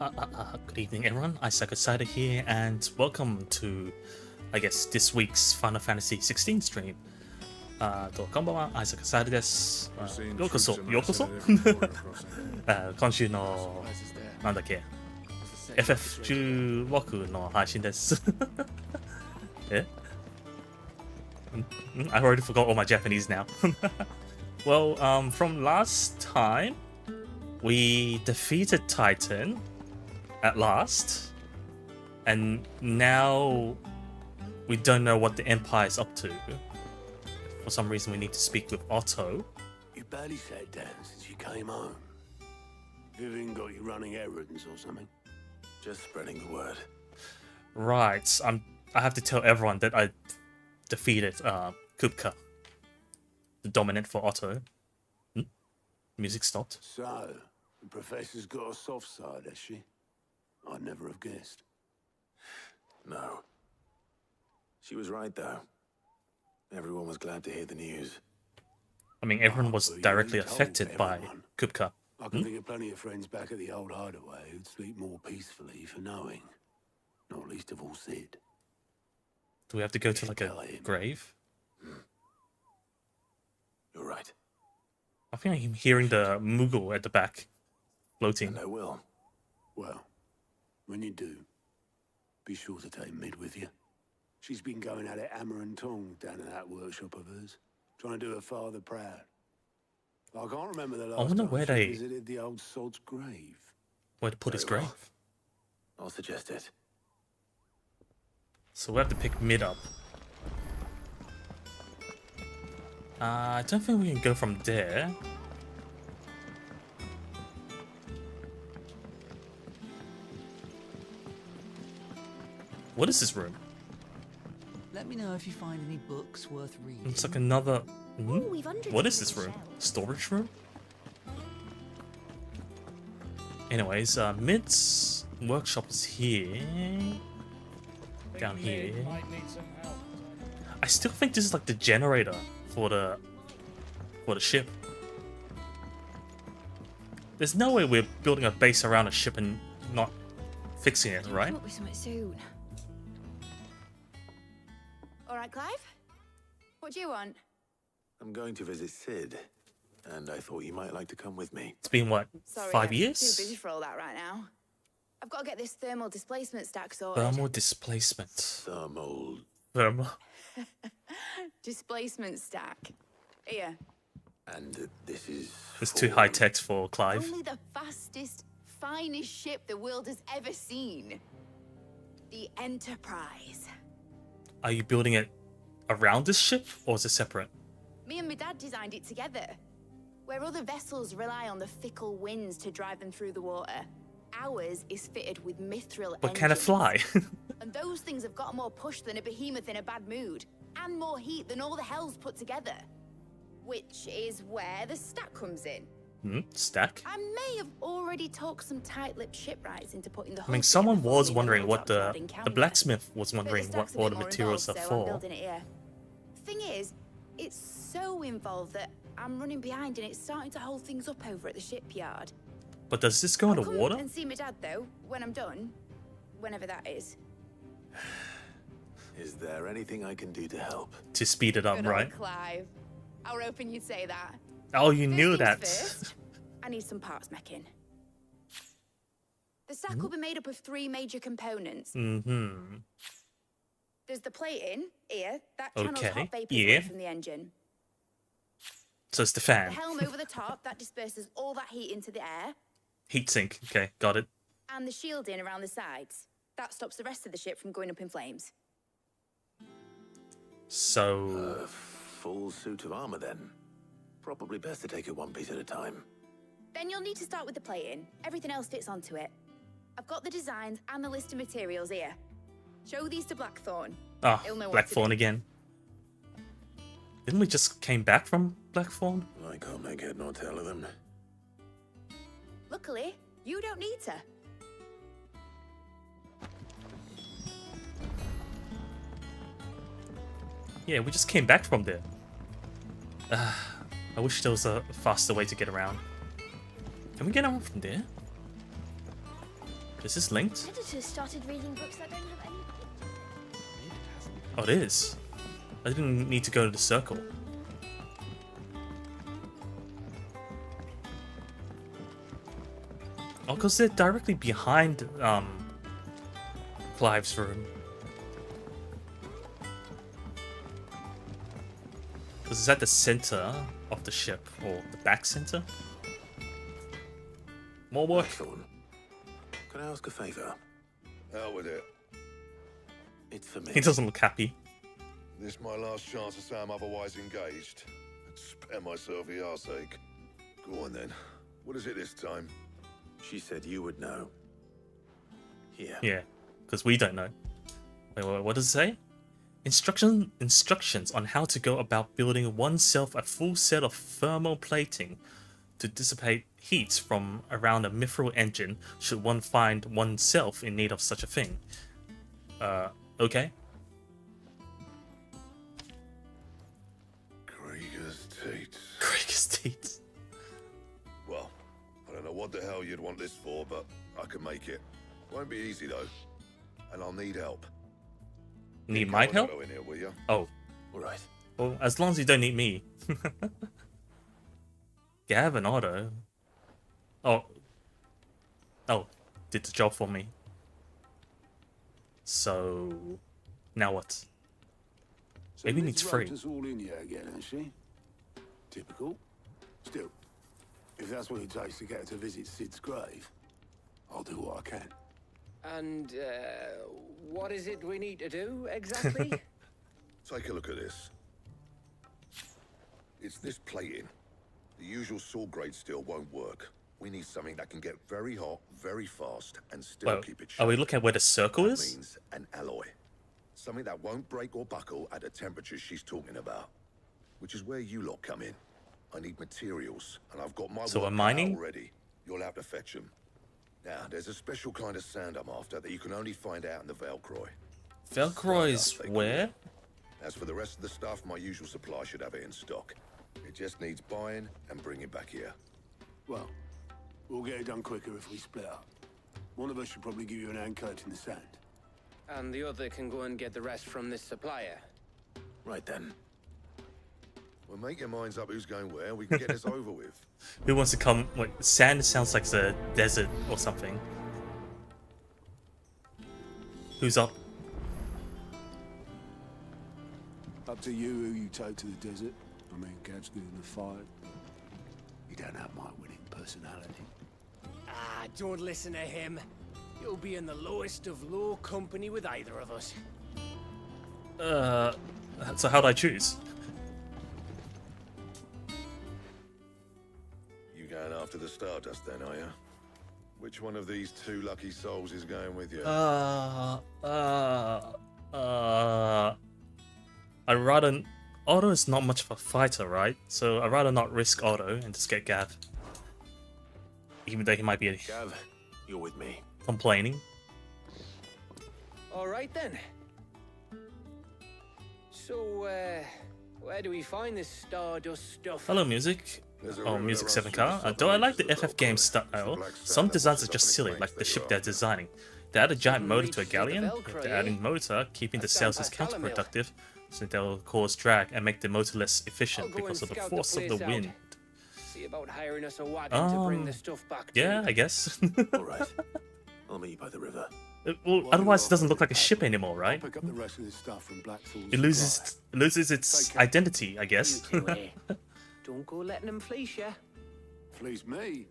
Good evening, everyone. Aisaku Saito here, and welcome to, I guess, this week's Final Fantasy 16 stream. こんばんは、Aisaku Saito です。ようこそ、ようこそ今週の、なんだっけ、FF16 の配信です。え I already forgot all my Japanese now. Well, from last time, we defeated Titan at last, and now we don't know what the Empire is up to. For some reason, we need to speak with Otto. You barely sat down since you came home. Vivian got you running errands or something? Just spreading the word. Right, I have to tell everyone that I defeated Kupka, the dominant for Otto. Music stopped. So, the professor's got a soft side, has she? I'd never have guessed. No. She was right, though. Everyone was glad to hear the news. I mean, everyone was directly affected by Kupka. I can think of plenty of friends back at the old hideaway who'd sleep more peacefully for knowing. Not least of all Sid. Do we have to go to like a grave? You're right. I think I'm hearing the Moogle at the back floating. And I will. Well, when you do, be sure to take Mid with you. She's been going at it hammer and tong down in that workshop of hers, trying to do her father proud. I can't remember the last time she visited the old sod's grave. Where to put his grave? I'll suggest it. So we have to pick Mid up. I don't think we can go from there. What is this room? Let me know if you find any books worth reading. It's like another... What is this room? Storage room? Anyways, Mid's workshop is here. Down here. I still think this is like the generator for the ship. There's no way we're building a base around a ship and not fixing it, right? Come up with something soon. All right, Clive. What do you want? I'm going to visit Sid, and I thought you might like to come with me. It's been what, Sorry, 5 I'm years? too busy for all that right now. I've got to get this thermal displacement stack sorted. Thermal displacement. Thermal. Displacement stack. Here. And this is... It's too high tech for Clive. Only the fastest, finest ship the world has ever seen. The Enterprise. Are you building it around this ship, or is it separate? Me and my dad designed it together. Where other vessels rely on the fickle winds to drive them through the water, ours is fitted with mithril But can it fly? And those things have got more push than a behemoth in a bad mood, and more heat than all the hells put together. Which is where the stack comes in. Stack? I may have already talked some tight-lipped shipwrights into putting the whole... I mean, someone was wondering what the blacksmith was wondering what all the materials are for. Thing is, it's so involved that I'm running behind and it's starting to hold things up over at the shipyard. But does this go in the water? And see my dad though, when I'm done. Whenever that is. Is there anything I can do to help? To speed it up, Good right? old Clive. I were hoping you'd say that. Oh, you knew that. First, I need some parts meching. The stack will be made up of 3 major components. There's the plating, here, that channels hot vapor away from the engine. So it's the fan. The helm over the top, that disperses all that heat into the air. Heatsink, okay, got it. And the shielding around the sides. That stops the rest of the ship from going up in flames. So... A full suit of armor, then. Probably best to take it one piece at a time. Then you'll need to start with the plating. Everything else fits onto it. I've got the designs and the list of materials here. Show these to Blackthorn. Ah, Blackthorn again. Didn't we just came back from Blackthorn? I can't make head nor tail of them. Luckily, you don't need to. Yeah, we just came back from there. I wish there was a faster way to get around. Can we get around from there? Is this linked? Editors started reading books that don't have any. Oh, it is. I didn't need to go to the circle. Oh, because they're directly behind Clive's room. This is at the center of the ship, or the back center. More work. Thorn, can I ask a favor? Hell with it. It's for me. He doesn't look happy. This my last chance to say I'm otherwise engaged. I'd spare myself the arseache. Go on then. What is it this time? She said you would know. Here. Yeah, because we don't know. Wait, what does it say? Instructions on how to go about building oneself a full set of thermal plating to dissipate heat from around a mithril engine should one find oneself in need of such a thing. Okay. Krieger's teats. Krieger's teeth. Well, I don't know what the hell you'd want this for, but I can make it. Won't be easy though. And I'll need help. Need my Come on, help? Otto, in here, will you? Oh. Alright. Well, as long as you don't need me. Gav and Otto. Oh. Oh, did the job for me. So, now what? So Maybe Liz needs roped free. us all in here again, ain't she? Typical. Still, if that's what it takes to get her to visit Sid's grave, I'll do what I can. And, what is it we need to do, exactly? Take a look at this. It's this plating. The usual saw grade steel won't work. We need something that can get very hot, very fast, and still Well, keep it are we sharp. looking at where the circle That is? means an alloy. Something that won't break or buckle at the temperatures she's talking about. Which is where you lot come in. I need materials, and I've got my So work we're cut out mining? already. You'll have to fetch them. Now, there's a special kind of sand I'm after that you can only find out in the Velcroy. Velcro is Stardust, they call where? it. As for the rest of the stuff, my usual supply should have it in stock. It just needs buying and bringing back here. Well, we'll get it done quicker if we split up. One of us should probably give you an hand coat in the sand. And the other can go and get the rest from this supplier. Right then. Well, make your minds up who's going where, and we can get this over with. Who wants to come? Wait, sand sounds like the desert or something. Who's up? Up to you who you take to the desert. I mean, Gav's good in the fight. You don't have my winning personality. Ah, don't listen to him. You'll be in the lowest of low company with either of us. So how'd I choose? You going after the Stardust then, are you? Which one of these two lucky souls is going with you? I'd rather... Otto is not much of a fighter, right? So I'd rather not risk Otto and just get Gav. Even though he might be Gav, you're with me. complaining. All right then. So, where do we find this Stardust stuff? Hello, music. There's a Oh, river Music that runs 7Car. through the Though I like the southern FF game Velcroy. style, It's the black some sand designs that are just washes silly, up like the against ship the they're designing. They add a giant motor to a Reach the galleon. If Velcro, they eh? add in motor, keeping the That's sails down is past Calamil. counterproductive, since they'll cause drag and make the motor less I'll efficient go because and of the scout force of the place out. wind. See about hiring us a wagon to bring the stuff back to. Yeah, I guess. Alright. I'll meet you by the river. Well, otherwise it doesn't look like a ship anymore, I'll right? pick up the rest of this stuff from Blackthorn's It loses its Take care. identity, I guess. You two, eh? Don't go letting him fleece ya. Fleece me.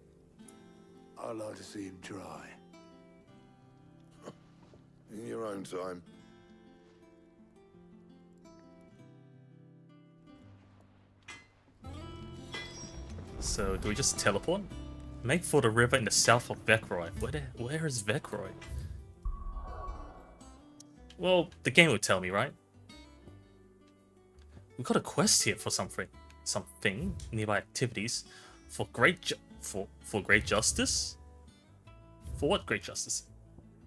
I'd like to see him try. In your own time. So, do we just teleport? Make for the river in the south of Vekroy. Where is Vekroy? Well, the game would tell me, right? We got a quest here for something. Nearby activities for great justice. For what great justice?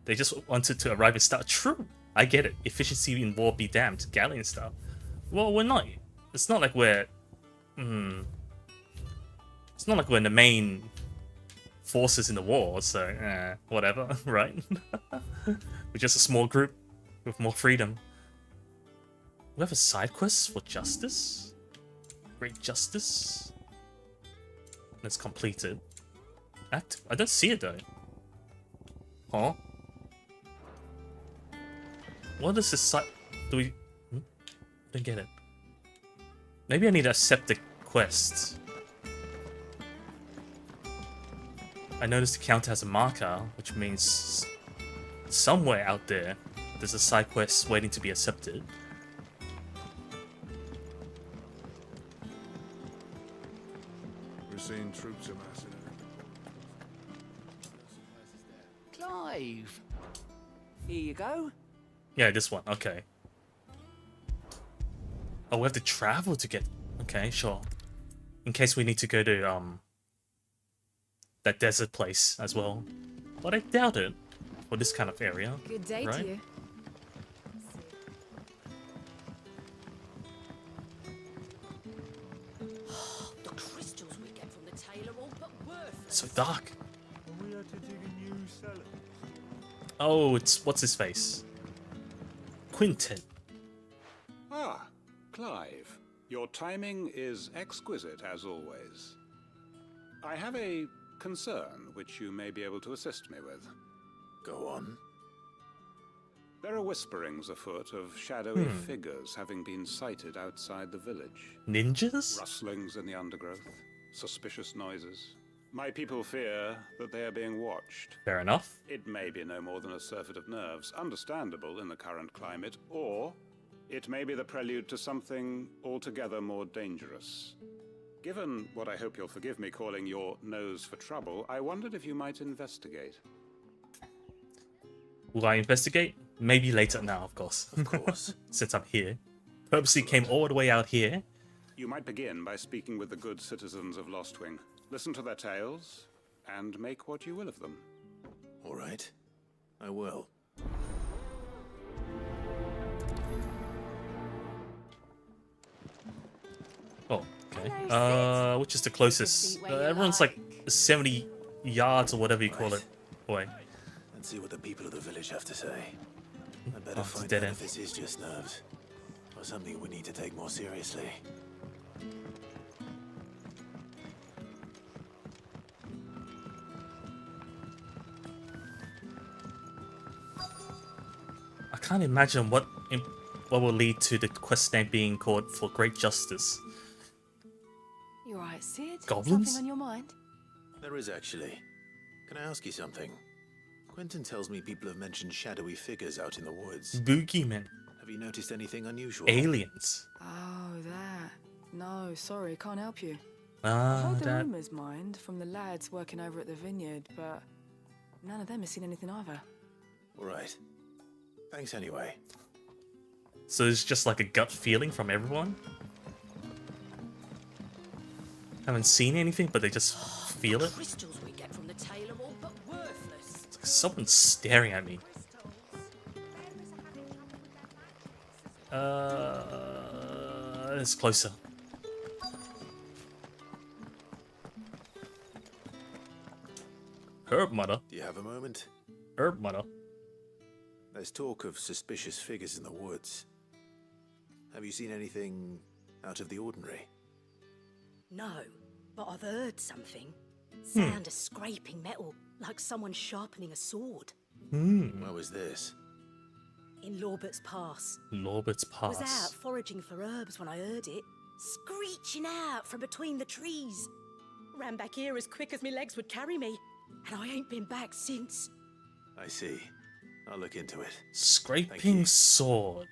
They just wanted to arrive in style. True, I get it. Efficiency in war be damned. Galleon style. Well, we're not. It's not like we're. It's not like we're in the main forces in the war, so whatever, right? We're just a small group with more freedom. We have a side quest for justice? Great justice? Let's complete it. Active. I don't see it though. Huh? What is this side? Do we... I don't get it. Maybe I need to accept the quest. I noticed the counter has a marker, which means somewhere out there, there's a side quest waiting to be accepted. We're seeing troops amassing. Clive. Here you go. Yeah, this one. Okay. Oh, we have to travel to get... Okay, sure. In case we need to go to, that desert place as well. But I doubt it for this kind of area. Good day right? to you. The crystals we get from the tailor all but worthless. So dark. We had to dig a new cellar. Oh, it's... What's his face? Quinton. Ah, Clive. Your timing is exquisite, as always. I have a concern which you may be able to assist me with. Go on. There are whisperings afoot of shadowy figures having been sighted outside the village. Ninjas? Rustlings in the undergrowth, suspicious noises. My people fear that they are being watched. Fair enough. It may be no more than a surfeit of nerves, understandable in the current climate, or it may be the prelude to something altogether more dangerous. Given what I hope you'll forgive me calling your nose for trouble, I wondered if you might investigate. Will I investigate? Maybe later now, of course. Of course. Since I'm here. Purposely came all the way out here. You might begin by speaking with the good citizens of Lostwing. Listen to their tales, and make what you will of them. All right. I will. Oh, okay. Hello, Which is the closest? seat where you Everyone's like 70 yards or whatever you call it. Away. Let's see what the people of the village have to say. I better Oh, it's a find dead out end. if this is just nerves, or something we need to take more seriously. I can't imagine what will lead to the quest name being called for Great Justice. You alright, Sid? Goblins? Something on your mind? There is actually. Can I ask you something? Quentin tells me people have mentioned shadowy figures out in the woods. Boogeymen. Have you noticed anything unusual? Aliens. Oh, that. No, sorry, can't help you. I Ah, heard the that. rumours, mind, from the lads working over at the vineyard, but none of them has seen anything either. All right. Thanks anyway. So it's just like a gut feeling from everyone? Haven't seen anything, but they just feel The it? crystals we get from the tailor all but worthless. It's like someone's staring at me. It's closer. Herb mother. Do you have a moment? Herb mother. There's talk of suspicious figures in the woods. Have you seen anything out of the ordinary? No, but I've heard something. Sound of scraping metal, like someone sharpening a sword. Where was this? In Lorbert's Pass. Lorbert's I was out Pass. foraging for herbs when I heard it, screeching out from between the trees. Ran back here as quick as my legs would carry me, and I ain't been back since. I see. I'll look into it. Scraping sword.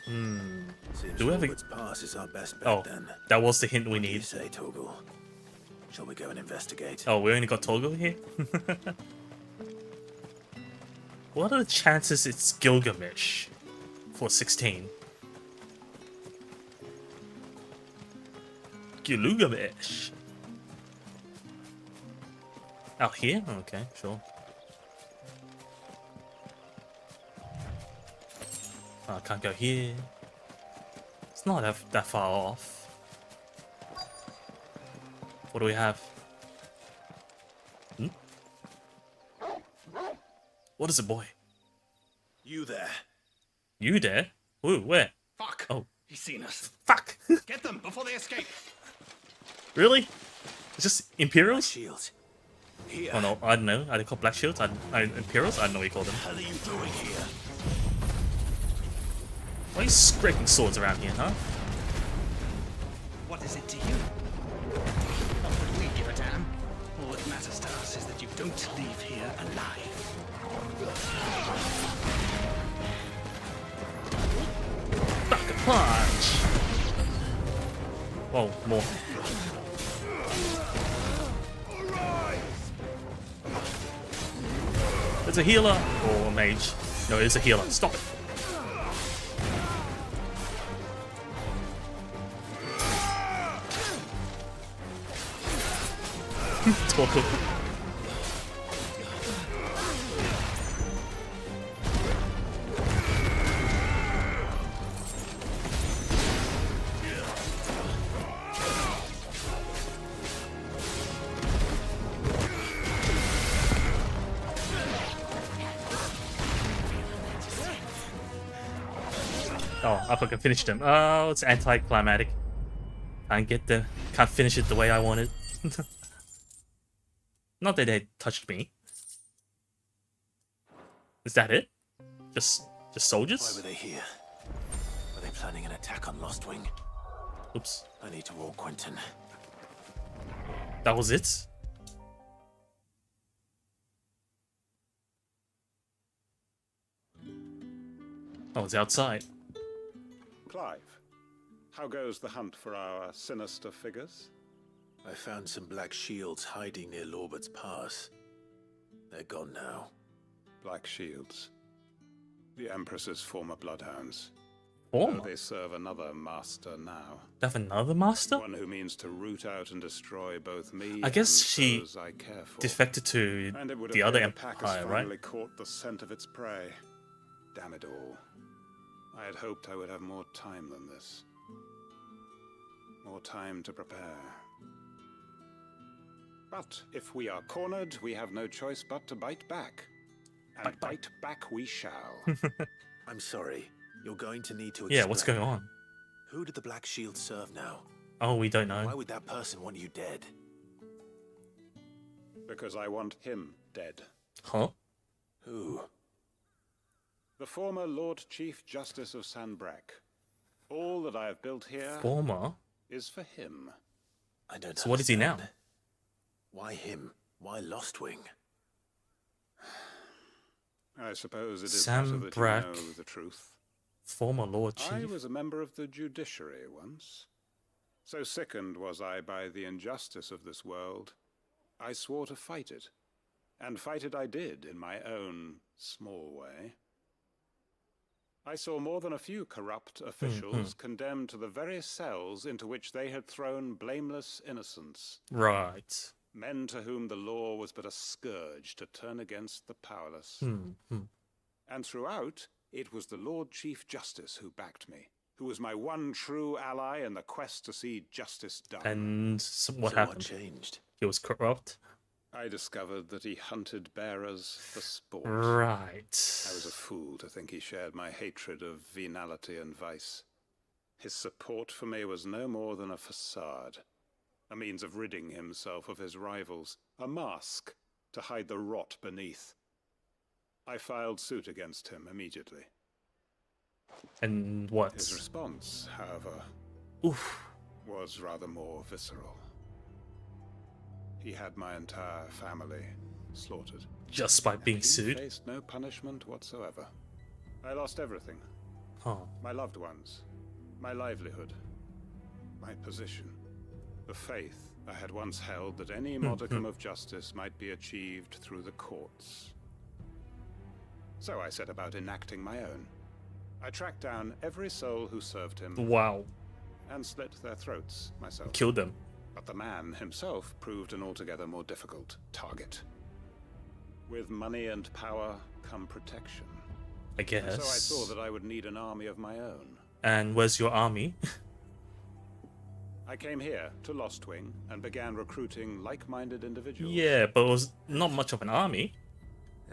Seems Do we have a- Robert's Pass is our best bet Oh, then. that was the hint we What do you need. say, Torgal? Shall we go and investigate? Oh, we only got Togo here? What are the chances it's Gilgamesh for 16? Gilgamesh. Out here? Okay, sure. Oh, I can't go here. It's not that far off. What do we have? What is it, boy? You there? You there? Ooh, where? Fuck! Oh. He's seen us. Fuck! Get them before they escape! Really? It's just Imperials? Shields. Here. Oh no, I don't know. Are they called Black Shields? Imperials? I don't know what you call them. What the hell are you doing here? Why are you scraping swords around here, huh? What is it to you? Not that we give a damn. All that matters to us is that you don't leave here alive. Back a punch! Whoa, more. There's a healer or a mage. No, it's a healer. Stop it. Talk. Oh, I fucking finished him. Oh, it's anticlimactic. Can't finish it the way I wanted. Not that they touched me. Is that it? Just soldiers? Why were they here? Were they planning an attack on Lost Wing? Oops. I need to warn Quentin. That was it? Oh, it's outside. Clive, how goes the hunt for our sinister figures? I found some black shields hiding near Lorbert's Pass. They're gone now. Black Shields. The Empress's former bloodhounds. Former? They serve another master now. They have another master? One who means to root out and destroy both me I guess and she those I care for. defected to And it would the other appear the pack has empire, right? finally caught the scent of its prey. Damn it all. I had hoped I would have more time than this. More time to prepare. But if we are cornered, we have no choice but to bite back. And bite back we shall. I'm sorry. You're going to need to explain. Yeah, what's going on? Who did the Black Shield serve now? Oh, we don't know. Why would that person want you dead? Because I want him dead. Huh? Who? The former Lord Chief Justice of Sanbreque. All that I have built here Former? is for him. I don't So what is he now? understand. Why him? Why Lost Wing? I suppose it is better that you Sanbreque. know the truth. Former Lord I Chief. was a member of the judiciary once. So sickened was I by the injustice of this world, I swore to fight it. And fight it I did in my own small way. I saw more than a few corrupt officials condemned to the very cells into which they had thrown blameless innocents. Right. Men to whom the law was but a scourge to turn against the powerless. And throughout, it was the Lord Chief Justice who backed me, who was my one true ally in the quest to see justice done. And what So happened? what changed? He was corrupt. I discovered that he hunted bearers for sport. Right. I was a fool to think he shared my hatred of venality and vice. His support for me was no more than a facade, a means of ridding himself of his rivals, a mask to hide the rot beneath. I filed suit against him immediately. And what? His response, however, was rather more visceral. He had my entire family slaughtered. Just by being He sued? faced no punishment whatsoever. I lost everything. Huh. My loved ones, my livelihood, my position, the faith I had once held that any modicum of justice might be achieved through the courts. So I set about enacting my own. I tracked down every soul who served him. Wow. And slit their throats myself. Killed them. But the man himself proved an altogether more difficult target. With money and power come protection. I guess. And so I saw that I would need an army of my own. And where's your army? I came here to Lostwing and began recruiting like-minded individuals. Yeah, but it was not much of an army.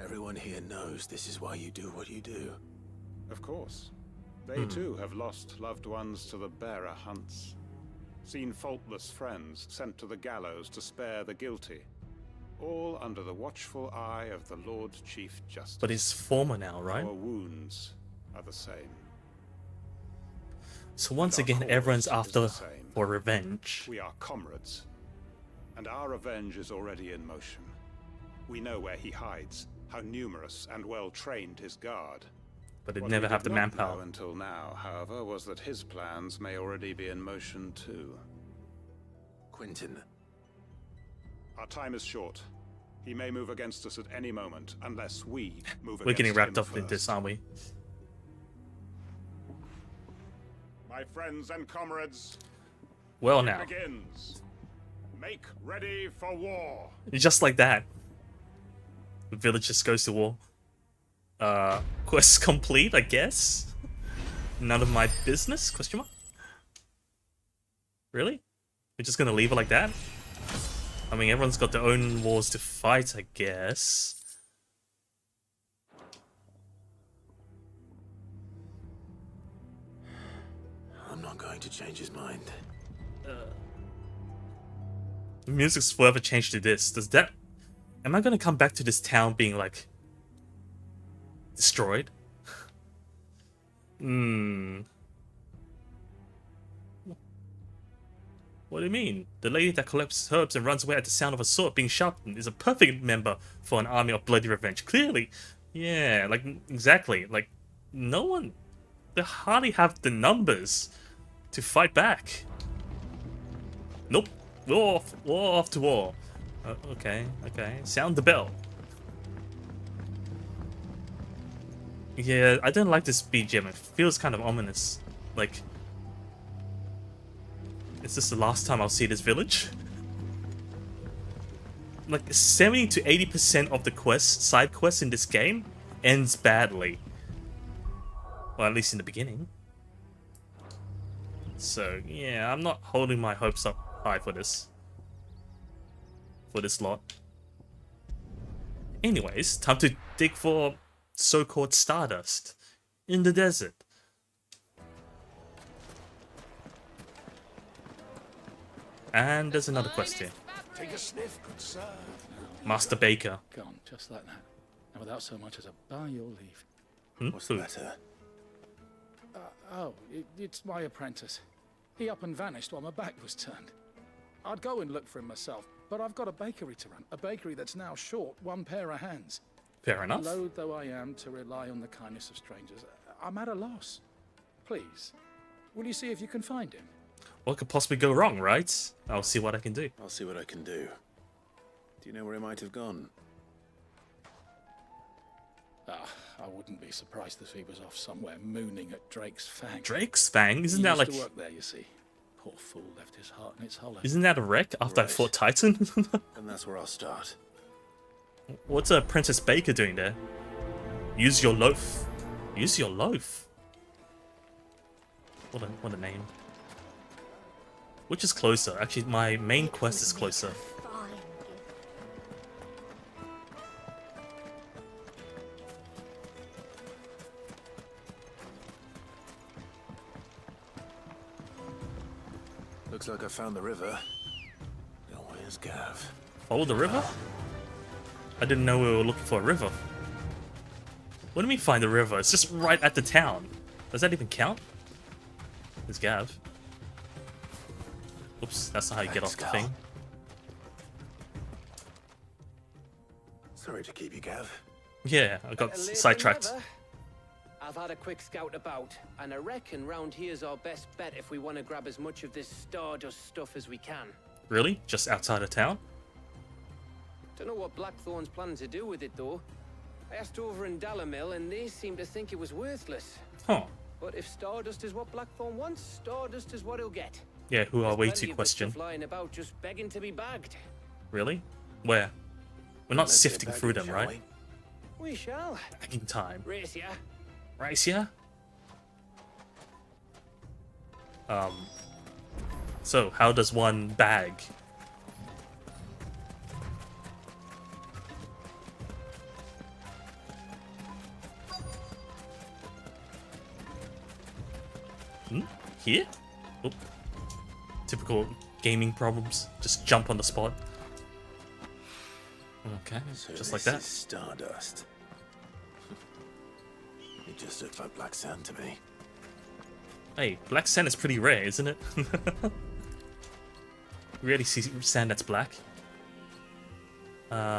Everyone here knows this is why you do what you do. Of course. They too have lost loved ones to the bearer hunts. Seen faultless friends sent to the gallows to spare the guilty. All under the watchful eye of the Lord Chief Justice. But he's former now, right? Our wounds are the same. So once And our again, everyone's cause is after the same. for revenge. We are comrades. And our revenge is already in motion. We know where he hides, how numerous and well trained his guard. But it What never we have did the not manpower. know until now, however, was that his plans may already be in motion too. Quentin. Our time is short. He may move against us at any moment, unless we move We're against getting wrapped him up in first. this, aren't we? My friends and comrades, Well it now, begins. Make ready for war. just like that, the village just goes to war. Quest complete, I guess. None of my business? Question mark. Really? We're just gonna leave it like that? I mean, everyone's got their own wars to fight, I guess. I'm not going to change his mind. The music's forever changed to this. Does that... Am I gonna come back to this town being, like... destroyed? What do you mean? The lady that collects herbs and runs away at the sound of a sword being sharpened is a perfect member for an army of bloody revenge. Clearly. Yeah, like, exactly. Like, no one... They hardly have the numbers to fight back. Nope. War off to war. Okay. Sound the bell. Yeah, I don't like this BGM. It feels kind of ominous. Like, is this the last time I'll see this village? Like, 70 to 80% of the quests, side quests in this game, ends badly. Well, at least in the beginning. So, yeah, I'm not holding my hopes up high for this. For this lot. Anyways, time to dig for so-called stardust in the desert. And there's another quest here. Take a sniff, good sir. Master Baker. Gone, just like that. And without so much as a by your leave. What's the matter? It's my apprentice. He up and vanished while my back was turned. I'd go and look for him myself, but I've got a bakery to run. A bakery that's now short one pair of hands. Fair enough. Loath though I am to rely on the kindness of strangers, I'm at a loss. Please, will you see if you can find him? What could possibly go wrong, right? I'll see what I can do. I'll see what I can do. Do you know where he might have gone? I wouldn't be surprised if he was off somewhere mooning at Drake's Fang. Drake's Fang? Isn't He that used like... to work there, you see. Poor fool left his heart in its hollow. Isn't that a wreck after I fought Titan? And that's where I'll start. What's Princess Baker doing there? Use your loaf. Use your loaf. What a name. Which is closer? Actually, my main quest is closer. Looks like I found the river. Now where's Gav? Follow the river? I didn't know we were looking for a river. What do you mean find the river? It's just right at the town. Does that even count? There's Gav. Oops, that's not how you get off the thing. Sorry to keep you, Gav. Yeah, I got sidetracked. I've had a quick scout about, and I reckon round here's our best bet if we want to grab as much of this Stardust stuff as we can. Really? Just outside of town? Don't know what Blackthorn's planning to do with it, though. I asked over in Dalamil, and they seem to think it was worthless. Huh. But if Stardust is what Blackthorn wants, Stardust is what he'll get. Yeah, who are we There's to plenty of this question? stuff lying about just begging to be bagged. Really? Where? We're not Let's get sifting back through in, them, shall right? We shall. Bagging time. Race ya. Right, yeah? So, how does one bag? Here? Oop. Typical gaming problems. Just jump on the spot. Okay, So just like this that. is stardust. It just looks like black sand to me. Hey, black sand is pretty rare, isn't it? Rarely see sand that's black.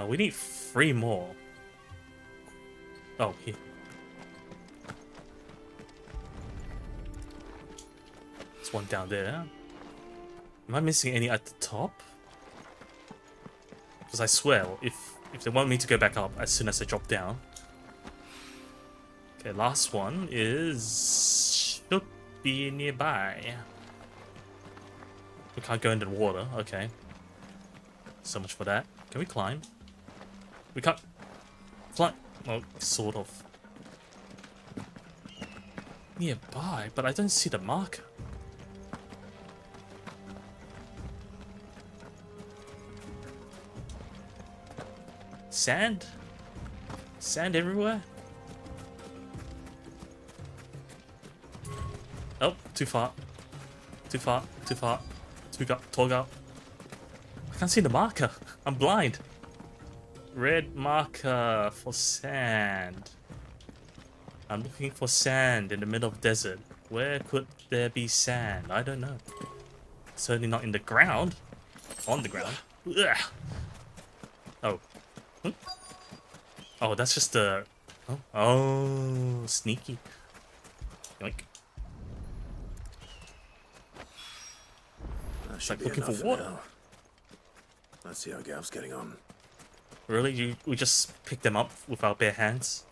We need 3 more. Oh, here. There's one down there. Am I missing any at the top? Because I swear, if they want me to go back up as soon as I drop down. Okay, last one is should be nearby. We can't go into the water. Okay. So much for that. Can we climb? We can't climb. Well, sort of. Nearby, but I don't see the marker. Sand? Sand everywhere? Oh, too far. Too far, too far. Tall up. I can't see the marker. I'm blind. Red marker for sand. I'm looking for sand in the middle of the desert. Where could there be sand? I don't know. Certainly not in the ground. On the ground. Ugh. Oh. Oh, that's just the... Oh, sneaky. Yoink. It's like looking for water. Now. Let's see how Gav's getting on. Really? We just pick them up with our bare hands?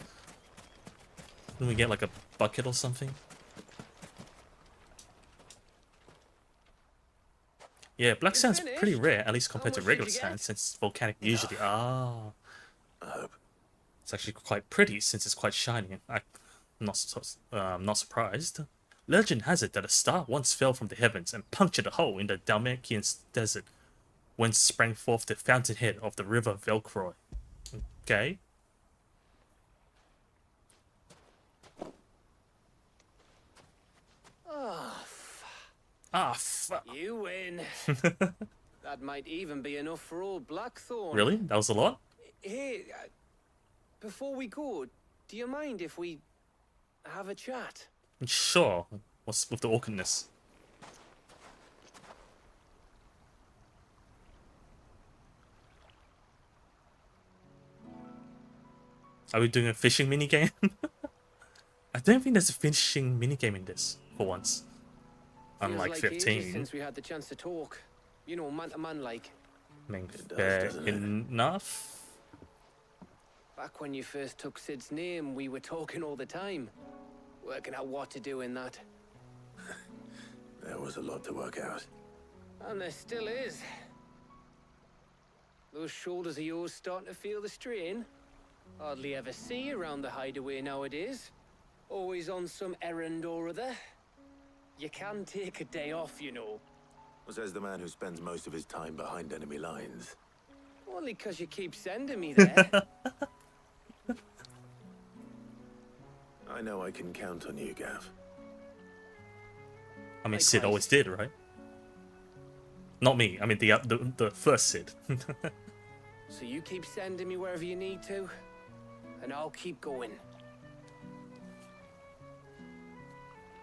Can we get like a bucket or something? Yeah, black sand's pretty rare, at least compared to regular sand, since it's volcanic usually. Ah. It's actually quite pretty since it's quite shiny. I'm not surprised. Legend has it that a star once fell from the heavens and punctured a hole in the Dalmatian desert, whence sprang forth the fountainhead of the river Velcroy. Okay. You win. That might even be enough for old Blackthorn. Really? That was a lot? Hey, before we go, do you mind if we have a chat? Sure. What's with the awkwardness? Are we doing a fishing minigame? I don't think there's a fishing minigame in this, for once. Unlike Feels like 15. ages since we had the chance to talk. You know, man to man like. I mean, fair enough. Back when you first took Sid's name, we were talking all the time. Working out what to do in that. There was a lot to work out. And there still is. Those shoulders of yours starting to feel the strain. Hardly ever see you around the hideaway nowadays. Always on some errand or other. You can take a day off, you know. Says the man who spends most of his time behind enemy lines. Only 'cause you keep sending me there. I know I can count on you, Gav. I mean, Sid always did, right? Not me. I mean, the first Sid. So you keep sending me wherever you need to, and I'll keep going.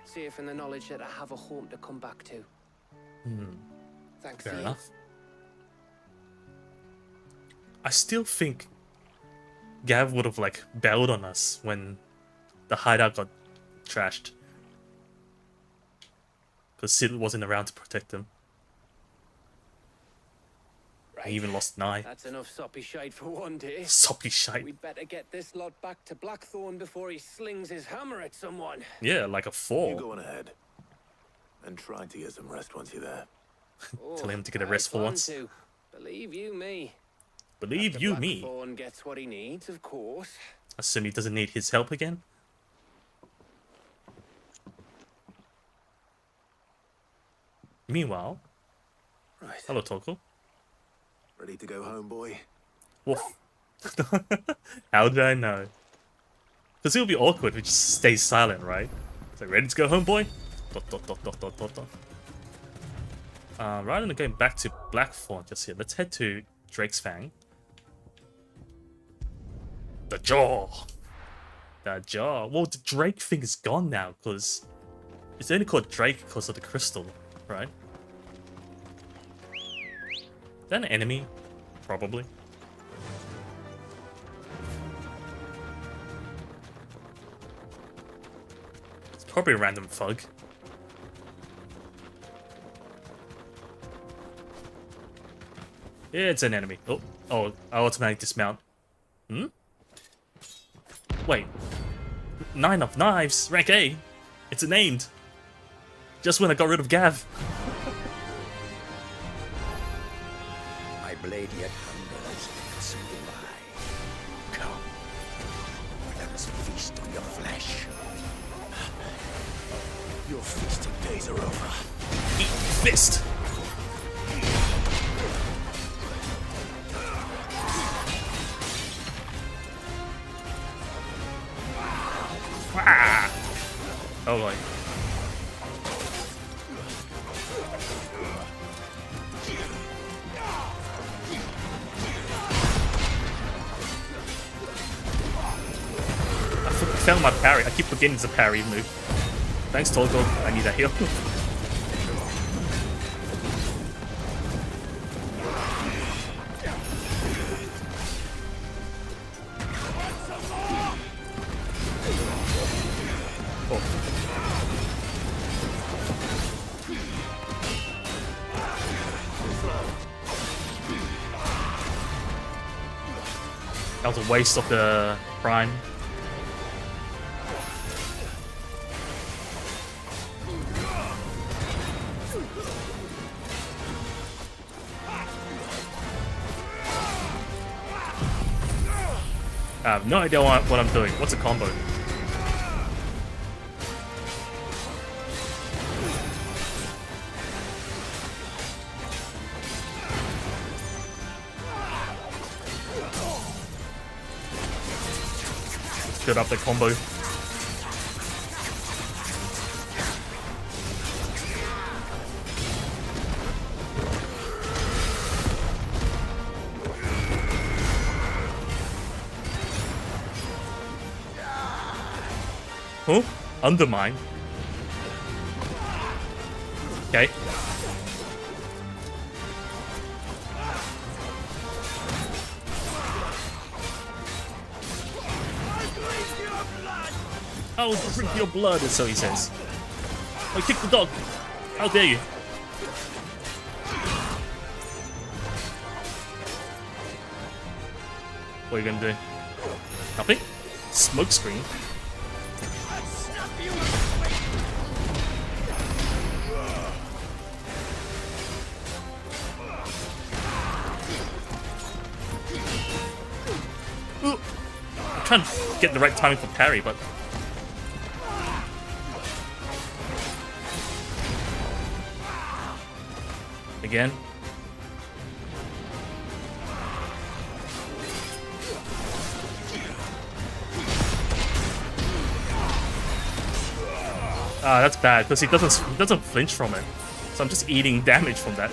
Safe in the knowledge that I have a home to come back to. Thanks. Fair enough. I still think Gav would have like bailed on us when the hideout got trashed, because Sid wasn't around to protect him. Right. He even lost an eye. That's enough soppy shite for one day. Soppy shite. We'd better get this lot back to Blackthorn before he slings his hammer at someone. Yeah, like a fall. You go on ahead. And try to get some rest once you're there. Tell him to get a rest for once. Believe you me. Believe you me. Blackthorn gets what he needs, of course. Assume he doesn't need his help again. Meanwhile, right. Hello, Toko. Ready to go home, boy? Woof. How did I know? Because it would be awkward if we just stay silent, right? It's like, ready to go home, boy? Rather than going back to Blackthorn just yet, let's head to Drake's Fang. The jaw. The jaw. Well, the Drake thing is gone now because it's only called Drake because of the crystal, right? Is that an enemy? Probably. It's probably a random thug. Yeah, it's an enemy. Oh, I automatically dismount. Hmm? Wait. 9 of Knives, rank A. It's named. Just when I got rid of Gav. My blade yet hungers, so do I. Come, let us feast on your flesh. Your feasting days are over. Eat fist. Ah! Oh boy. I found my parry. I keep forgetting it's a parry move. Thanks, Togo. I need a heal. That was a waste of the prime. I have no idea what I'm doing. What's a combo? Good up the combo. Huh? Undermine. Okay. I'll drink your blood, so he says. Oh, kick the dog. How dare you? What are you gonna do? Nothing? Smoke screen? Ooh. I'm trying to get the right timing for parry, but again. Ah, that's bad because he doesn't flinch from it, so I'm just eating damage from that.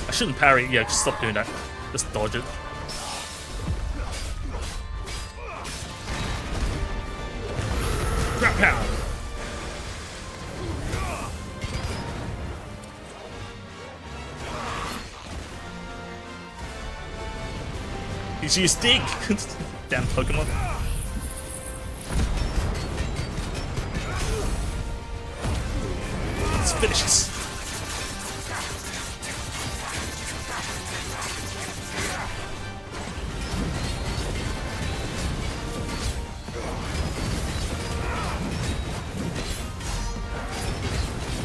I shouldn't parry. Yeah, just stop doing that. Just dodge it. Grab pound. He's used dig. Damn Pokemon. Let's finish this.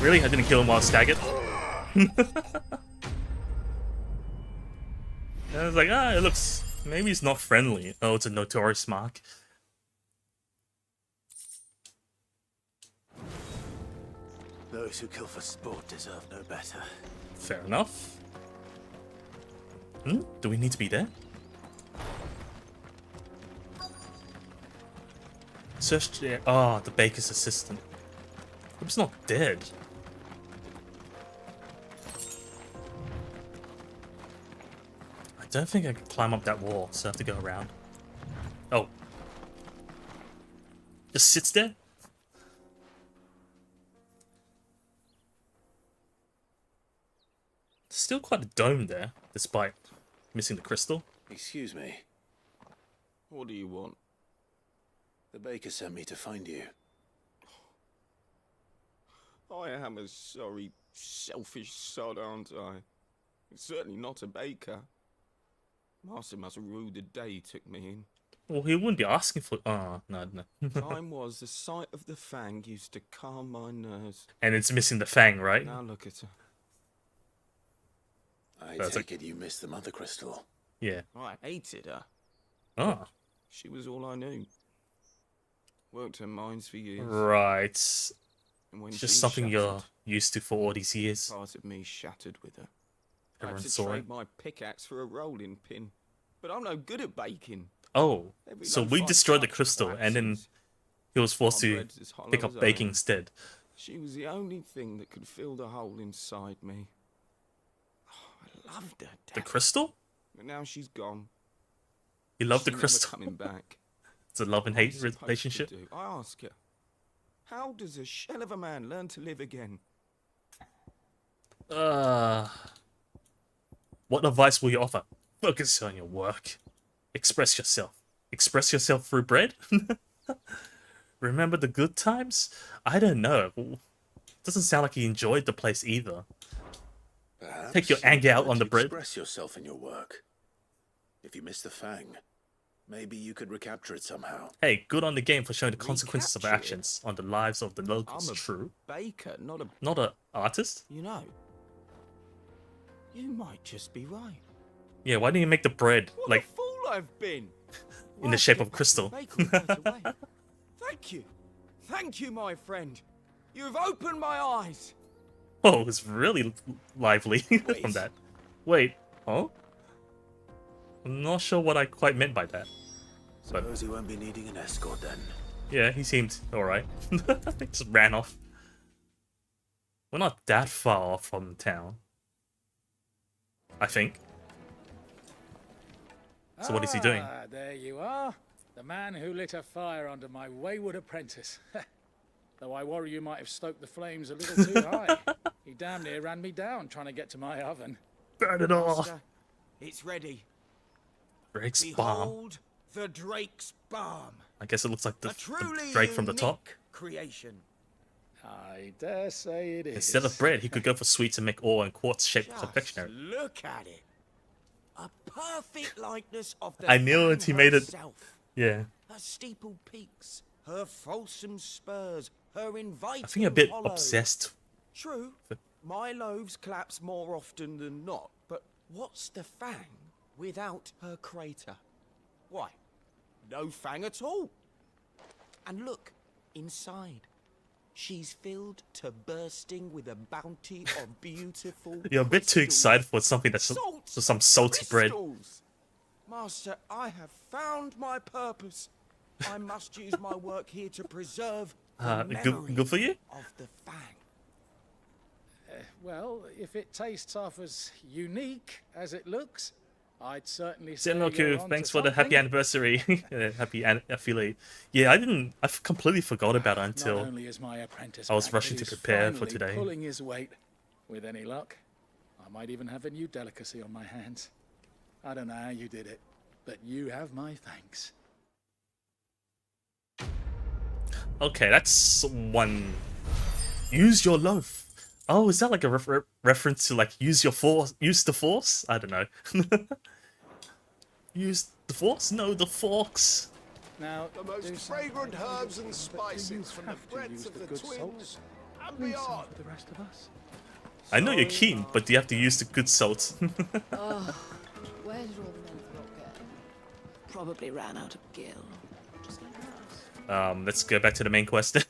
Really? I didn't kill him while staggered? I was like, it looks... Maybe he's not friendly. Oh, it's a notorious mark. Those who kill for sport deserve no better. Fair enough. Do we need to be there? Search the... Oh, the baker's assistant. Hope he's not dead. I don't think I can climb up that wall, so I have to go around. Oh. Just sits there? Still quite a dome there, despite missing the crystal. Excuse me. What do you want? The baker sent me to find you. I am a sorry, selfish sod, aren't I? Certainly not a baker. Master must have ruled the day he took me in. Well, he wouldn't be asking for... Oh, no. Time was the sight of the fang used to calm my nerves. And it's missing the fang, right? Now look at her. I take it you missed the mother crystal. Yeah. I hated her. Oh. She was all I knew. Worked her mines for years. Right. And when It's just she something you're shattered, used to for all these years. part of me shattered with her. I had Everyone to saw trade it. my pickaxe for a rolling pin. But I'm no good at baking. Oh, Every so loaf we I destroyed the touch crystal, and then collapses. he was forced My to bread's as hollow pick up as I baking am. instead. She was the only thing that could fill the hole inside me. Oh, I loved her. The crystal? But now she's gone. You love the She's never crystal? coming back. It's a love and hate What's it supposed to relationship. do? I ask her, how does a shell of a man learn to live again? What advice will you offer? Focus on your work. Express yourself. Express yourself through bread? Remember the good times? I don't know. Doesn't sound like he enjoyed the place either. Perhaps Take your anger out you'd on the like to bread. Express yourself in your work. If you miss the fang, maybe you could recapture it somehow. Hey, good on the game for showing the consequences of Recapture it? actions on the lives of the locals. I'm a True. baker, not a... Not an artist? You know, you might just be right. Yeah, why didn't you make the bread, What like, a fool I've been! in the shape of crystal? Thank you. Thank you, my friend. You've opened my eyes. Oh, it was really lively from that. Wait, oh? I'm not sure what I quite meant by that. But Suppose he won't be needing an escort then. yeah, he seemed alright. Just ran off. We're not that far off from town. I think. So what is he doing? Ah, there you are. The man who lit a fire under my wayward apprentice. Though I worry you might have stoked the flames a little too high. He damn near ran me down trying to get to my oven. Burn it off. Master, it's ready. Drake's bomb. Behold the Drake's balm. I guess it looks like the Truly Drake from the top. unique creation. I dare say it is. Instead of bread, he could go for sweets and make ore and quartz-shaped Just confectionery. look at it. A perfect likeness of the I knew it. fang He made it. herself. Yeah. Her steepled peaks, her fulsome spurs, her inviting I think a bit hollow. obsessed. True, my loaves collapse more often than not, but what's the fang without her crater? Why, no fang at all. And look, inside. She's filled to bursting with a bounty of beautiful You're a bit too crystals. excited for something that's for some salty bread. Crystals. Master, I have found my purpose. I must use my work here to preserve the memory Good for you? of the fang. Well, if it tastes half as unique as it looks, I'd certainly say you're Senroku, onto thanks for the happy something. anniversary. Happy affiliate. Yeah, I completely forgot about it Not until only is my apprentice I was back, rushing but to he's prepare for finally today. Pulling his weight. With any luck, I might even have a new delicacy on my hands. I don't know how you did it, but you have my thanks. Okay, that's one. Use your loaf. Oh, is that like a reference to like use your force? Use the force? I don't know. Use the force? No, the forks. Now, The most fragrant herbs and spices from the breads of the twins and beyond. For the rest of us. I know you're keen, but you have to use the good salt. Oh, where did all the men go? Probably ran out of gil. Just like us. Let's go back to the main quest.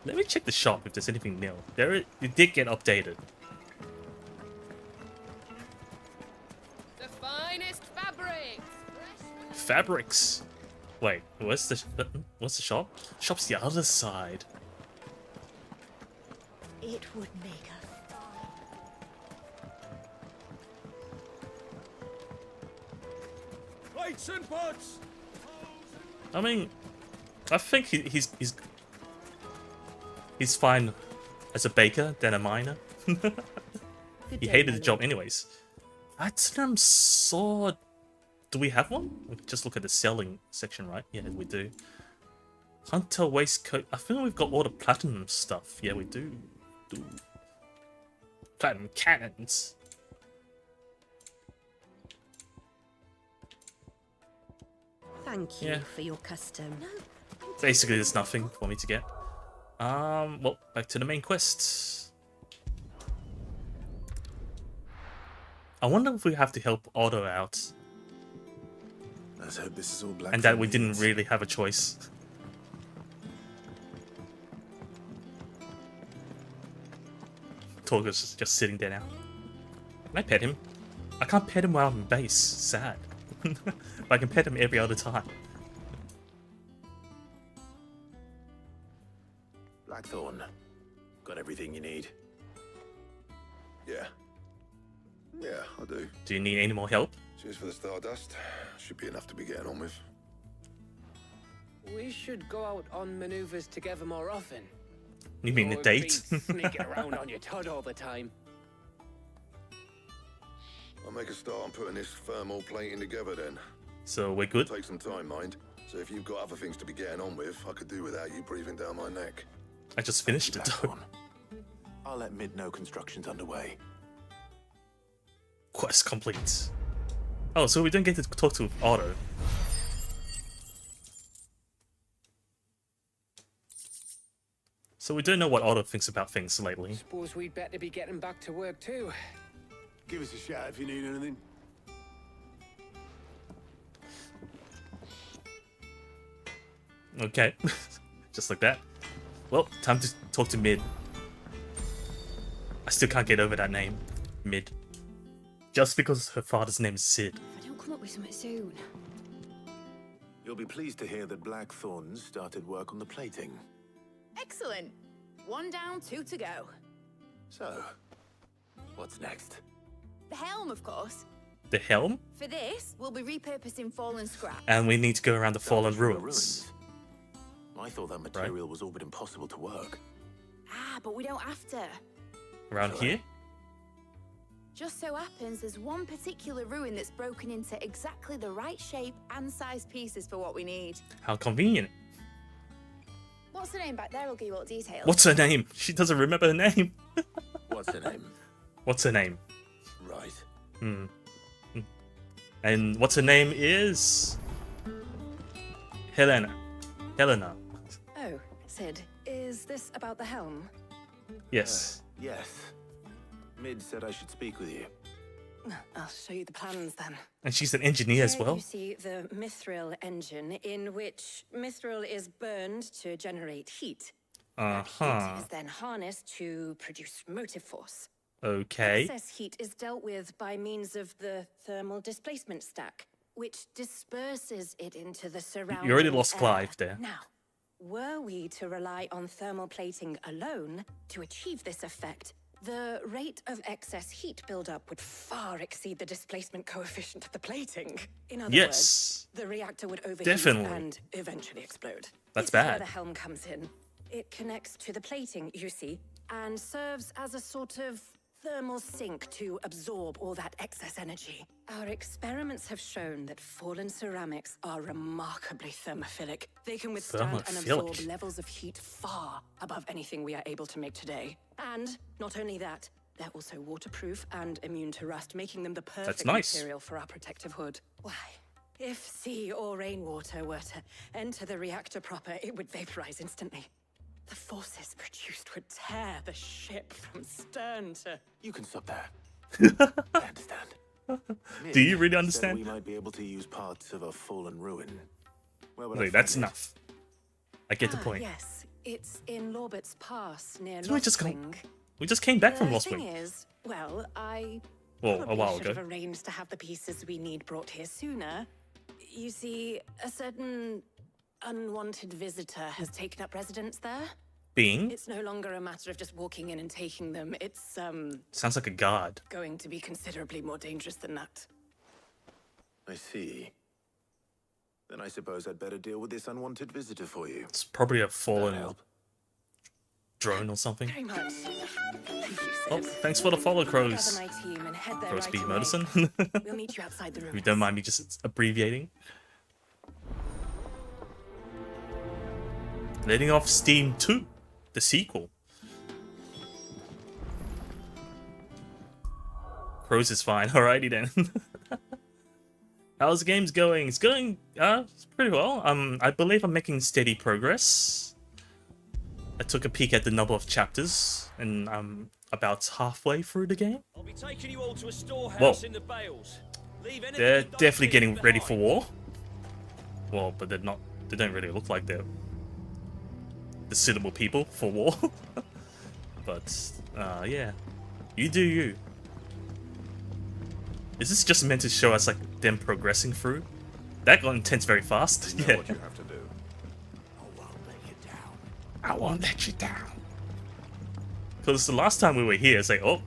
Let me check the shop if there's anything new. It did get updated. The finest fabrics. Fabrics. Wait, what's the shop? Shop's the other side. It would make a Plates and pots. I mean, I think he's fine as a baker than a miner. He hated the job anyways. Platinum sword. Do we have one? We can just look at the selling section, right? Yeah, we do. Hunter waistcoat. I feel we've got all the platinum stuff. Yeah, we do. Platinum cannons. thank you for your custom. Basically, there's nothing for me to get. Well, back to the main quest. I wonder if we have to help Otto out. Let's hope this is all black. And that we didn't really have a choice. Torgo's just sitting there now. Can I pet him? I can't pet him while I'm in base. Sad. But I can pet him every other time. Blackthorn. Got everything you need. Yeah. Yeah, I do. Do you need any more help? Cheers for the stardust. Should be enough to be getting on with. We should go out on maneuvers together more often. You mean a Or date? be sneaking around on your tud all the time. I'll make a start on putting this thermal plating together then. So we're good? Take some time, mind. So if you've got other things to be getting on with, I could do without you breathing down my neck. I just finished it though. I'll let Mid know construction's underway. Quest complete. Oh, so we don't get to talk to Otto. So we don't know what Otto thinks about things lately. Suppose we'd better be getting back to work too. Give us a shout if you need anything. Okay. Just like that. Well, time to talk to Mid. I still can't get over that name. Mid. Just because her father's name is Sid. If I don't come up with something soon. You'll be pleased to hear that Blackthorn's started work on the plating. Excellent. 1 down, 2 to go. So, what's next? The helm, of course. The helm? For this, we'll be repurposing fallen scrap. And we need to go around the fallen ruins. I thought that material was all but impossible to work. Ah, but we don't have to. Around here? Just so happens there's one particular ruin that's broken into exactly the right shape and size pieces for what we need. How convenient. What's the name back there? I'll give you all the details. What's her name? She doesn't remember her name. What's her name? What's her name? Right. And what's her name is... Helena. Oh, Sid, is this about the helm? Yes. Yes. Mid said I should speak with you. I'll show you the plans then. And she's an engineer as Here well. You see the mithril engine, in which mithril is burned to generate heat. That heat is then harnessed to produce motive force. Okay. Excess heat is dealt with by means of the thermal displacement stack, which disperses it into the surrounding You already lost air. Clive there. Now, were we to rely on thermal plating alone to achieve this effect, the rate of excess heat buildup would far exceed the displacement coefficient of the plating. In other words, the reactor would overheat Definitely. and eventually explode. That's This is bad. where the helm comes in. It connects to the plating, you see, and serves as a sort of thermal sink to absorb all that excess energy. Our experiments have shown that fallen ceramics are remarkably thermophilic. They can withstand and absorb levels of heat far above anything we are able to make today. And not only that, they're also waterproof and immune to rust, making them the perfect material for our protective hood. Why? If sea or rainwater were to enter the reactor proper, it would vaporize instantly. The forces produced would tear the ship from stern to... You can stop there. I understand. Do you really Said understand? we might be able to use parts of a fallen ruin. Where would I Wait, find that's it? enough. I get the point. Yes. It's in Lorbert's Pass near Didn't we just Lothwing. We just came back from The Lost thing Wing. is, well, I Well, a probably while should ago. have arranged to have the pieces we need brought here sooner. You see, a certain unwanted visitor has taken up residence there. Being? It's no longer a matter of just walking in and taking them. It's Sounds like a guard. going to be considerably more dangerous than that. I see. Then I suppose I'd better deal with this unwanted visitor for you. It's probably a fallen drone or something. Very much. Thank you, Oh, Sid. thanks for the follow, Crows. Gather my team and head there Crows right Speed away. Medicine. We'll meet you outside the room. If you don't mind me just abbreviating. Letting off Steam 2, the sequel. Crows is fine. Alrighty then. How's the games going? It's going it's pretty well. I believe I'm making steady progress. I took a peek at the number of chapters, and I'm about halfway through the game. I'll be taking you all to a storehouse Whoa. in the Bales. Leave anything They're you don't definitely need getting ready behind. for war. Well, but they're not. They don't really look like they're the suitable people for war. But yeah, you do you. Is this just meant to show us like them progressing through? That got intense very fast. You know what you have to do. I won't let you down. Because the last time we were here, it's like, oh,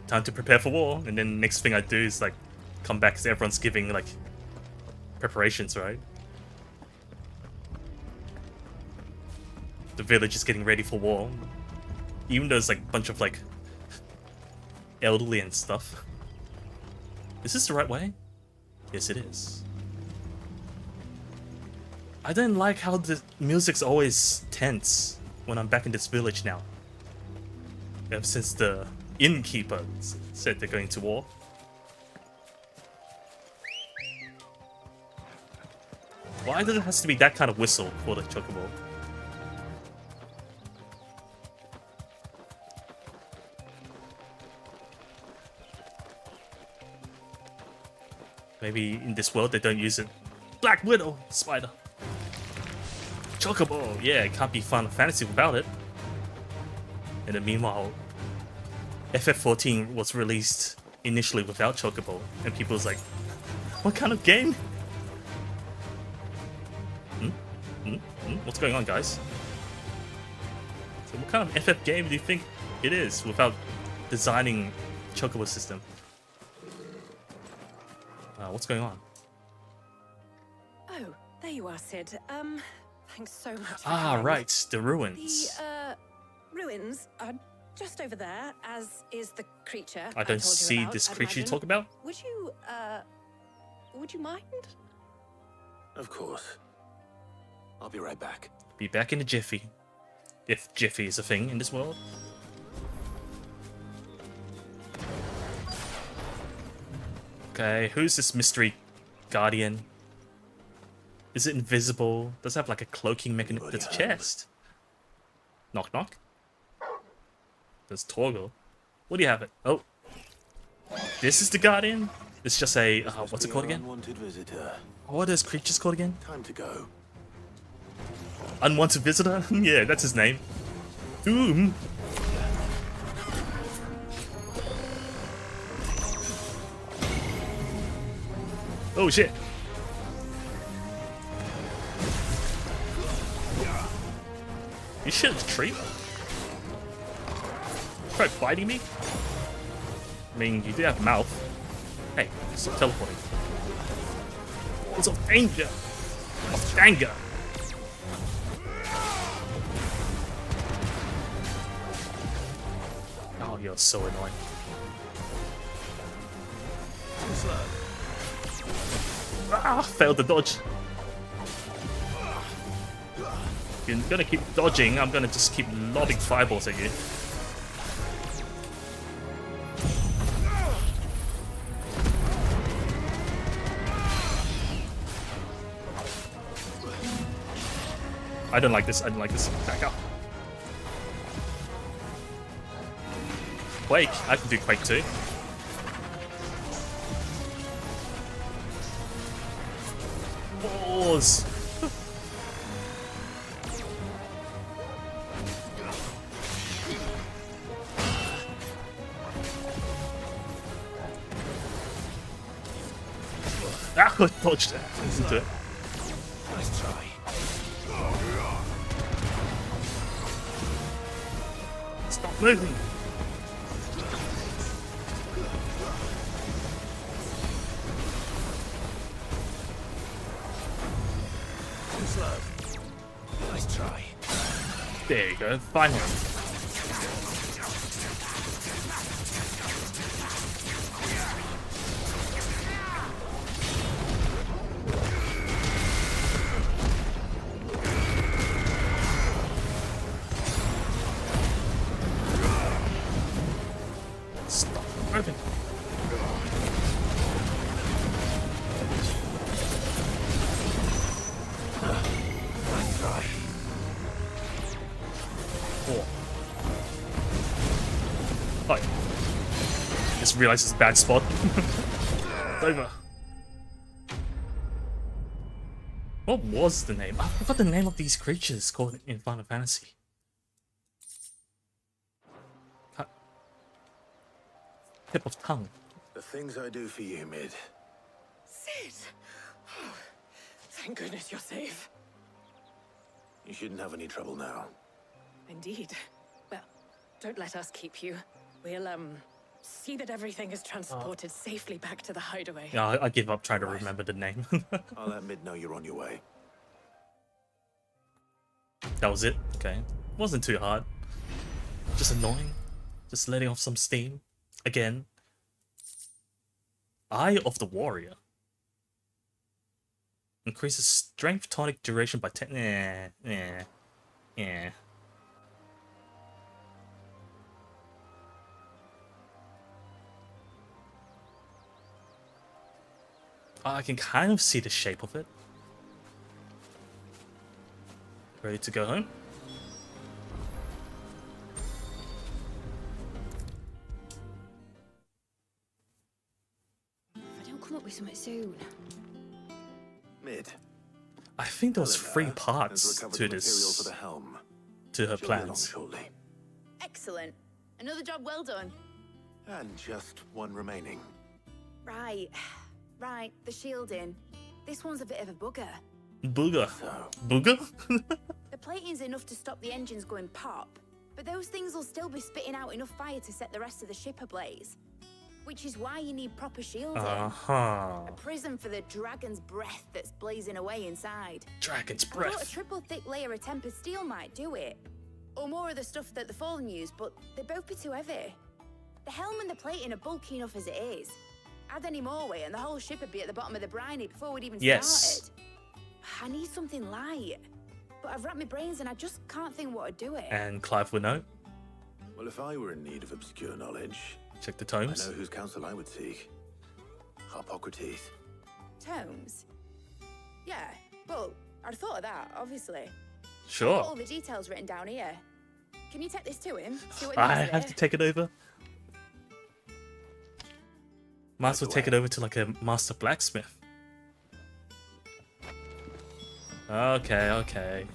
time to prepare for war. And then next thing I do is like come back because everyone's giving like preparations, right? The village is getting ready for war. Even though there's like a bunch of like elderly and stuff. Is this the right way? Yes, it is. I don't like how the music's always tense when I'm back in this village now. Ever since the innkeeper said they're going to war. Why does it have to be that kind of whistle for the chocobo? Maybe in this world they don't use it. Black Widow spider. Chocobo, yeah, it can't be Final Fantasy without it. And then meanwhile, FF14 was released initially without Chocobo, and people was like, what kind of game? What's going on, guys? So what kind of FF game do you think it is without designing Chocobo system? What's going on? Oh, there you are, Sid. Thanks so much for Ah, coming. right, the ruins. The, ruins are just over there, as is the creature I don't told you see about, this I'd creature you imagine. talk about. Would you mind? Of course. I'll be right back. Be back in a jiffy. If jiffy is a thing in this world. Okay, who's this mystery guardian? Is it invisible? Does it have like a cloaking mechanism? There's a chest. Knock knock. There's Torgo. What do you have it? Oh. This is the guardian? It's just a what's it called again? Unwanted visitor. What are those creatures called again? Time to go. Unwanted visitor? Yeah, that's his name. Doom. Oh shit. You shit a tree? Try biting me? I mean, you do have a mouth. Hey, stop teleporting. It's of danger. Of anger. Oh, you're so annoying. Ah, failed the dodge. If you're gonna keep dodging, I'm gonna just keep lobbing fireballs at you. I don't like this, I don't like this. Back up. Quake, I can do Quake too. Balls! Ah, I dodged it. Into it. Nice try. Stop moving. Too slow. Nice try. There you go. Finally. Stop moving. Nice try. Oh, yeah. Just realized it's a bad spot. It's over. What was the name? I forgot the name of these creatures called in Final Fantasy. Tip of tongue. The things I do for you, Mid. Sid! Oh, thank goodness you're safe. You shouldn't have any trouble now. Indeed. Well, don't let us keep you. We'll, see that everything is transported safely back to the hideaway. Yeah, I give up trying to remember the name. I'll let Mid know you're on your way. That was it? Okay. Wasn't too hard. Just annoying. Just letting off some steam. Again. Eye of the Warrior. Increases strength tonic duration by 10. Yeah. I can kind of see the shape of it. Ready to go home? If I don't come up with something soon. Mid. I think there was Helena 3 has parts recovered to the material for this, the helm. to her She'll be along plans. shortly. Excellent. Another job well done. And just one remaining. Right. Right, the shielding. This one's a bit of a bugger. Booger. Booger? The plating's enough to stop the engines going pop, but those things will still be spitting out enough fire to set the rest of the ship ablaze. Which is why you need proper shielding. Uh-huh. A prism for the dragon's breath that's blazing away inside. Dragon's I thought a breath. triple thick layer of tempered steel might do it. Or more of the stuff that the Fallen use, but they'd both be too heavy. The helm and the plating are bulky enough as it is. Add any more weight and the whole ship would be at the bottom of the briny before we'd even started. I need something light. But I've racked my brains and I just can't think what would do it. And Clive would know. Well, if I were in need of obscure knowledge, Check the I tomes. know whose counsel I would seek. Hippocrates. Tomes? Yeah, well, I'd thought of that, obviously. I've Sure. got all the details written down here. Can you take this to him? See what he I thinks of have it? to take it over. Might as well take it over to like a master blacksmith. Okay.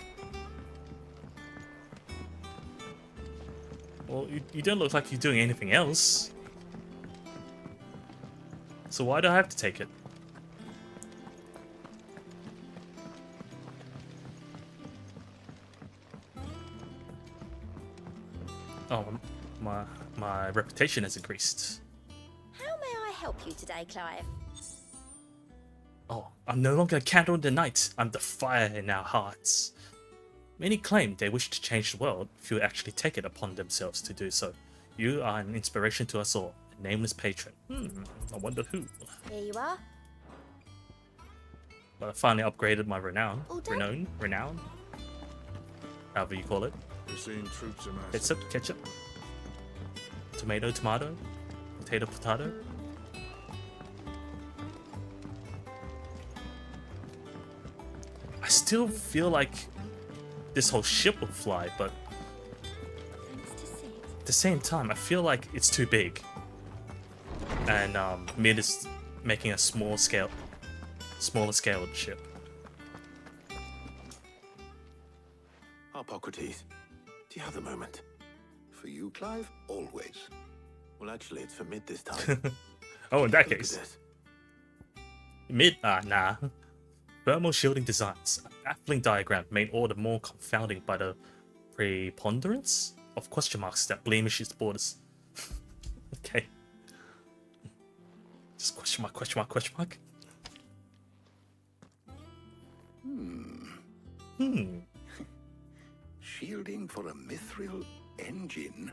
Well, you don't look like you're doing anything else. So why do I have to take it? Oh, my reputation has increased. How may I help you today, Clive? Oh, I'm no longer a candle in the night. I'm the fire in our hearts. Many claim they wish to change the world. Few actually take it upon themselves to do so. You are an inspiration to us all. A nameless patron. I wonder who. Here you are. But I finally upgraded my renown. All done. Renown. However you call it. We're seeing troops amassing. Ketchup. Tomato. Potato. I still feel like this whole ship will fly, but at the same time, I feel like it's too big. And Mid is making a smaller scaled ship. Hippocrates, do you have a moment? For you, Clive? Always. Well, actually, it's for Mid this time. Oh, in that Look at case. this. Nah. Thermal shielding designs. A baffling diagram made all the more confounding by the preponderance of question marks that blemish its borders. Okay. Just question mark, question mark, question mark. Shielding for a mithril engine.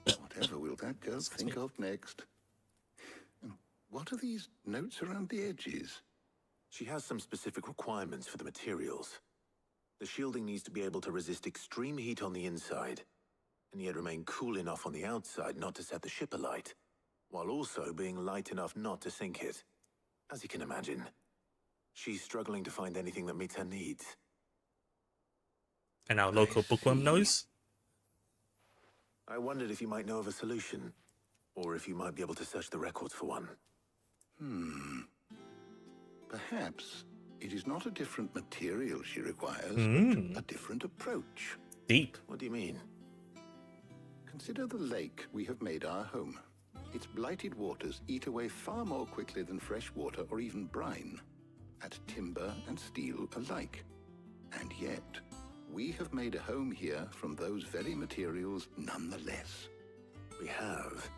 Whatever will that girl think of next? And what are these notes around the edges? She has some specific requirements for the materials. The shielding needs to be able to resist extreme heat on the inside, and yet remain cool enough on the outside not to set the ship alight, while also being light enough not to sink it. As you can imagine, she's struggling to find anything that meets her needs. And our local bookworm knows? I wondered if you might know of a solution, or if you might be able to search the records for one. Perhaps it is not a different material she requires, but a different approach. Deep. What do you mean? Consider the lake we have made our home. Its blighted waters eat away far more quickly than fresh water or even brine, at timber and steel alike. And yet, we have made a home here from those very materials nonetheless. We have.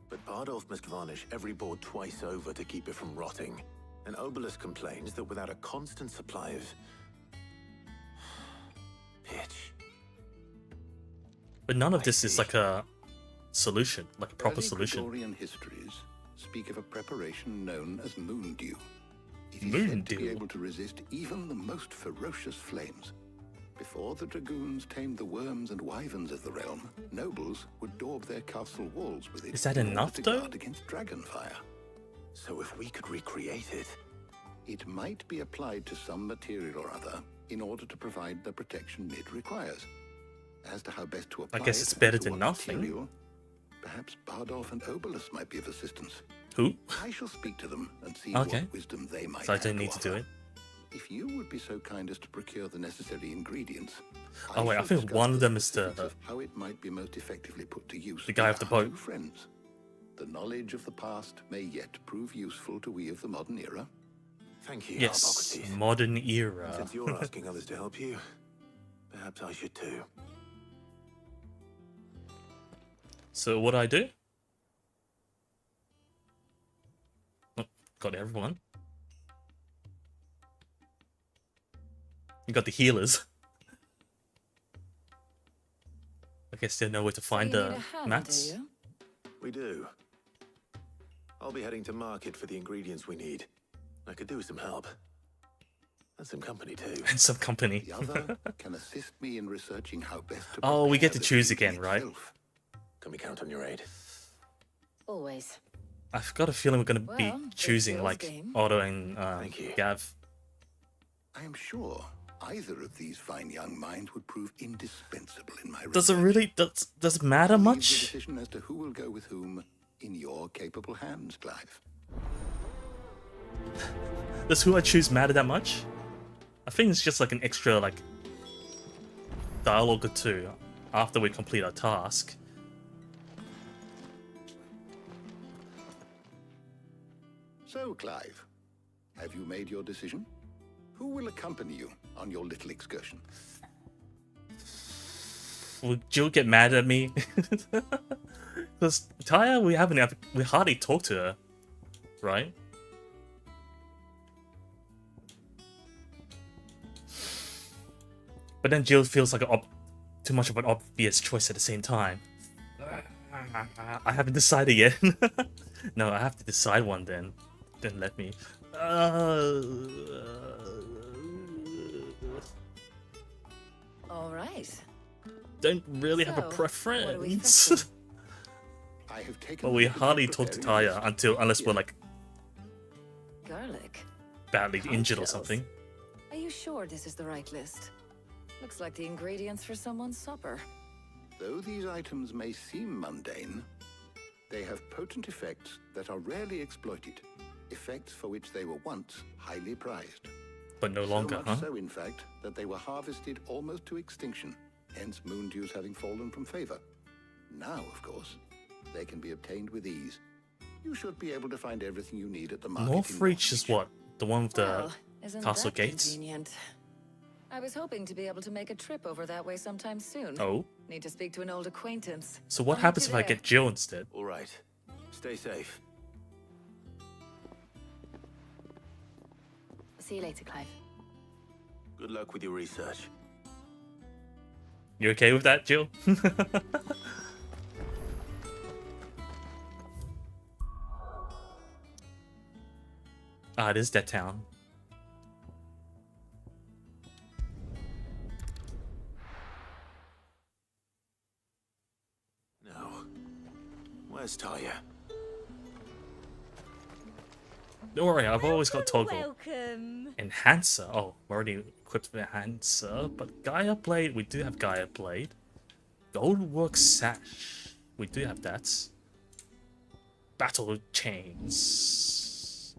But Bardolph must varnish every board twice over to keep it from rotting. And Obelisk complains that without a constant supply of pitch. But none of this is like a solution, like a proper Early solution. Gregorian histories speak of a preparation known as moon dew. It is Moon said to be dew? able to resist even the most ferocious flames. Before the dragoons tamed the worms and wyverns of the realm, nobles would daub their castle walls with it. Is that in order enough, to though? guard against dragonfire. So if we could recreate it, it might be applied to some material or other in order to provide the protection it requires. As to how best to apply guess it it's better and to than what nothing. material, perhaps Bardolph and Obelisk might be of assistance. Who? I shall speak to them and see Okay. what wisdom they might So I have don't need to do offer. it. If you would be so kind as to procure the necessary ingredients. Oh wait, I shall think discuss one of the them is specifics the of how it might be most effectively put to use. the guy with with the our boat. two friends. The knowledge of the past may yet prove useful to we of the modern era. thank you, Yes, Hippocrates. modern And era. since you're asking others to help you, perhaps I should too. So what do I do? Oh, got everyone. You got the healers. I guess they know where to find the mats. We do. I'll be heading to market for the ingredients we need. I could do with some help. And some company too. And some company. The other can assist me in researching how best to Oh, we get to prepare the choose shielding again, right? itself. Can we count on your aid? Always. I've got a feeling we're gonna be Well, big choosing sales like game. Otto and Thank you. Gav. I am sure either of these fine young minds would prove indispensable in my Does it really does it matter Leave the much? decision as to who will go with whom in your capable hands, Clive. Does who I choose matter that much? I think it's just like an extra like dialogue or two after we complete our task. So, Clive, have you made your decision? Who will accompany you on your little excursion? Will Jill get mad at me? Because Taya, we hardly talk to her, right? But then Jill feels like too much of an obvious choice at the same time. I haven't decided yet. No, I have to decide one then. Then let me. All right. Don't really have a So, what are we preference. thinking? I have taken Well, we the liberty hardly of talk to preparing Taya this. unless we're like Garlic. badly injured or Ponchos. something. Are you sure this is the right list? Looks like the ingredients for someone's supper. Though these items may seem mundane, they have potent effects that are rarely exploited, effects for which they were once highly prized. But no longer, so much huh? so, in fact, that they were harvested almost to extinction, hence moon dews having fallen from favor. Now, of course, they can be obtained with ease. You should be able to find everything you need at the market. Northreach is what? The one with the Well, isn't castle that gates? convenient? I was hoping to be able to make a trip over that way sometime soon. Oh. Need to speak to an old acquaintance. So what I'll meet happens you if I there. get Jill instead? All right. Stay safe. See you later, Clive. Good luck with your research. You okay with that, Jill? It is that town. No. Where's Taya? Don't worry, I've always got toggle. Welcome. Enhancer. Oh, we're already equipped with Enhancer, but Gaia Blade, we do have Gaia Blade. Goldwork Sash, we do have that. Battle Chains.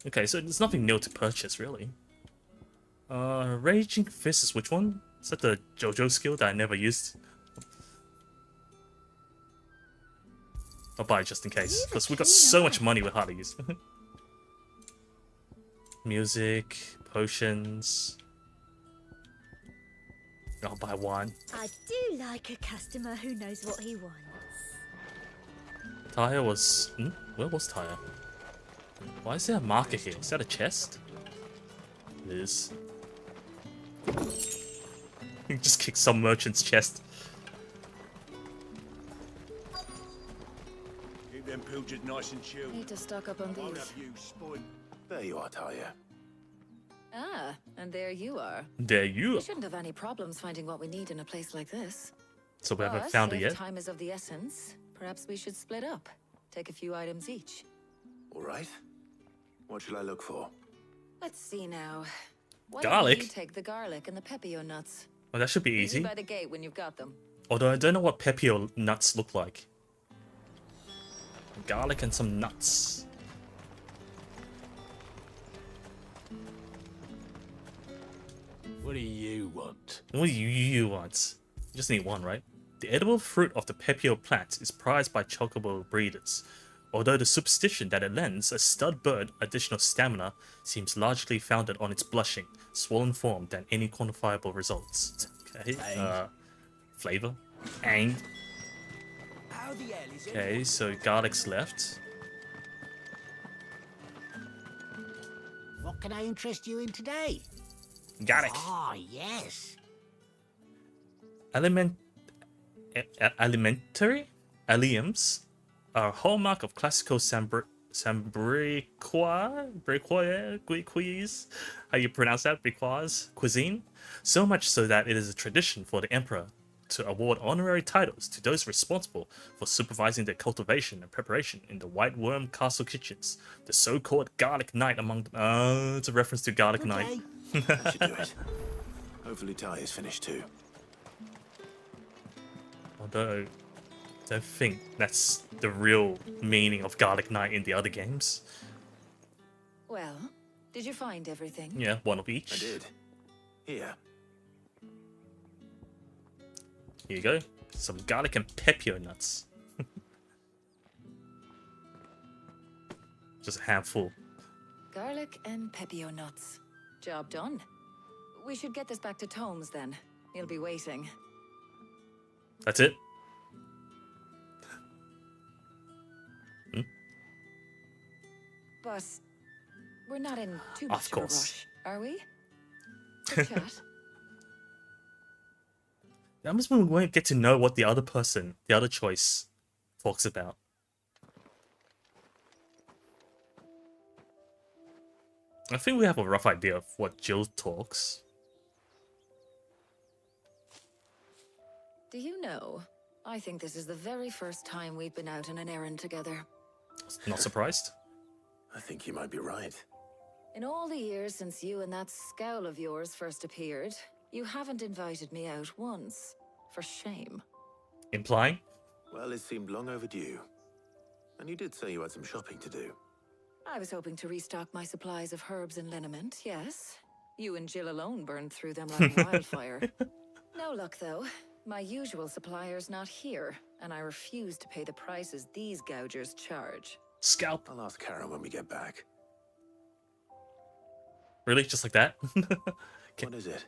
Okay, so there's nothing new to purchase, really. Raging Fist is which one? Is that the JoJo skill that I never used? I'll buy it just in case, because we got so much money with how to use. Music, potions. I'll buy one. I do like a customer who knows what he wants. Taya was... Where was Taya? Why is there a marker here? Is that a chest? It is. You just kick some merchant's chest. Keep them pilgers nice and chilled. Need to stock up on Won't these. have you spoiled. There you are, Taya. Ah, and there you are. There you We are. shouldn't have any problems finding what we need in a place like this. So we haven't But found it if yet? time is of the essence, perhaps we should split up. Take a few items each. All right. What shall I look for? Let's see now. Why Garlic? Don't you take the garlic and the pepio nuts. Oh, that should be Meet me easy. by the gate when you've got them. Although I don't know what pepio nuts look like. Garlic and some nuts. What do you want? What do you want? You just need one, right? The edible fruit of the pepio plant is prized by chocobo breeders. Although the superstition that it lends a stud bird additional stamina seems largely founded on its blushing, swollen form than any quantifiable results. Okay, flavor. Ang. How the hell is it? Okay, so garlic's left. What can I interest you in today? Garlic. Ah, yes. Alimentary alliums are a hallmark of classical Sambriquois, how you pronounce that, Briquois cuisine, so much so that it is a tradition for the emperor to award honorary titles to those responsible for supervising their cultivation and preparation in the White Worm Castle kitchens, the so-called Garlic Knight among them. It's a reference to Garlic Knight. That should do it. Hopefully Taya's finished too. Although, I don't think that's the real meaning of Garlic Knight in the other games. Well, did you find everything? Yeah, one of each. I did. Here. Here you go. Some garlic and pepio nuts. Just a handful. Garlic and pepio nuts. Job done. We should get this back to Tomes then. He'll be waiting. That's it? But we're not in too much Of of a course. rush, are we? Quick chat. That must mean we won't get to know what the other person, the other choice, talks about. I think we have a rough idea of what Jill talks. Do you know, I think this is the very first time we've been out on an errand together. Not surprised. I think you might be right. In all the years since you and that scowl of yours first appeared, you haven't invited me out once. For shame. Implying? Well, it seemed long overdue. And you did say you had some shopping to do. I was hoping to restock my supplies of herbs and liniment, yes. You and Jill alone burned through them like wildfire. No luck, though. My usual supplier's not here, and I refuse to pay the prices these gougers charge. Scalp. I'll ask Karen when we get back. Really? Just like that? What is it?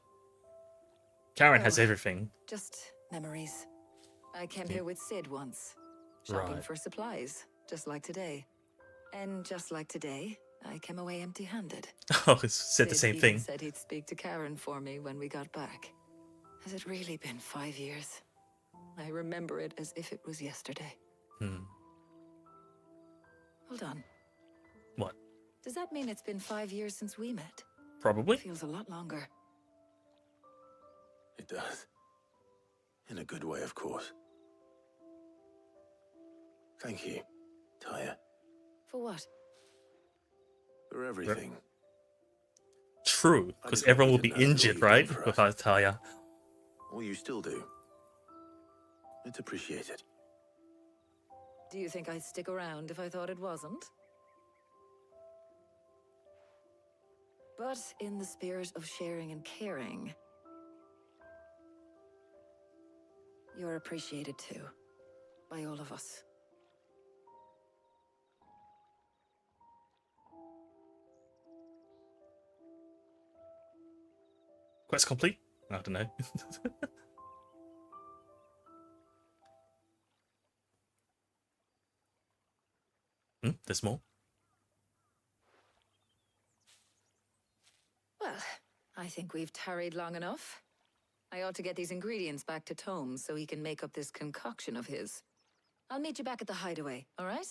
Karen has everything. Just memories. I came here with Sid once, shopping Right. for supplies, just like today. And just like today, I came away empty-handed. Oh, it said the Sid same even thing. said he'd speak to Karen for me when we got back. Has it really been 5 years? I remember it as if it was yesterday. Hmm. Hold on. What? Does that mean it's been 5 years since we met? Probably. Feels a lot longer. It does. In a good way, of course. Thank you, Taya, For what? for everything. True, because I just everyone will wanted be to know what injured, you've done right? for us. Without Talia. Well, you still do. It's appreciated. Do you think I'd stick around if I thought it wasn't? But in the spirit of sharing and caring, you're appreciated too, by all of us. Quest complete? I don't know. There's more. Well, I think we've tarried long enough. I ought to get these ingredients back to Tomes so he can make up this concoction of his. I'll meet you back at the hideaway, all right?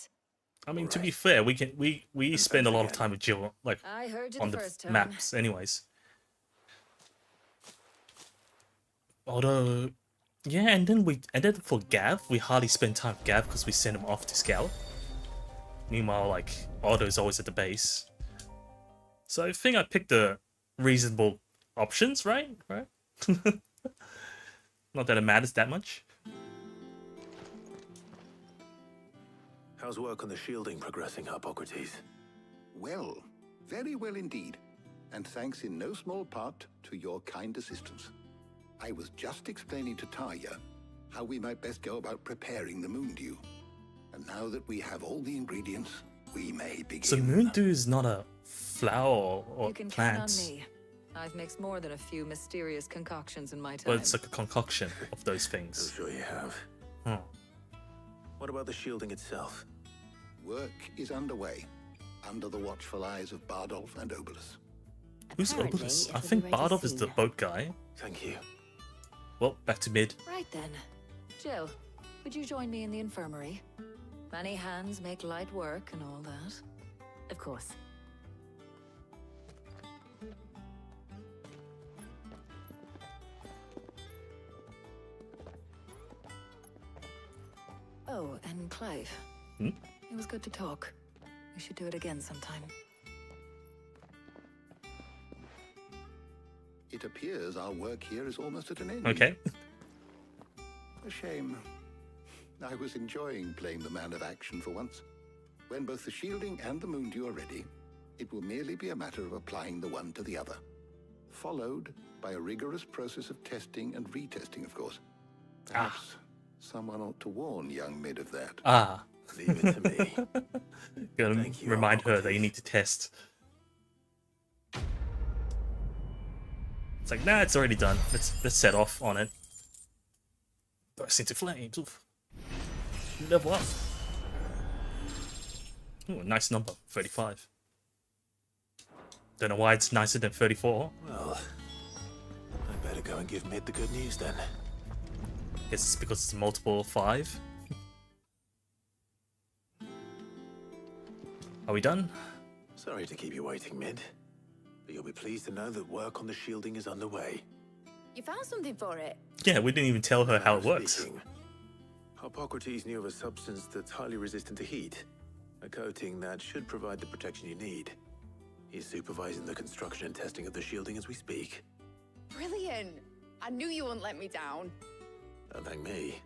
I mean, to be fair, we spend a lot of time with Jill, like I heard you on the the first time. maps, anyways. Although, yeah, and then for Gav, we hardly spend time with Gav because we send him off to scout. Meanwhile, like Otto's always at the base. So I think I picked the reasonable options, right? Right. Not that it matters that much. How's work on the shielding progressing, Hippocrates? Well, very well indeed. And thanks in no small part to your kind assistance. I was just explaining to Taya how we might best go about preparing the moon dew. And now that we have all the ingredients, we may begin. So moon dew is not a flower or You can plant, count on me. I've mixed more than a few mysterious concoctions in my time. but it's like a concoction of those things. I'm sure you have. Huh. What about the shielding itself? Work is underway, under the watchful eyes of Bardolph and Obolus. Who's Apparently, Obolus? it I will be think ready Bardolph is the soon. boat guy. Thank you. Well, back to mid. Right then. Jill, would you join me in the infirmary? Many hands make light work and all that. Of course. Oh, and Clive. Hmm? It was good to talk. We should do it again sometime. It appears our work here is almost at an end. Okay. A shame. I was enjoying playing the man of action for once. When both the shielding and the moon dew are ready, it will merely be a matter of applying the one to the other. Followed by a rigorous process of testing and retesting, of course. Perhaps someone ought to warn young Mid of that. Ah. Leave it to me. Gotta Thank you, remind her that you need to test. It's like, nah, it's already done. Let's set off on it. Burst into flames. Oof. Level up. Ooh, a nice number, 35. Don't know why it's nicer than 34. Well, I better go and give Mid the good news then. Guess it's because it's multiple of 5. Are we done? Sorry to keep you waiting, Mid. But you'll be pleased to know that work on the shielding is underway. You found something for it? Yeah, we didn't even tell her how it works. Speaking, Hippocrates knew of a substance that's highly resistant to heat. A coating that should provide the protection you need. He's supervising the construction and testing of the shielding as we speak. Brilliant. I knew you wouldn't let me down. Don't thank me.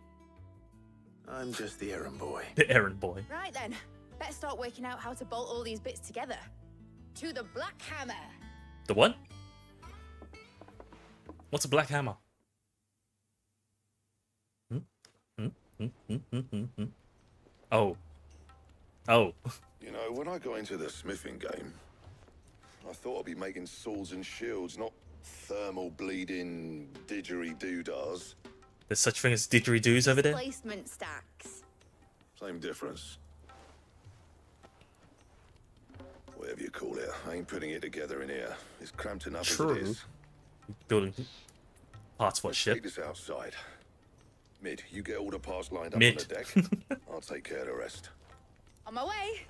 I'm just the errand boy. The errand boy. Right then. Better start working out how to bolt all these bits together. To the Black Hammer. The what? What's a black hammer? Oh. Oh. You know, when I got into the smithing game, I thought I'd be making swords and shields, not thermal bleeding didgeridoo-dahs. There's such thing as didgeridoos over there? Displacement stacks. Same difference. Whatever you call it, I ain't putting it together in here. It's cramped enough as it is. Building parts for a Let's ship. take this outside. Mid, you get all the parts lined up Mid. on the deck. I'll take care of the rest. On my way.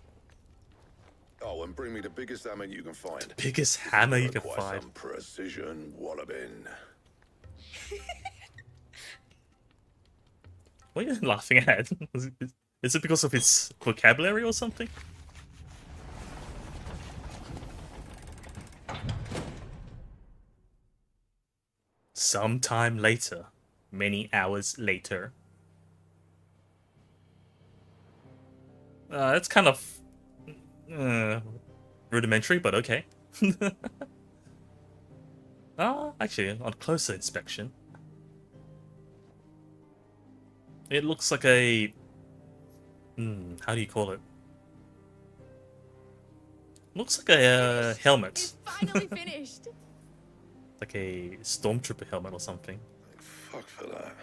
Oh, and bring me the biggest hammer you can find. Biggest hammer you can Quite find. some precision walloping. What are you laughing at? Is it because of his vocabulary or something? Sometime later. Many hours later. That's kind of rudimentary, but okay. Actually, on closer inspection, it looks like a... how do you call it? Looks like a helmet. It's finally finished. Like a stormtrooper helmet or something. Fuck for that.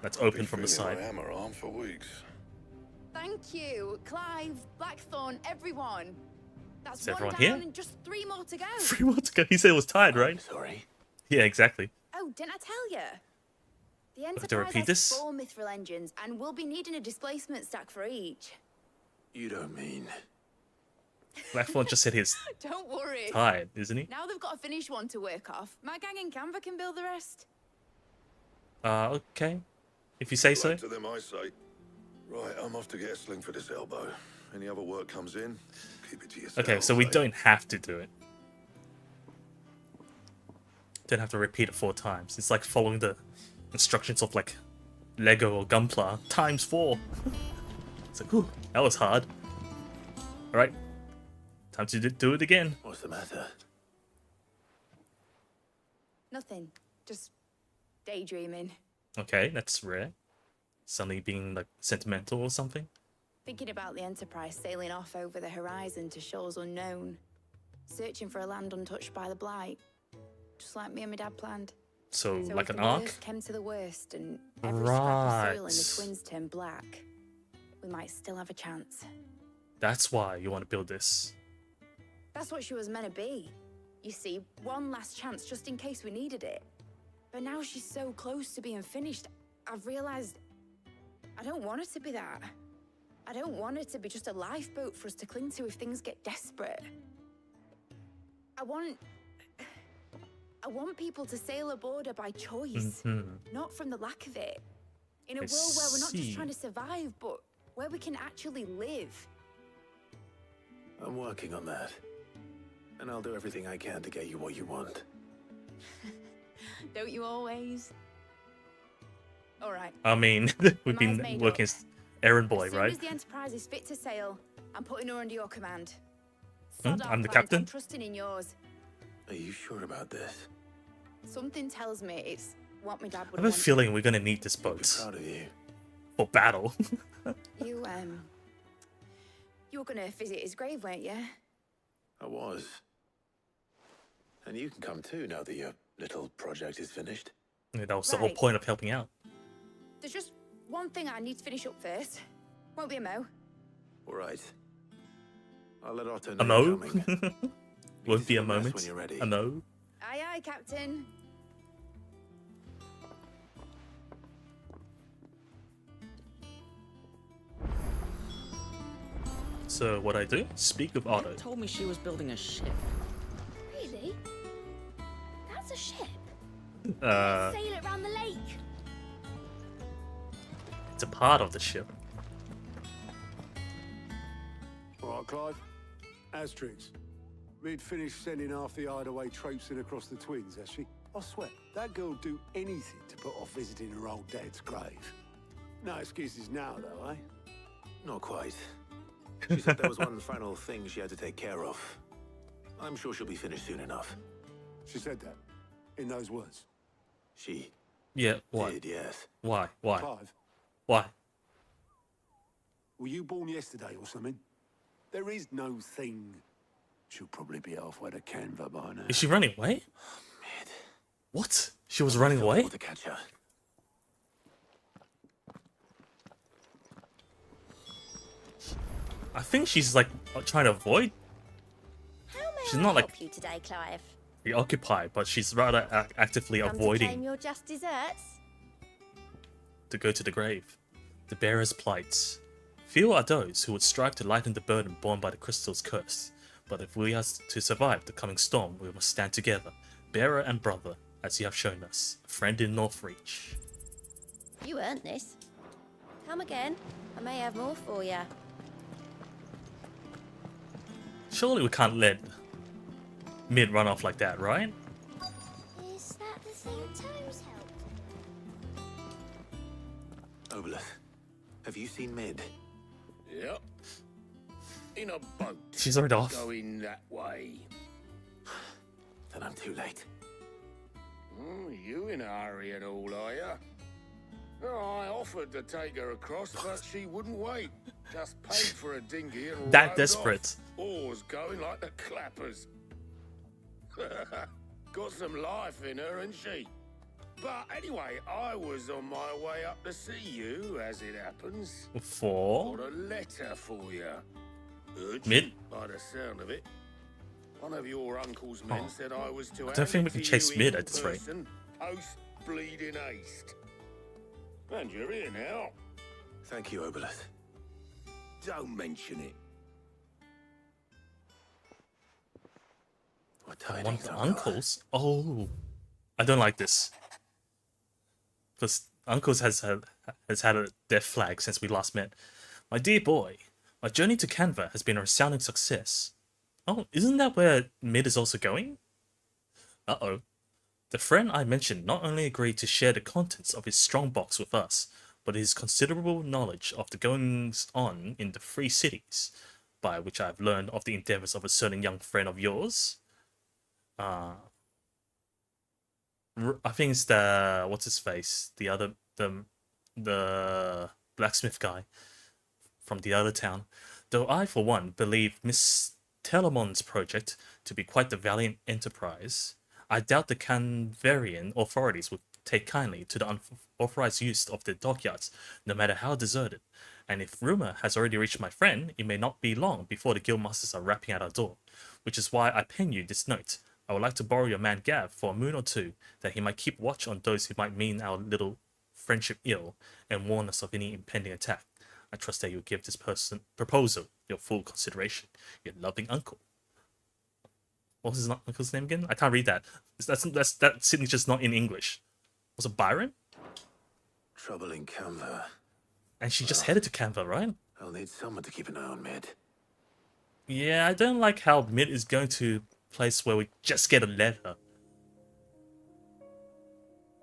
That's open from the Been feeling side. my hammer arm for weeks. Thank you, Clive, Blackthorn, everyone. That's Is one everyone down here? and just 3 more to go. 3 more to go. He said it was tired, right? Sorry. Yeah, exactly. Oh, didn't I tell you? The have to Enterprise repeat has this? 4 mithril engines, and we'll be needing a displacement stack for each. You don't mean... Blackthorn just said he's Don't worry. tired, isn't he? Now they've got a finished one to work off. My gang in Canva can build the rest. Okay. If you say so. Right to them, I say. Right, I'm off to get a sling for this elbow. Any other work comes in, keep it to yourself. Okay, so we don't have to do it. Don't have to repeat it 4 times. It's like following the instructions of like Lego or Gunpla times 4. It's like, ooh, that was hard. Alright. Time to do it again. What's the matter? Nothing. Just daydreaming. Okay, that's rare. Suddenly being like sentimental or something. Thinking about the Enterprise sailing off over the horizon to shores unknown. Searching for a land untouched by the Blight. Just like me and my dad planned. So like if an the arc? worst came to the worst and every scrap of soil in Right. the twins turned black, we might still have a chance. That's why you want to build this. That's what she was meant to be. You see, one last chance just in case we needed it. But now she's so close to being finished, I've realized I don't want it to be that. I don't want it to be just a lifeboat for us to cling to if things get desperate. I want people to sail aboard her by choice, not from the lack of it. In a I world where we're not see. just trying to survive, but where we can actually live. I'm working on that. And I'll do everything I can to get you what you want. Don't you always? All right. I mean, we've been made working as errand boy, As soon right? as the Enterprise is fit to sail, I'm putting her under your command. Hmm? Sod our I'm the plans, captain? I'm trusting in yours. Are you sure about this? Something tells me it's what my dad I would have a want. feeling we're gonna need this boat Proud of you. for battle. You were gonna visit his grave, weren't you? I was. And you can come too now that your little project is finished. Yeah, that was the whole Right. point of helping out. There's just one thing I need to finish up first. Won't be a mo. All right. I'll let Otto A know you're mo? coming. Won't be a some rest moment. when you're ready. A mo? Aye, aye, Captain. So what I do? Speak of Otto. Told me she was building a ship. Really? That's a ship. It's Sail it around the lake. a part of the ship. All right, Clive. Asterix. We'd finished sending half the hideaway traipsing across the twins, has she? I swear, that girl'd do anything to put off visiting her old dad's grave. No excuses now, though, eh? Not quite. She said there was one final thing she had to take care of. I'm sure she'll be finished soon enough. She said that, in those words. She Yeah, why? did, yes. Why? Why? Clive, Why? were you born yesterday or something? There is no thing. She'll probably be halfway to Canva by now. Is she running away? What? She was running away? To catch her. I think she's like trying to avoid. She's not like you today, Clive? preoccupied, but she's rather actively Come to avoiding claim your just desserts? to go to the grave. The bearer's plight. Few are those who would strive to lighten the burden borne by the crystal's curse. But if we are to survive the coming storm, we must stand together, bearer and brother, as you have shown us, a friend in Northreach. You earned this. Come again. I may have more for you. Surely we can't let Mid run off like that, right? Is that the thing Tomes helped? Obelith, have you seen Mid? Yep. In a boat. She's already off. Going that way. Then I'm too late. You in a hurry at all, are you? I offered to take her across, but she wouldn't wait. Just paid for a dinghy and That rowed desperate. Off. Oars going like the clappers. Got some life in her, ain't she? But anyway, I was on my way up to see you, as it happens. For Got a letter for you. Urgent, Mid? by the sound of it. One of your uncle's men said I was to I don't think we can chase Mid at this rate. Post bleeding haste. And you're here now. Thank you, Obelith. Don't mention it. What one of tidings, the Uncle? uncles? Oh, I don't like this. Because Uncles has had a death flag since we last met. My dear boy, my journey to Canva has been a resounding success. Oh, isn't that where Mid is also going? Uh-oh. The friend I mentioned not only agreed to share the contents of his strongbox with us, but his considerable knowledge of the goings-on in the Free Cities, by which I have learned of the endeavours of a certain young friend of yours. I think it's the what's his face, the blacksmith guy from the other town. Though I, for one, believe Miss Telemon's project to be quite the valiant enterprise, I doubt the Canverian authorities would take kindly to the unauthorized use of the dockyards, no matter how deserted. And if rumor has already reached my friend, it may not be long before the guildmasters are rapping at our door, which is why I pen you this note. I would like to borrow your man Gav for a moon or two, that he might keep watch on those who might mean our little friendship ill, and warn us of any impending attack. I trust that you'll give this proposal your full consideration. Your loving uncle. What was his uncle's name again? I can't read that. That signature's not in English. Was it Byron? Trouble in Canva. And she just headed to Canva, right? I'll need someone to keep an eye on Mid. Yeah, I don't like how Mid is going to a place where we just get a letter.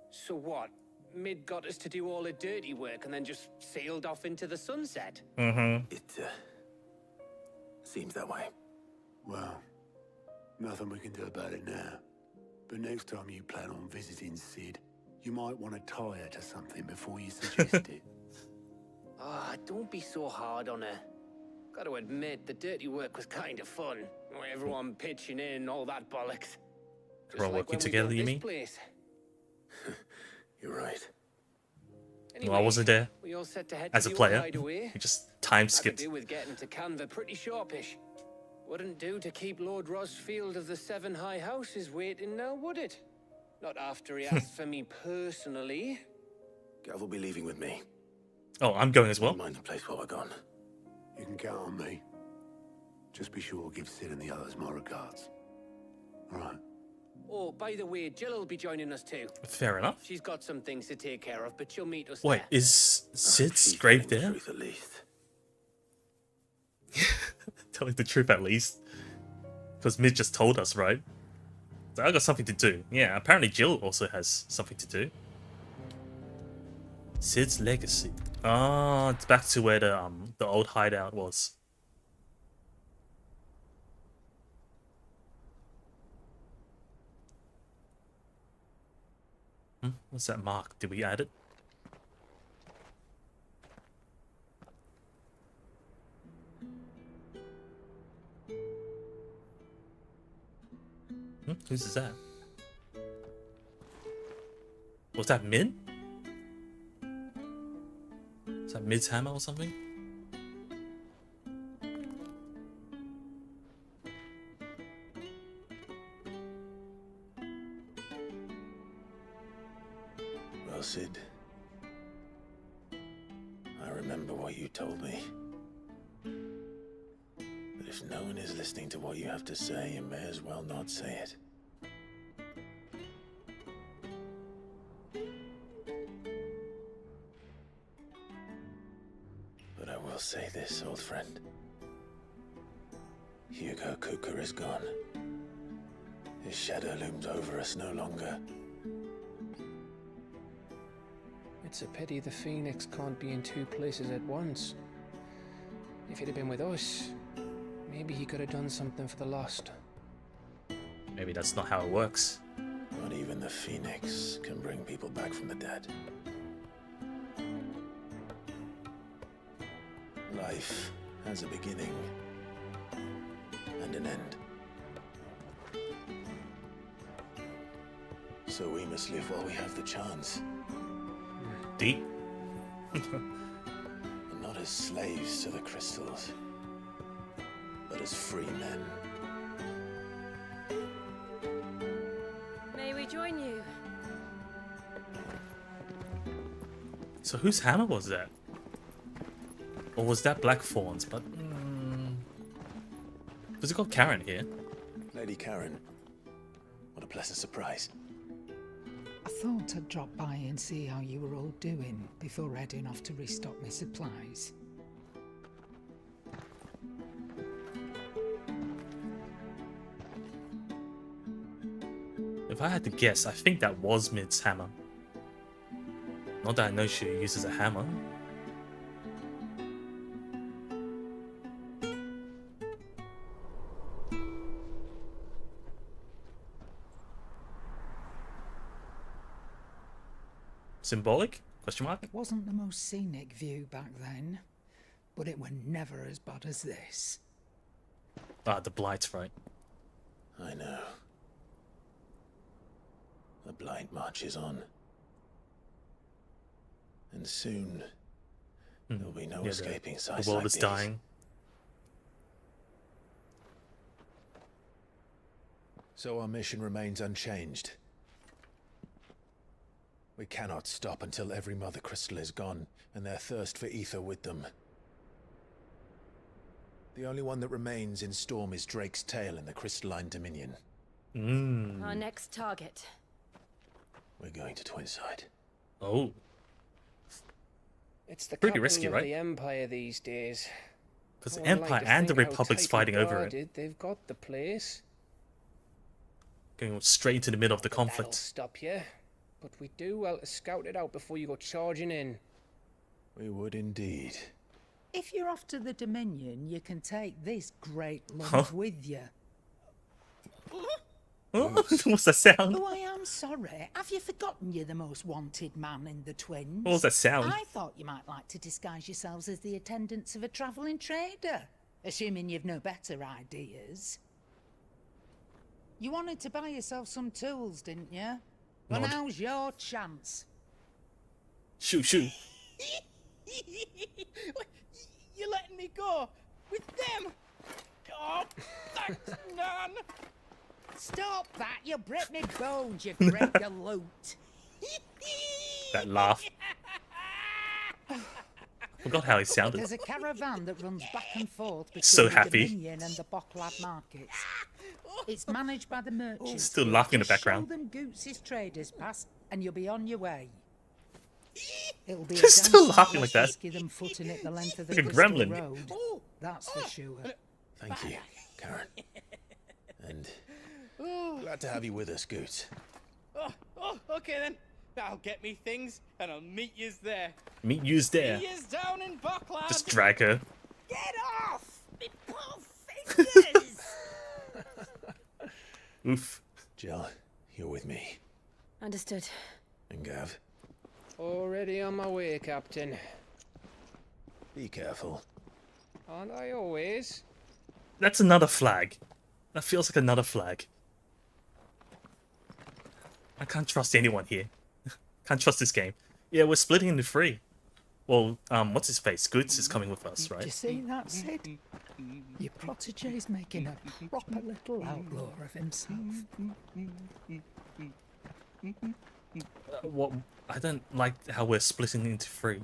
So what? Mid got us to do all the dirty work and then just sailed off into the sunset? Mm-hmm. It seems that way. Well, nothing we can do about it now. But next time you plan on visiting Sid, you might want to tie her to something before you suggest it. Ah, don't be so hard on her. Got to admit, the dirty work was kind of fun. Everyone pitching in, all that bollocks. We're all working together, you mean? Place. You're right. Anyway, No, I wasn't there we all set to head as to a the player. old hideaway. We just time I could skipped. do with getting to Canva pretty sharpish. Wouldn't do to keep Lord Rosfield of the Seven High Houses waiting now, would it? Not after he asked for me personally. Gav will be leaving with me. Oh, I'm going as well. Mind the place while we're gone. You can count on me. Just be sure to give Sid and the others my regards. All right. Oh, by the way, Jill will be joining us too. Fair enough. She's got some things to take care of, but she'll meet us Wait, there. is Sid's grave there? Truth, at least. Telling the truth at least. Because Mid just told us, right? So I got something to do. Yeah, apparently Jill also has something to do. Sid's legacy. Ah, it's back to where the old hideout was. What's that mark? Did we add it? Whose is that? Was that Min? Is that Mid's hammer or something? Well, Sid, I remember what you told me. But if no one is listening to what you have to say, you may as well not say it. But I will say this, old friend. Hugo Cooker is gone. His shadow looms over us no longer. It's a pity the Phoenix can't be in two places at once. If he'd have been with us, maybe he could have done something for the lost. Maybe that's not how it works. Not even the Phoenix can bring people back from the dead. Life has a beginning and an end. So we must live while we have the chance. Deep. And not as slaves to the crystals, but as free men. May we join you? So whose hammer was that? Or was that Blackthorn's? But was it called Karen here? Lady Karen, what a pleasant surprise. I thought I'd drop by and see how you were all doing before heading off to restock my supplies. If I had to guess, I think that was Mid's hammer. Not that I know she uses a hammer. Symbolic? Question mark? It wasn't the most scenic view back then, but it were never as bad as this. Ah, the Blight's right. I know. The Blight marches on. And soon, there'll be no escaping sights The world like is these. dying. So our mission remains unchanged. We cannot stop until every Mother Crystal is gone, and their thirst for ether with them. The only one that remains in Storm is Drake's tail in the Crystalline Dominion. Our next target. We're going to Twinside. Oh. It's the Pretty capital risky, of right? the Empire these days. Because Oh, the I like Empire to and the think how Republic's tightly fighting over it. guarded They've got the place. Going straight into the middle of the That'll conflict. stop you. But we do well to scout it out before you go charging in. We would indeed. If you're off to the Dominion, you can take this great lump with you. What's that sound? Oh, I am sorry. Have you forgotten you're the most wanted man in the Twins? What was that sound? I thought you might like to disguise yourselves as the attendants of a travelling trader, assuming you've no better ideas. You wanted to buy yourself some tools, didn't you? Well, Nod. now's your chance. Shoot, shoot. You're letting me go with them? Oh, thanks, Nan. Stop that! You'll break me bones, you great galoot. That laugh. Forgot how he sounded. There's a caravan that runs back and forth between So the happy. Dominion and the Bocklad markets. It's managed by the merchants. Still laughing in the Just background. Show them Goots' traders pass, and you'll be on your way. It'll be Just a still damn laughing sight like that. risky them footing it the length of the Like a Crystal gremlin. Road. That's for sure. Thank you, Karen. And glad to have you with us, Goot. Oh, okay then. I'll get me things and I'll meet yous there. Meet yous there. See yous down in Bocklad. Just drag her. Get off! Me poor fingers! Oof. Jill, you're with me. Understood. And Gav, Already on my way, Captain. be careful. Aren't I always? That's another flag. That feels like another flag. I can't trust anyone here. Can't trust this game. Yeah, we're splitting into 3. Well, what's his face? Goods is coming with us, Do you right? see that, Sid? Your protege's making a proper little outlaw of himself. What? I don't like how we're splitting into 3.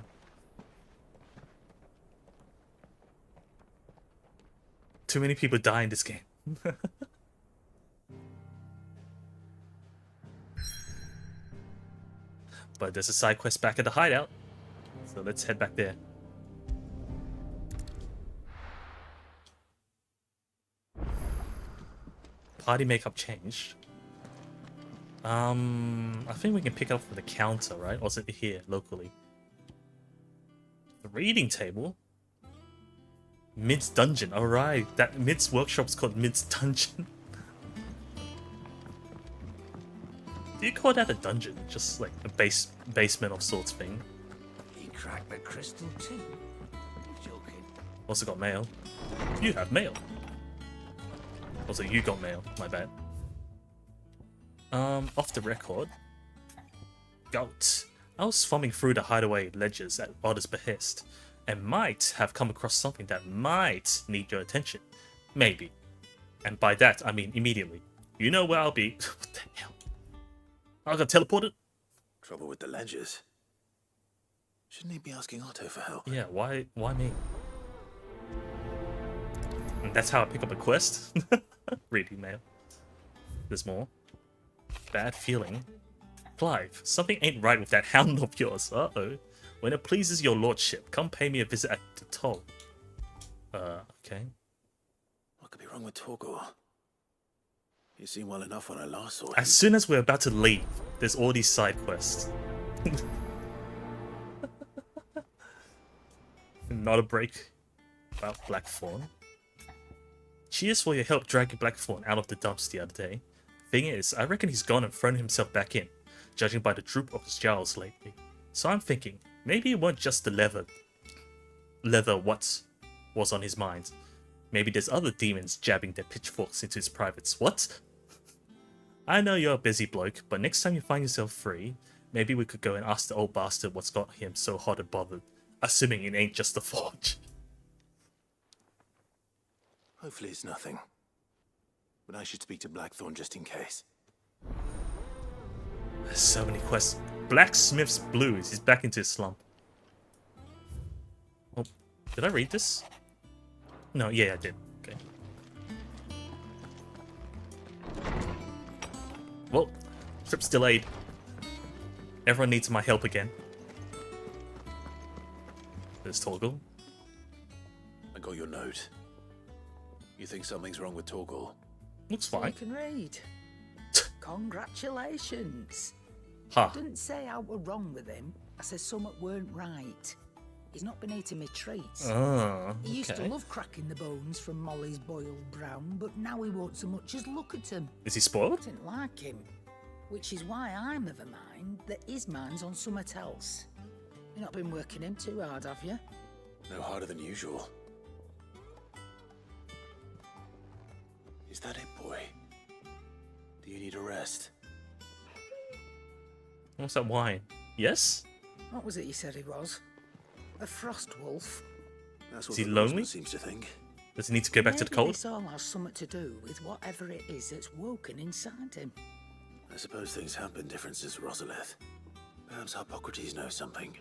Too many people die in this game. But there's a side quest back at the hideout, so let's head back there. Party makeup changed. I think we can pick it up from the counter, right? Or is it here, locally? The reading table? Mid's Dungeon, alright. That Mid's workshop's called Mid's Dungeon. Do you call that a dungeon? Just like a basement of sorts thing. He cracked the crystal too. You're joking. Also got mail. You have mail. Also, you got mail. My bad. Off the record. Goat. I was thumbing through the hideaway ledgers at Otter's behest, and might have come across something that might need your attention. Maybe. And by that, I mean immediately. You know where I'll be. What the hell? I got teleported? Trouble with the ledgers. Shouldn't he be asking Otto for help? Yeah, why me? And that's how I pick up a quest. Reading mail. There's more. Bad feeling. Clive, something ain't right with that hound of yours. Uh-oh. When it pleases your lordship, come pay me a visit at the toll. Okay. What could be wrong with Torgor? He seemed well enough when I last saw him. As soon as we're about to leave, there's all these side quests. Not a break about Blackthorn. Cheers for your help dragging Blackthorn out of the dumps the other day. Thing is, I reckon he's gone and thrown himself back in, judging by the droop of his jowls lately. So I'm thinking, maybe it weren't just the leather what was on his mind. Maybe there's other demons jabbing their pitchforks into his privates. What? I know you're a busy bloke, but next time you find yourself free, maybe we could go and ask the old bastard what's got him so hot and bothered, assuming it ain't just the forge. Hopefully it's nothing. But I should speak to Blackthorn just in case. There's so many quests. Blacksmith's Blues. He's back into his slump. Oh, did I read this? No, yeah, I did. Okay. Well, trip's delayed. Everyone needs my help again. There's Torgal. I got your note. You think something's wrong with Torgal? Looks fine. You can read. Congratulations. Huh. I didn't say I were wrong with him. I said something weren't right. He's not been eating me treats. Oh, He used to okay. love cracking the bones from Molly's boiled brown, but now he won't so much as look at him. Is he spoiled? I didn't like him, which is why I'm of a mind that his mind's on something else. You've not been working him too hard, have you? No harder than usual. Is that it, boy? Do you need a rest? What's that wine? Yes? What was it you said he was? A frost wolf? That's Is he lonely? Rosamund seems to think. Does he need to go back to the Maybe cold? this all has something to do with whatever it is that's woken inside him. I suppose things have been different since Rosalith. Perhaps Hippocrates knows something.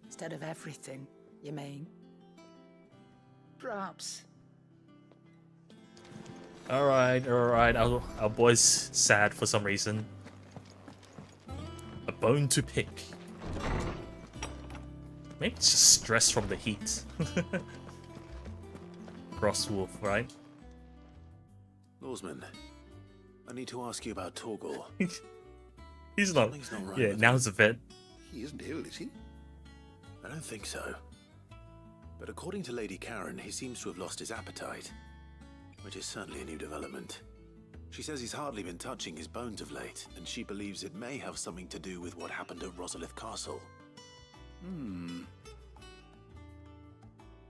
Instead of everything, you mean? Perhaps. Alright. Our boy's sad for some reason. A bone to pick. Maybe it's just stress from the heat. Frost wolf, right? Lawsman, I need to ask you about Torgal. He's not. Something's not right Yeah, with now him. he's a vet. He isn't ill, is he? I don't think so. But according to Lady Karen, he seems to have lost his appetite. Which is certainly a new development. She says he's hardly been touching his bones of late, and she believes it may have something to do with what happened at Rosalith Castle.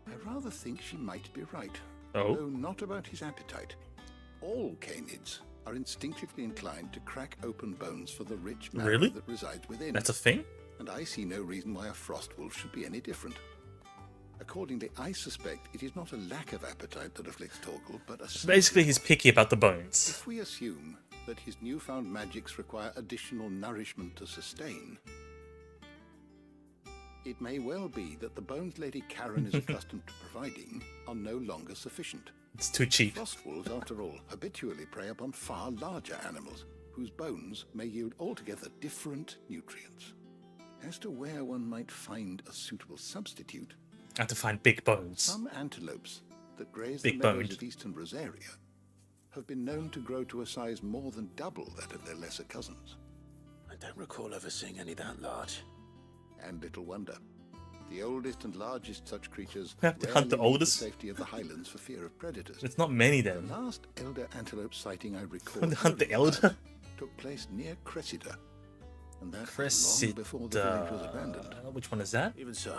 I rather think she might be right. Oh? Though not about his appetite. All canids are instinctively inclined to crack open bones for the rich marrow Really? that resides within. That's a thing? And I see no reason why a frost wolf should be any different. Accordingly, I suspect it is not a lack of appetite that afflicts Torgal, but a... Basically, he's picky about the bones. If we assume that his newfound magics require additional nourishment to sustain, it may well be that the bones Lady Karen is accustomed to providing are no longer sufficient. It's too cheap. Frost wolves, after all, habitually prey upon far larger animals, whose bones may yield altogether different nutrients. As to where one might find a suitable substitute, I have to find big bones. some antelopes that graze Big the meadows boned. of eastern Rosaria have been known to grow to a size more than double that of their lesser cousins. I don't recall ever seeing any that large. And little wonder. The oldest and largest such creatures We have to hunt the rarely leave oldest? the safety of the highlands for fear of predators. It's not many then. The last elder antelope sighting I recall Hunt the elder? took place near Cressida, and that long Cressida. before the village was abandoned. Which one is that? Even so,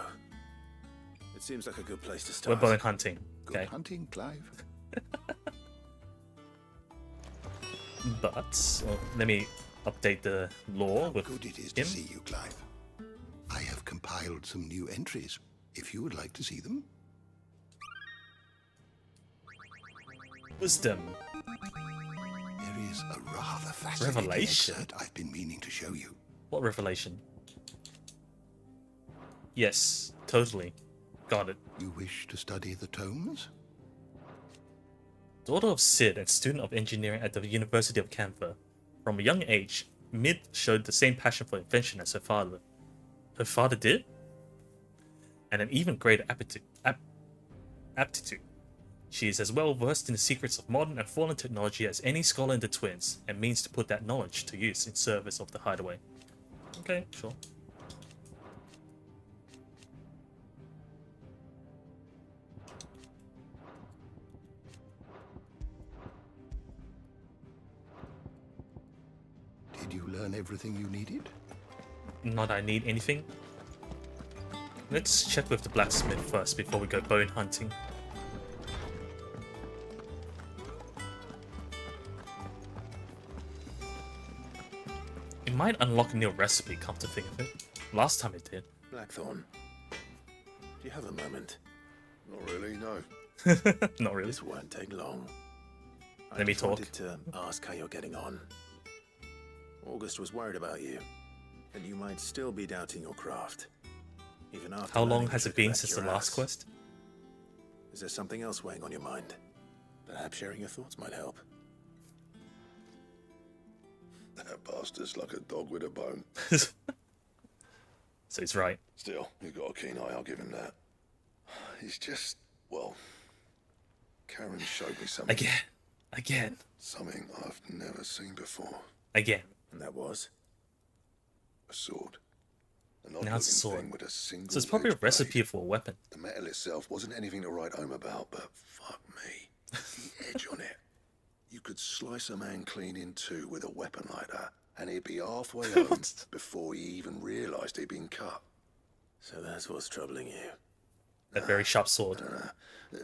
it seems like a good place to We're start. bone hunting. Good Okay. hunting, Clive. But let me update the lore with Good it is him. to see you, Clive. I have compiled some new entries, if you would like to see them. Wisdom. There is a rather fascinating Revelation? excerpt I've been meaning to show you. What revelation? Yes, totally. Got it. You wish to study the tomes? Daughter of Sid and student of engineering at the University of Canberra. From a young age, Mid showed the same passion for invention as her father. Her father did? And an even greater aptitude. She is as well versed in the secrets of modern and fallen technology as any scholar in the Twins, and means to put that knowledge to use in service of the Hideaway. Okay, sure. Did you learn everything you needed? Not I need anything. Let's check with the blacksmith first before we go bone hunting. It might unlock a new recipe, come to think of it. Last time it did. Blackthorn, do you have a moment? Not really, no. Not really. This won't take long. Let me just talk. wanted to ask how you're getting on. August was worried about you, and you might still be doubting your craft, even after. How long learning has the it trick been left since your the last ass. quest? Is there something else weighing on your mind? Perhaps sharing your thoughts might help. That bastard's like a dog with a bone. So he's right. Still, you've got a keen eye, I'll give him that. He's just, well, Karen showed me something. Again. Something I've never seen before. Again. And that was? A sword. An Now it's a odd-looking sword. thing with a single So it's probably a edged recipe for a weapon. blade. The metal itself wasn't anything to write home about, but fuck me. The edge on it. You could slice a man clean in two with a weapon like that, and he'd be halfway home before he even realised he'd been cut. So that's what's troubling you. A very sharp sword.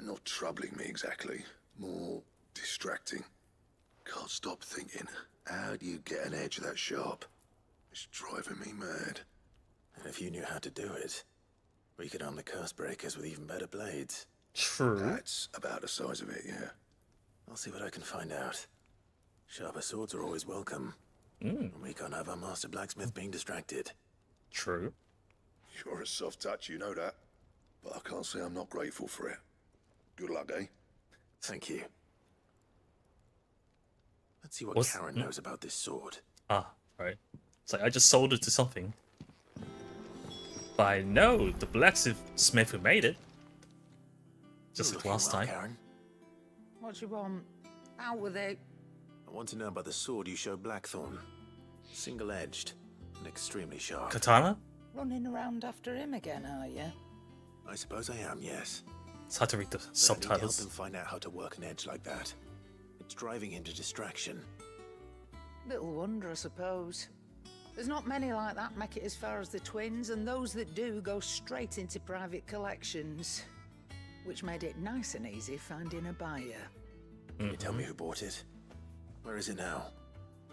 Not troubling me exactly. More distracting. Can't stop thinking, how do you get an edge that sharp? It's driving me mad. And if you knew how to do it, we could arm the curse breakers with even better blades. True. That's about the size of it, yeah. I'll see what I can find out. Sharper swords are always welcome. Mm. And we can't have our master blacksmith being distracted. True. You're a soft touch, you know that. But I can't say I'm not grateful for it. Good luck, eh? Thank you. Let's see what Karen knows about this sword. Ah, right. It's like I just sold it to something. But I know the blacksmith who made it. Just like last time. Karen. What you want? Out with it. I want to know about the sword you showed Blackthorn. Single-edged and extremely sharp. Katana? Running around after him again, are you? I suppose I am, yes. It's hard to read the But I need to subtitles. help him find out how to work an edge like that. It's driving him to distraction. Little wonder, I suppose. There's not many like that make it as far as the Twins, and those that do go straight into private collections. Which made it nice and easy finding a buyer. Can you tell me who bought it? Where is it now?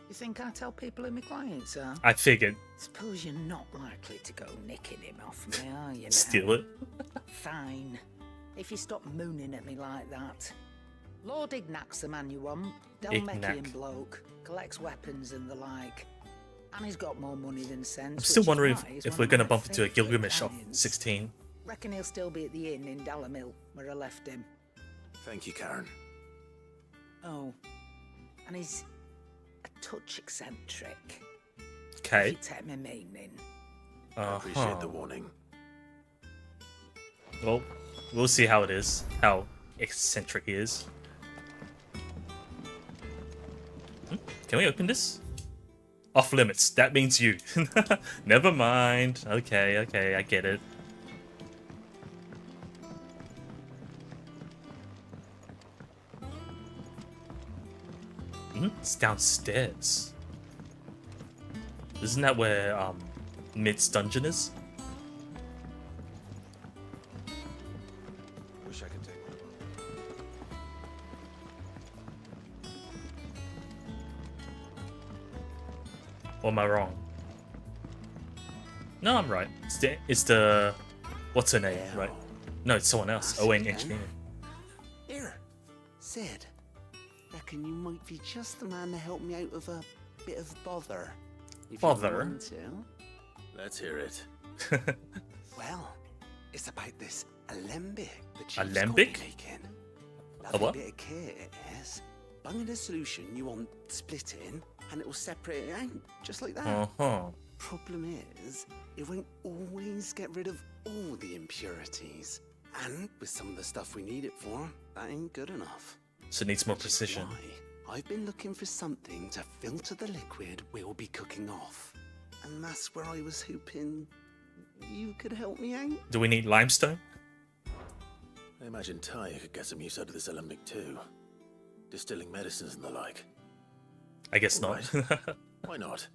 You think I tell people who my clients are? I figured. Suppose you're not likely to go nicking him off me, are you? Now? Steal it. Fine. If you stop mooning at me like that. Lord Ignac's the man you want. Dalmatian bloke. Collects weapons and the like. And he's got more money than sense. I'm still wondering if we're going to bump into a Gilgamesh of 16. Reckon he'll still be at the inn in Dalamil, where I left him. Thank you, Karen. Oh. And he's a touch eccentric. Okay. If you take my meaning. I appreciate the warning. Well, we'll see how it is. How eccentric he is. Can we open this? Off limits. That means you. Never mind. Okay, okay, I get it. It's downstairs. Isn't that where Mid's dungeon is? Wish I could take one. Or am I wrong? No, I'm right. It's the what's her name, right? No, it's someone else. Owen Engineering. Here, Sid. Reckon you might be just the man to help me out of a bit of bother. If Bother? You want to. Let's hear it. Well, it's about this alembic that she's Alembic? making. A what? Bit of kit it is. Bunging a solution you want splitting, and it will separate it out just like that. Uh-huh. Problem is, it won't always get rid of all the impurities. And with some of the stuff we need it for, that ain't good enough. So it needs more precision. I've been looking for something to filter the liquid we'll be cooking off. And that's where I was hoping you could help me out. Do we need limestone? I imagine Ty could get some use out of this alembic too. Distilling medicines and the like. I guess not. Why not?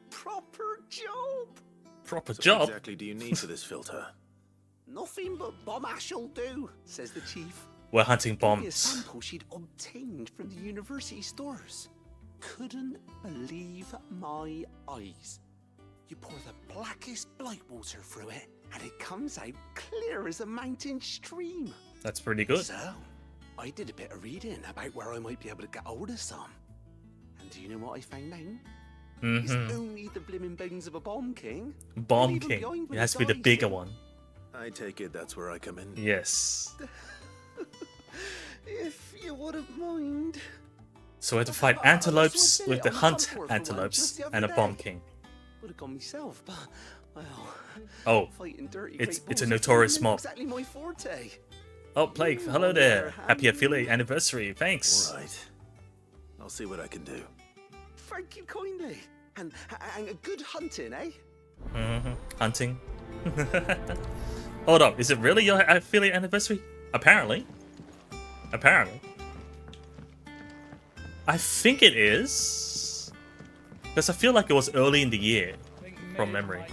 Proper job! Proper So job? What exactly do you need for this filter? Nothing but bomb ash'll do, says the chief. We're hunting Gave me a bombs. sample she'd obtained from the university stores. Couldn't believe my eyes. You pour the blackest blight water through it, and it comes out clear as a mountain stream. That's pretty good. So, I did a bit of reading about where I might be able to get hold of some. And do you know what I found out? It's only the blimmin' bones of a bomb king. Bomb king. It has to be the bigger one. I take it that's where I come in. Yes. If you wouldn't mind. So we have to fight antelopes with the hunt antelopes and a bomb king. Would have gone myself, but well. Oh, fighting dirty it's great a bulls notorious isn't mob. Exactly my forte. Oh, Plague, hello there. Happy affiliate anniversary. Thanks. All right. I'll see what I can do. Thank you kindly. And a good hunting, eh? Hunting. Hold up, is it really your affiliate anniversary? Apparently. Apparently. I think it is. Because I feel like it was early in the year, from memory.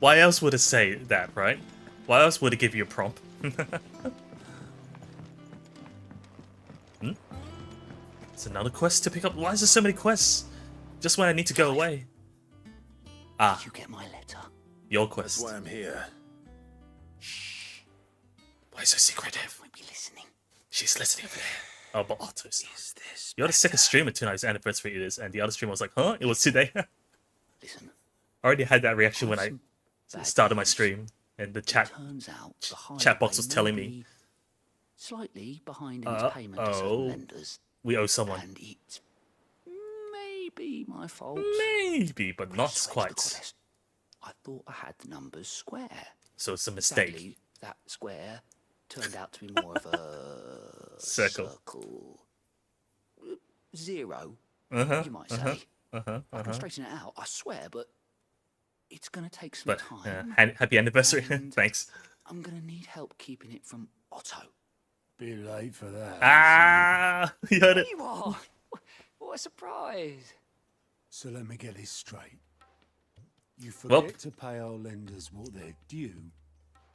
Why else would it say that, right? Why else would it give you a prompt? It's another quest to pick up. Why is there so many quests? Just when I need to go away. Ah. Did you get my letter? Your quest. That's why I'm here. Shh. Why so secretive? Might be listening. She's listening over there. Oh, but Otto's. Is this You're the second streamer tonight's anniversary it is, and the other streamer was like, huh? It was today. Listen. I already had that reaction when I started my stream, and the chat box was telling me. Slightly behind in its payment to certain lenders. We owe someone. And it's maybe my fault. Maybe, but not quite. I thought I had the numbers square. So it's a mistake. Sadly, that square turned out to be more of a circle. Zero, you might say. I can straighten it out, I swear, but it's going to take some time. Happy anniversary. Thanks. I'm going to need help keeping it from Otto. Be late for that. Ah, you heard it. There you are. What a surprise. So let me get this straight. You forget to pay our lenders what they're due,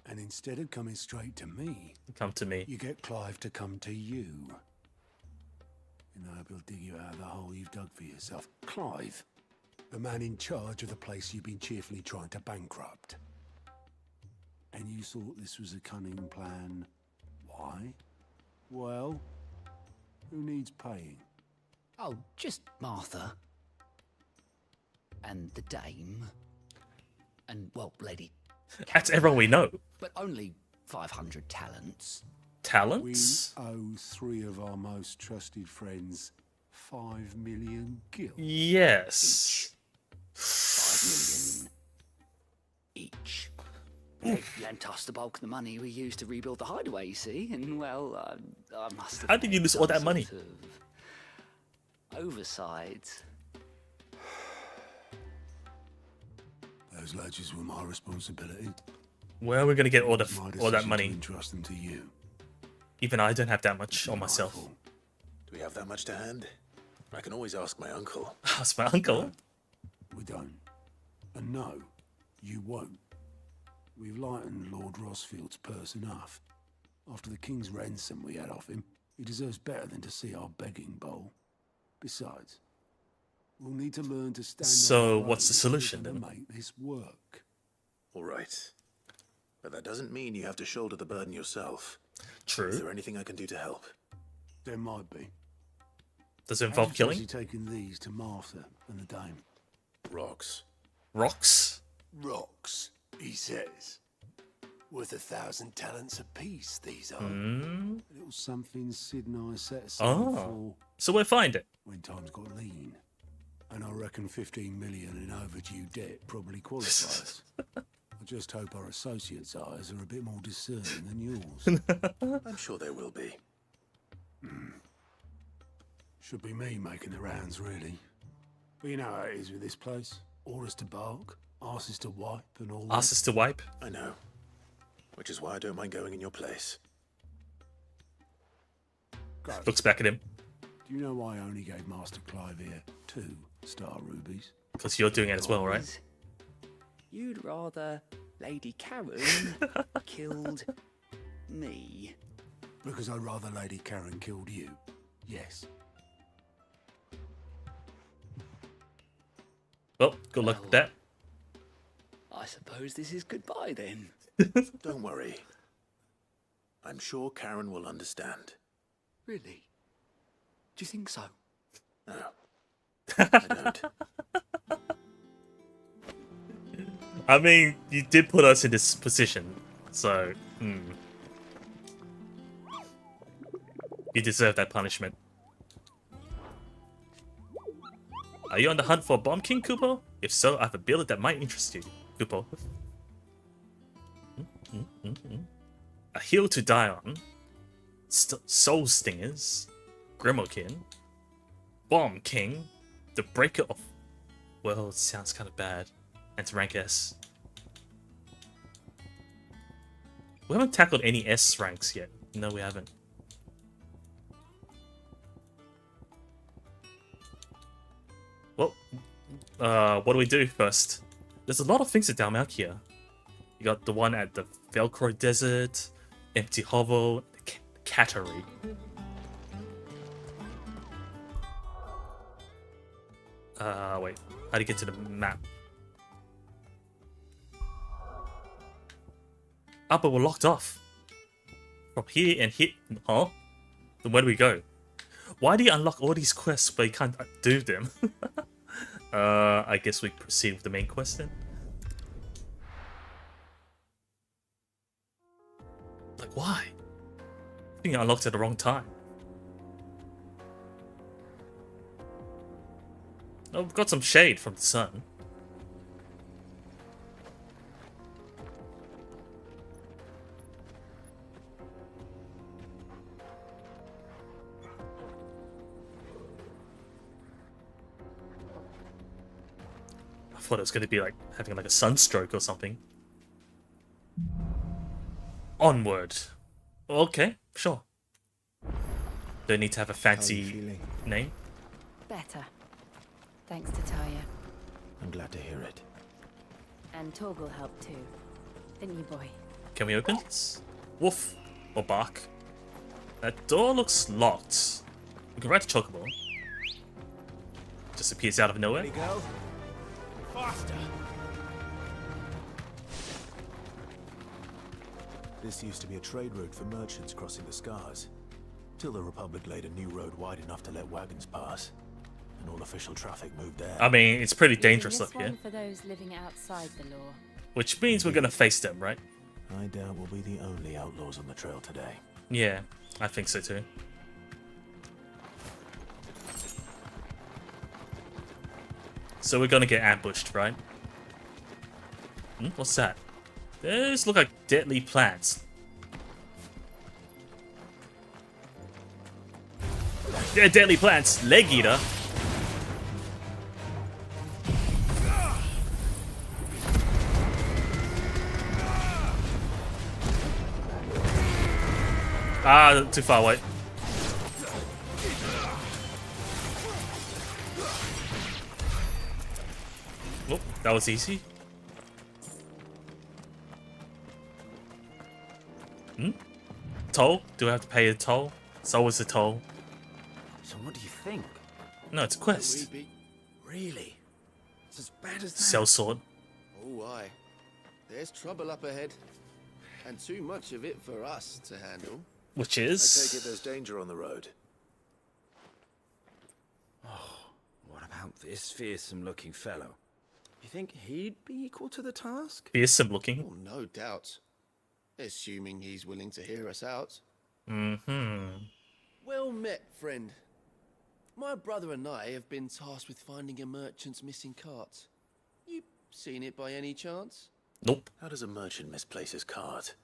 And instead of coming straight to me, Come to me. you get Clive to come to you. And I hope he'll dig you out of the hole you've dug for yourself. Clive, the man in charge of the place you've been cheerfully trying to bankrupt. And you thought this was a cunning plan. Why? Well, who needs paying? Oh, just Martha. And the dame. And, well, Lady... That's everyone we know. But only 500 talents. Talents? We owe 3 of our most trusted friends 5 million gil. Yes. 5 million each. They lent us the bulk of the money we used to rebuild the hideaway, you see, and, well, I must have... How did you lose all that money? Oversight. Those ledgers were my responsibility. Where are we gonna get all that decision money? To entrust them to you. Even I don't have that much on myself. Do we have that much to hand? I can always ask my uncle. Ask my uncle? We don't. And no, you won't. We've lightened Lord Rosfield's purse enough. After the king's ransom we had off him, he deserves better than to see our begging bowl. Besides, we'll need to learn to stand. So what's the solution then? Make this work. All right. But that doesn't mean you have to shoulder the burden yourself. True. Is there anything I can do to help? There might be. Does it involve killing? How's he taking these to Martha and the dame? Rocks. Rocks? Rocks, he says. Worth 1,000 talents apiece, these are. Mm. Little something Sid and I set aside for... So we'll find it. When times got lean. And I reckon 15 million in overdue debt probably qualifies. I just hope our associates' eyes are a bit more discerning than yours. I'm sure they will be. Should be me making the rounds, really. But you know how it is with this place. Orders to bark, asses to wipe, and all that. Asses to wipe? I know. Which is why I don't mind going in your place. Ghost, Looks back at him. do you know why I only gave Master Clive here 2 star rubies? Because you're doing it as well, right? You'd rather Lady Karen killed me. Because I'd rather Lady Karen killed you. Yes. Well, good luck with that. I suppose this is goodbye then. Don't worry. I'm sure Karen will understand. Really? Do you think so? No. I don't. I mean, you did put us in this position, so you deserve that punishment. Are you on the hunt for a Bomb King, Kupo? If so, I have a build that might interest you, Kupo. A hill to die on. Soul Stingers. Grimokin. Bomb King. The Breaker of... Well, it sounds kind of bad. And to rank S. We haven't tackled any S ranks yet. No, we haven't. Well, what do we do first? There's a lot of things at Dalmac here. You got the one at the Velcro Desert, Empty Hovel, Cattery. Wait. How do you get to the map? Ah, but we're locked off. From here and here. Huh? Then where do we go? Why do you unlock all these quests but you can't do them? I guess we proceed with the main quest then. Like, why? I think I unlocked at the wrong time. Oh, we've got some shade from the sun. I thought it was going to be like having like a sunstroke or something. Onward. Okay, sure. Don't need to have a fancy name. Better. Thanks to Taya. I'm glad to hear it. And Torgal helped too. Didn't you, boy? Can we open this? Woof. Or bark. That door looks locked. We can ride a chocobo. Just appears out of nowhere. Ready, go. Faster. This used to be a trade route for merchants crossing the Scars, till the Republic laid a new road wide enough to let wagons pass, and all official traffic moved there. I mean, it's pretty dangerous up here. For those living outside the law. Which means we're gonna face them, right? I doubt we'll be the only outlaws on the trail today. Yeah, I think so too. So we're gonna get ambushed, right? What's that? Those look like deadly plants. They're deadly plants. Leg eater. Ah, too far away. Oh, that was easy. Toll? Do I have to pay a toll? It's always a toll. So what do you think? No, it's a quest. Really? It's as bad as that? Sell sword. Oh, aye. There's trouble up ahead. And too much of it for us to handle. Which I is... take it there's danger on the road. Oh, what about this fearsome-looking fellow? You think he'd be equal to the task? Fearsome looking. Oh, no doubt. Assuming he's willing to hear us out. Well met, friend. My brother and I have been tasked with finding a merchant's missing cart. You seen it by any chance? Nope. How does a merchant misplace his cart?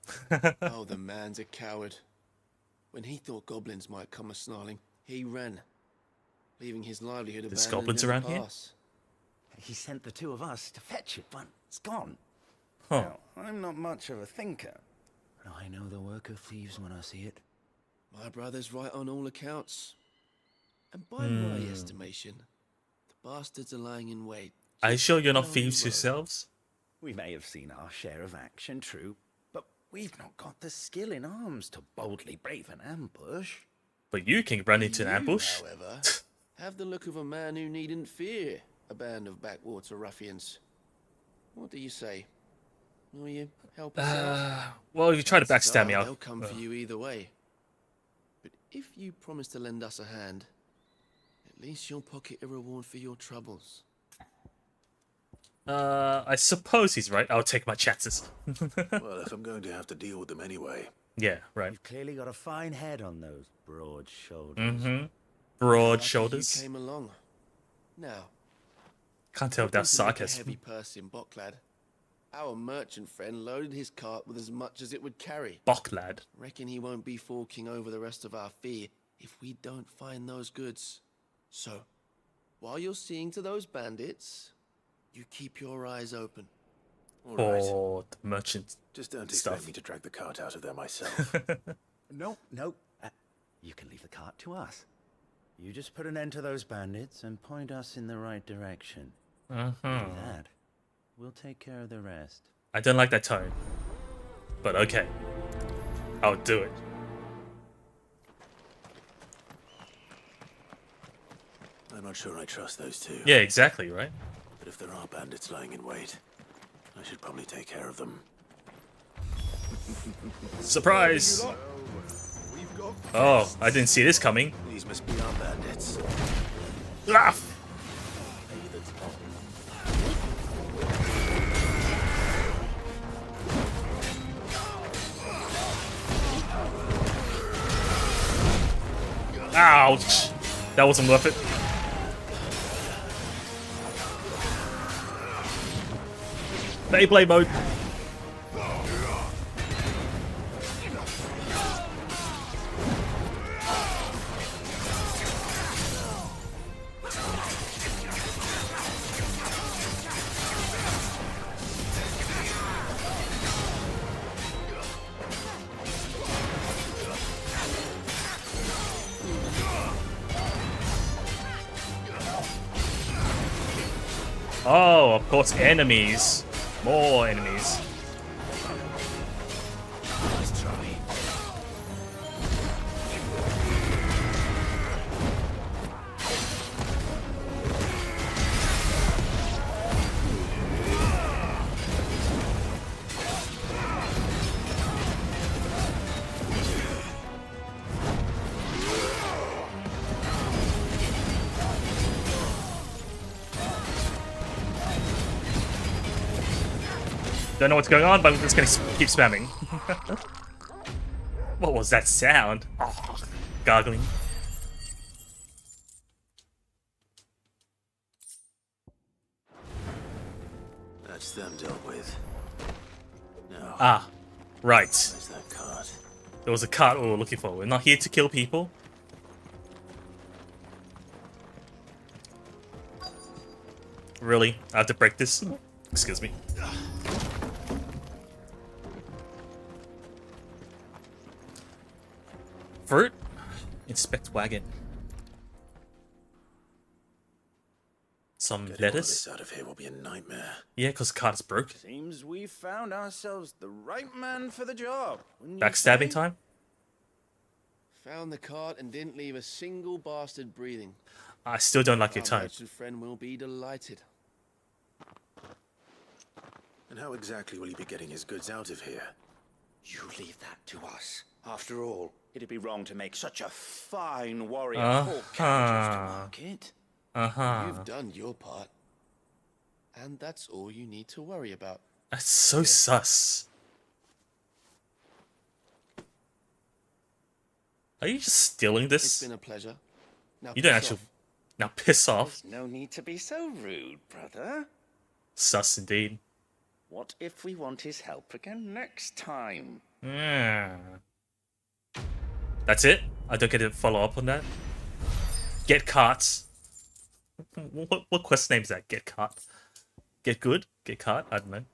Oh, the man's a coward. When he thought goblins might come a-snarling, he ran, leaving his livelihood abandoned. There's goblins in the around here? pass. He sent the two of us to fetch it, but it's gone. Huh. Now, I'm not much of a thinker, but I know the work of thieves when I see it. My brother's right on all accounts. And by my estimation, the bastards are lying in wait. Are you sure you're not down the thieves road. yourselves? We may have seen our share of action, true, but we've not got the skill in arms to boldly brave an ambush. But you can run into an You, ambush. however, have the look of a man who needn't fear a band of backwater ruffians. What do you say? Will you help us out? Well, if you try to Chances backstab me, are I'll... They'll come for you either way. But if you promise to lend us a hand, at least you'll pocket a reward for your troubles. I suppose he's right. I'll take my chances. Well, if I'm going to have to deal with them anyway. Yeah, right. You've clearly got a fine head on those broad shoulders. Broad Lucky shoulders. You came along. Now, Can't tell if that's looking to make a sarcasm. heavy purse in Bocklad. Our merchant friend loaded his cart with as much as it would carry. Bok lad. Reckon he won't be forking over the rest of our fee if we don't find those goods. So, while you're seeing to those bandits, you keep your eyes open. All right. For the merchant Just don't stuff. expect me to drag the cart out of there myself. No. You can leave the cart to us. You just put an end to those bandits and point us in the right direction. Do that. We'll take care of the rest. I don't like that tone. But okay. I'll do it. I'm not sure I trust those two. Yeah, exactly, right? But if there are bandits lying in wait, I should probably take care of them. Surprise! Oh, I didn't see this coming. These must be our bandits. Ah! Ouch! That wasn't worth it. Beyblade mode. Oh, of course, enemies. More enemies. Don't know what's going on, but I'm just gonna keep spamming. What was that sound? Oh, gargling. That's them dealt with. No. Ah, right. Where's that cart? There was a cart we were looking for. We're not here to kill people. Really? I have to break this? Excuse me. Fruit? Inspect wagon. Some Getting all lettuce? this out of here will be a nightmare. Yeah, because cart's broke. Seems we found ourselves the right man for the job. wouldn't you Backstabbing say? time? Found the cart and didn't leave a single bastard breathing. I still don't like your Our tone. merchant friend will be delighted. And how exactly will he be getting his goods out of here? You leave that to us. After all, it'd be wrong to make such a fine warrior Uh-huh. captures to market. You've done your part. And that's all you need to worry about. That's so sus. Are you just stealing It's this? been a pleasure. Now You don't piss actually... off. Now piss off. There's no need to be so rude, brother. Sus indeed. What if we want his help again next time? Yeah. That's it? I don't get to follow up on that? Get carts. What quest name is that? Get cart. Get good? Get cart? I don't know.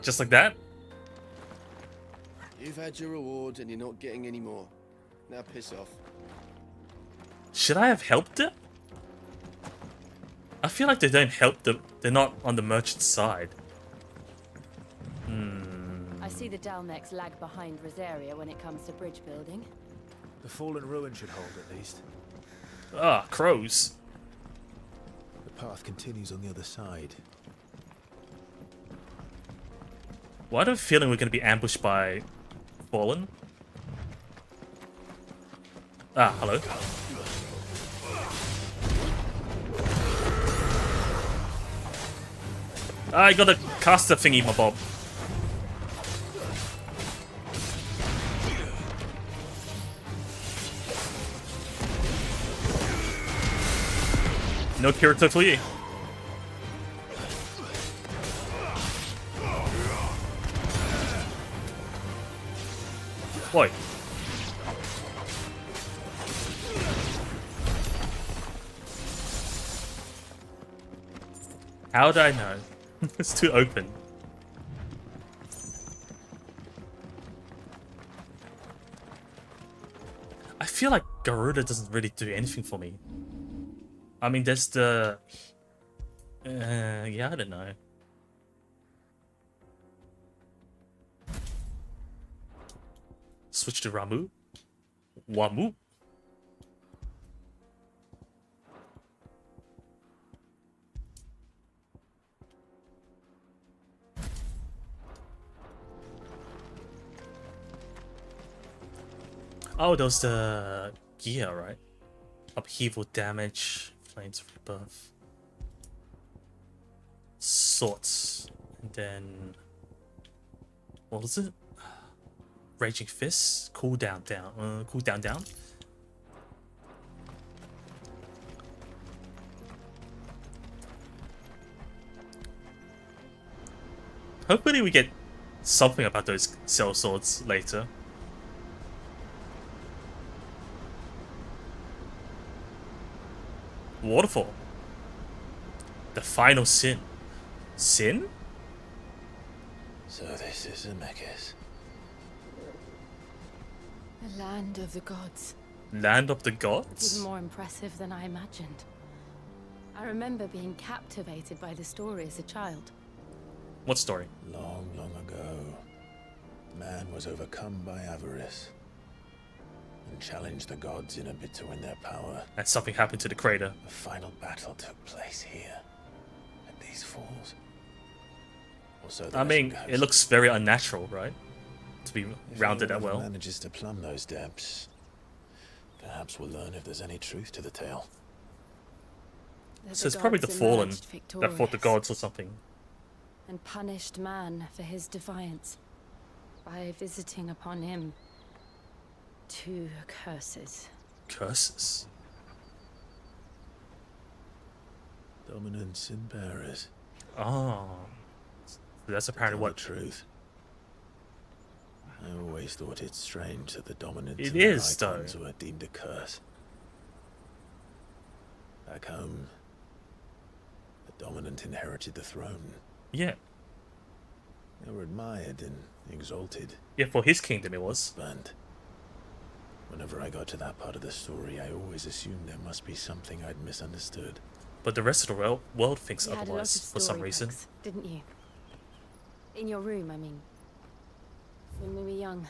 Just like that? You've had your reward and you're not getting any more. Now piss off. Should I have helped them? I feel like they don't help them. They're not on the merchant's side. I see the Dalnex lag behind Rosaria when it comes to bridge building. The fallen ruin should hold at least. Ah, crows. The path continues on the other side. Why do I have a feeling we're going to be ambushed by Fallen? Ah, hello. I got a caster thingy, my bob. No Kirito for you. Boy. How did I know? It's too open. I feel like Garuda doesn't really do anything for me. I mean, there's the... yeah, I don't know. Switch to Ramu. Wamu. Oh, those the gear, right? Upheaval damage, flames of rebirth, swords, and then what was it? Raging fists, cooldown down, cooldown down. Hopefully, we get something about those cell swords later. Waterfall. The final sin. Sin? So this is Zemeckis. The land of the gods. Land of the It's gods? even more impressive than I imagined. I remember being captivated by the story as a child. What story? Long, long ago, man was overcome by avarice and challenged the gods in a bid to win their power. And something happened to the crater. The final battle took place here, at these falls. Or so the I mean, legend it goes. looks very unnatural, right? To be If rounded that anyone well. manages to plumb those depths, perhaps we'll learn if there's any truth to the tale. So it's probably the Fallen that fought the gods or something. And punished man for his defiance by visiting upon him 2 curses. Curses? Dominance in bearers. Oh. So that's apparently what... truth. I always thought it strange that the dominance It and is, the Eikons though. were deemed a curse. Back home, the dominant inherited the throne. Yeah. They were admired and exalted. Yeah, for his kingdom it was. And whenever I got to that part of the story, I always assumed there must be something I'd misunderstood. But the rest of the world thinks You had a lot of otherwise for some reason. storybooks, didn't you? In your room, I mean. When we were young.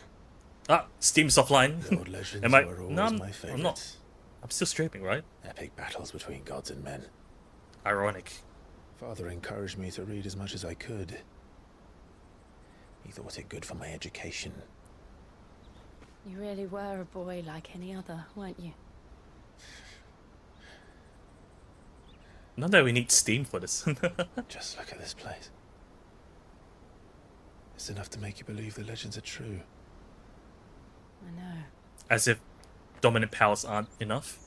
Ah, Steam's offline. The old legends Am I? were always No, my I'm favorites. not. I'm still streaming, right? Epic battles between gods and men. Ironic. Father encouraged me to read as much as I could. He thought it good for my education. You really were a boy like any other, weren't you? Not that we need Steam for this. Just look at this place. It's enough to make you believe the legends are true. I know. As if dominant powers aren't enough.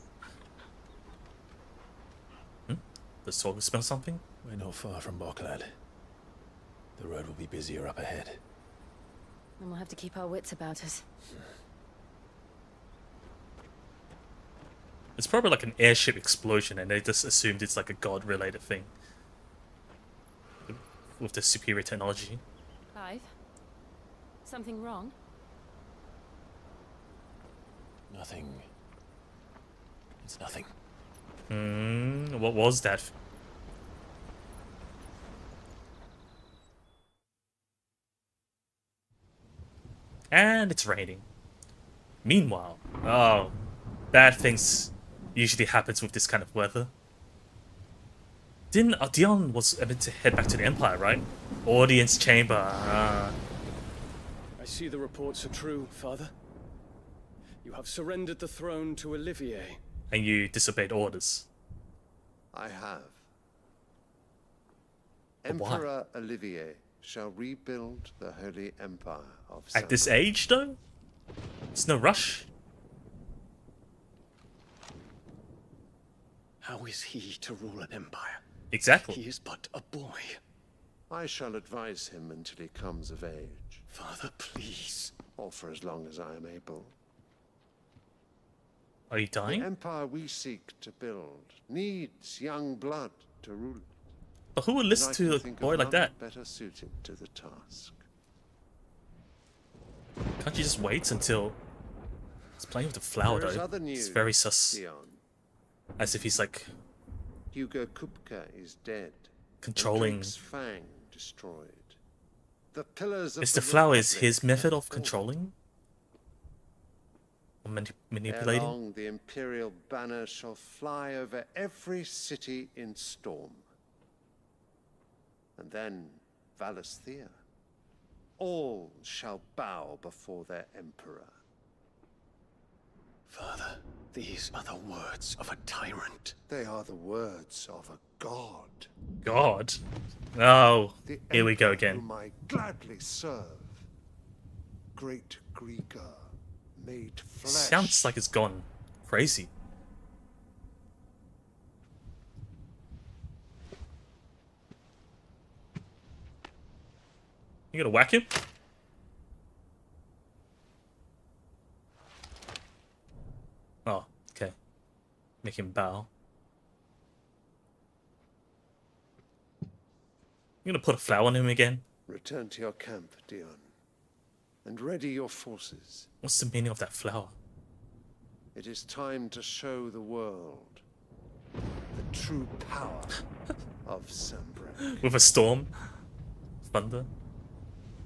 Does Sorgo smell something? We're not far from Boklad. The road will be busier up ahead. And we'll have to keep our wits about us. It's probably like an airship explosion and they just assumed it's like a god-related thing. With the superior technology. Clive? Something wrong? Nothing. It's nothing. What was that? And it's raining. Meanwhile, oh, bad things usually happens with this kind of weather. Didn't Dion was meant to head back to the Empire, right? Audience chamber. I see the reports are true, Father. You have surrendered the throne to Olivier. And you disobeyed orders. I have. But why? Emperor Olivier shall rebuild the Holy Empire of At this Samurai. age, though? It's no rush. How is he to rule an empire? Exactly. He is but a boy. I shall advise him until he comes of age. Father, please. Or for as long as I am able. Are you dying? The empire we seek to build needs young blood to rule it. But who would listen to a boy like that? Better suited to the task. Can't you just wait until... He's playing with the flower, There is though. other It's news, very sus. Dion. As if he's like... Hugo Kupka is dead. Controlling... And Drake's Fang destroyed. The pillars of Is the flower is Republic his method have of controlling? Or manipulating? Ere long, the Imperial banner shall fly over every city in Storm. And then Valisthea. All shall bow before their emperor. Father, these are the words of a tyrant. They are the words of a god. God? Oh, The here we go emperor again. whom I gladly serve. Great Greeker, made flesh. Sounds like it's gone crazy. You gonna whack him? Oh, okay. Make him bow. You gonna put a flower on him again? Return to your camp, Dion, and ready your forces. What's the meaning of that flower? It is time to show the world the true power of Sanbreque. With a storm? Thunder?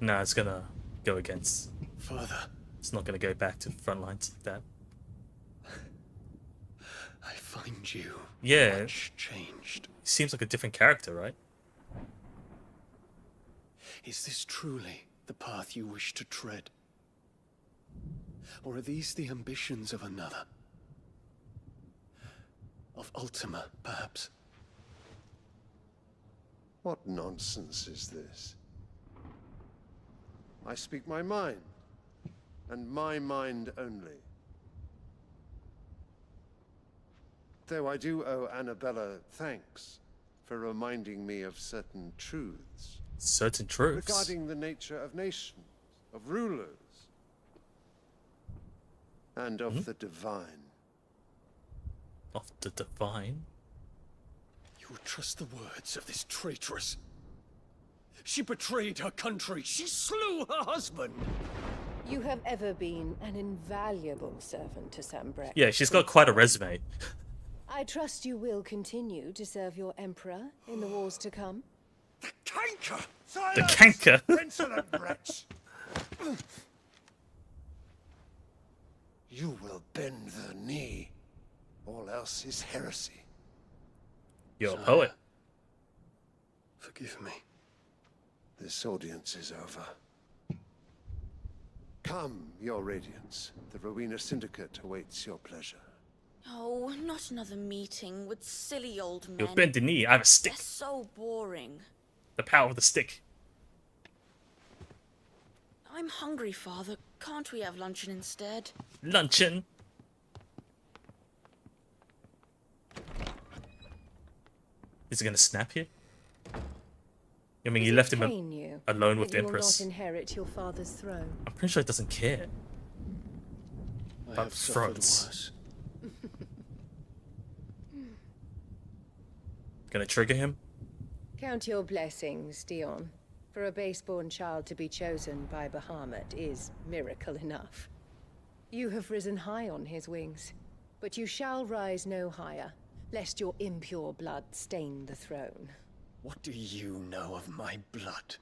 Nah, it's gonna go against. Father. It's not gonna go back to the front lines like that. I find you Yeah. much changed. He seems like a different character, right? Is this truly the path you wish to tread? Or are these the ambitions of another? Of Ultima, perhaps? What nonsense is this? I speak my mind, and my mind only. Though I do owe Annabella thanks for reminding me of certain truths. Certain truths? Regarding the nature of nations, of rulers, and of the divine. Of the divine? You would trust the words of this traitress. She betrayed her country. She slew her husband. You have ever been an invaluable servant to Sambrecht. Yeah, she's got quite a resume. I trust you will continue to serve your emperor in the wars to come. Canker! The canker! Insolent wretch! You will bend the knee. All else is heresy. You're a poet. Forgive me. This audience is over. Come, your radiance. The Rowena Syndicate awaits your pleasure. Oh, not another meeting with silly old men. You'll bend the knee. I have a stick. They're so boring. The power of the stick. I'm hungry, Father. Can't we have luncheon instead? Luncheon? Is he gonna snap here? I mean, you left him alone with the Empress. You will not inherit your father's throne. I'm pretty sure he doesn't care I about have suffered thrones. worse. Gonna trigger him? Count your blessings, Dion. For a base-born child to be chosen by Bahamut is miracle enough. You have risen high on his wings, but you shall rise no higher, lest your impure blood stain the throne. What do you know of my blood?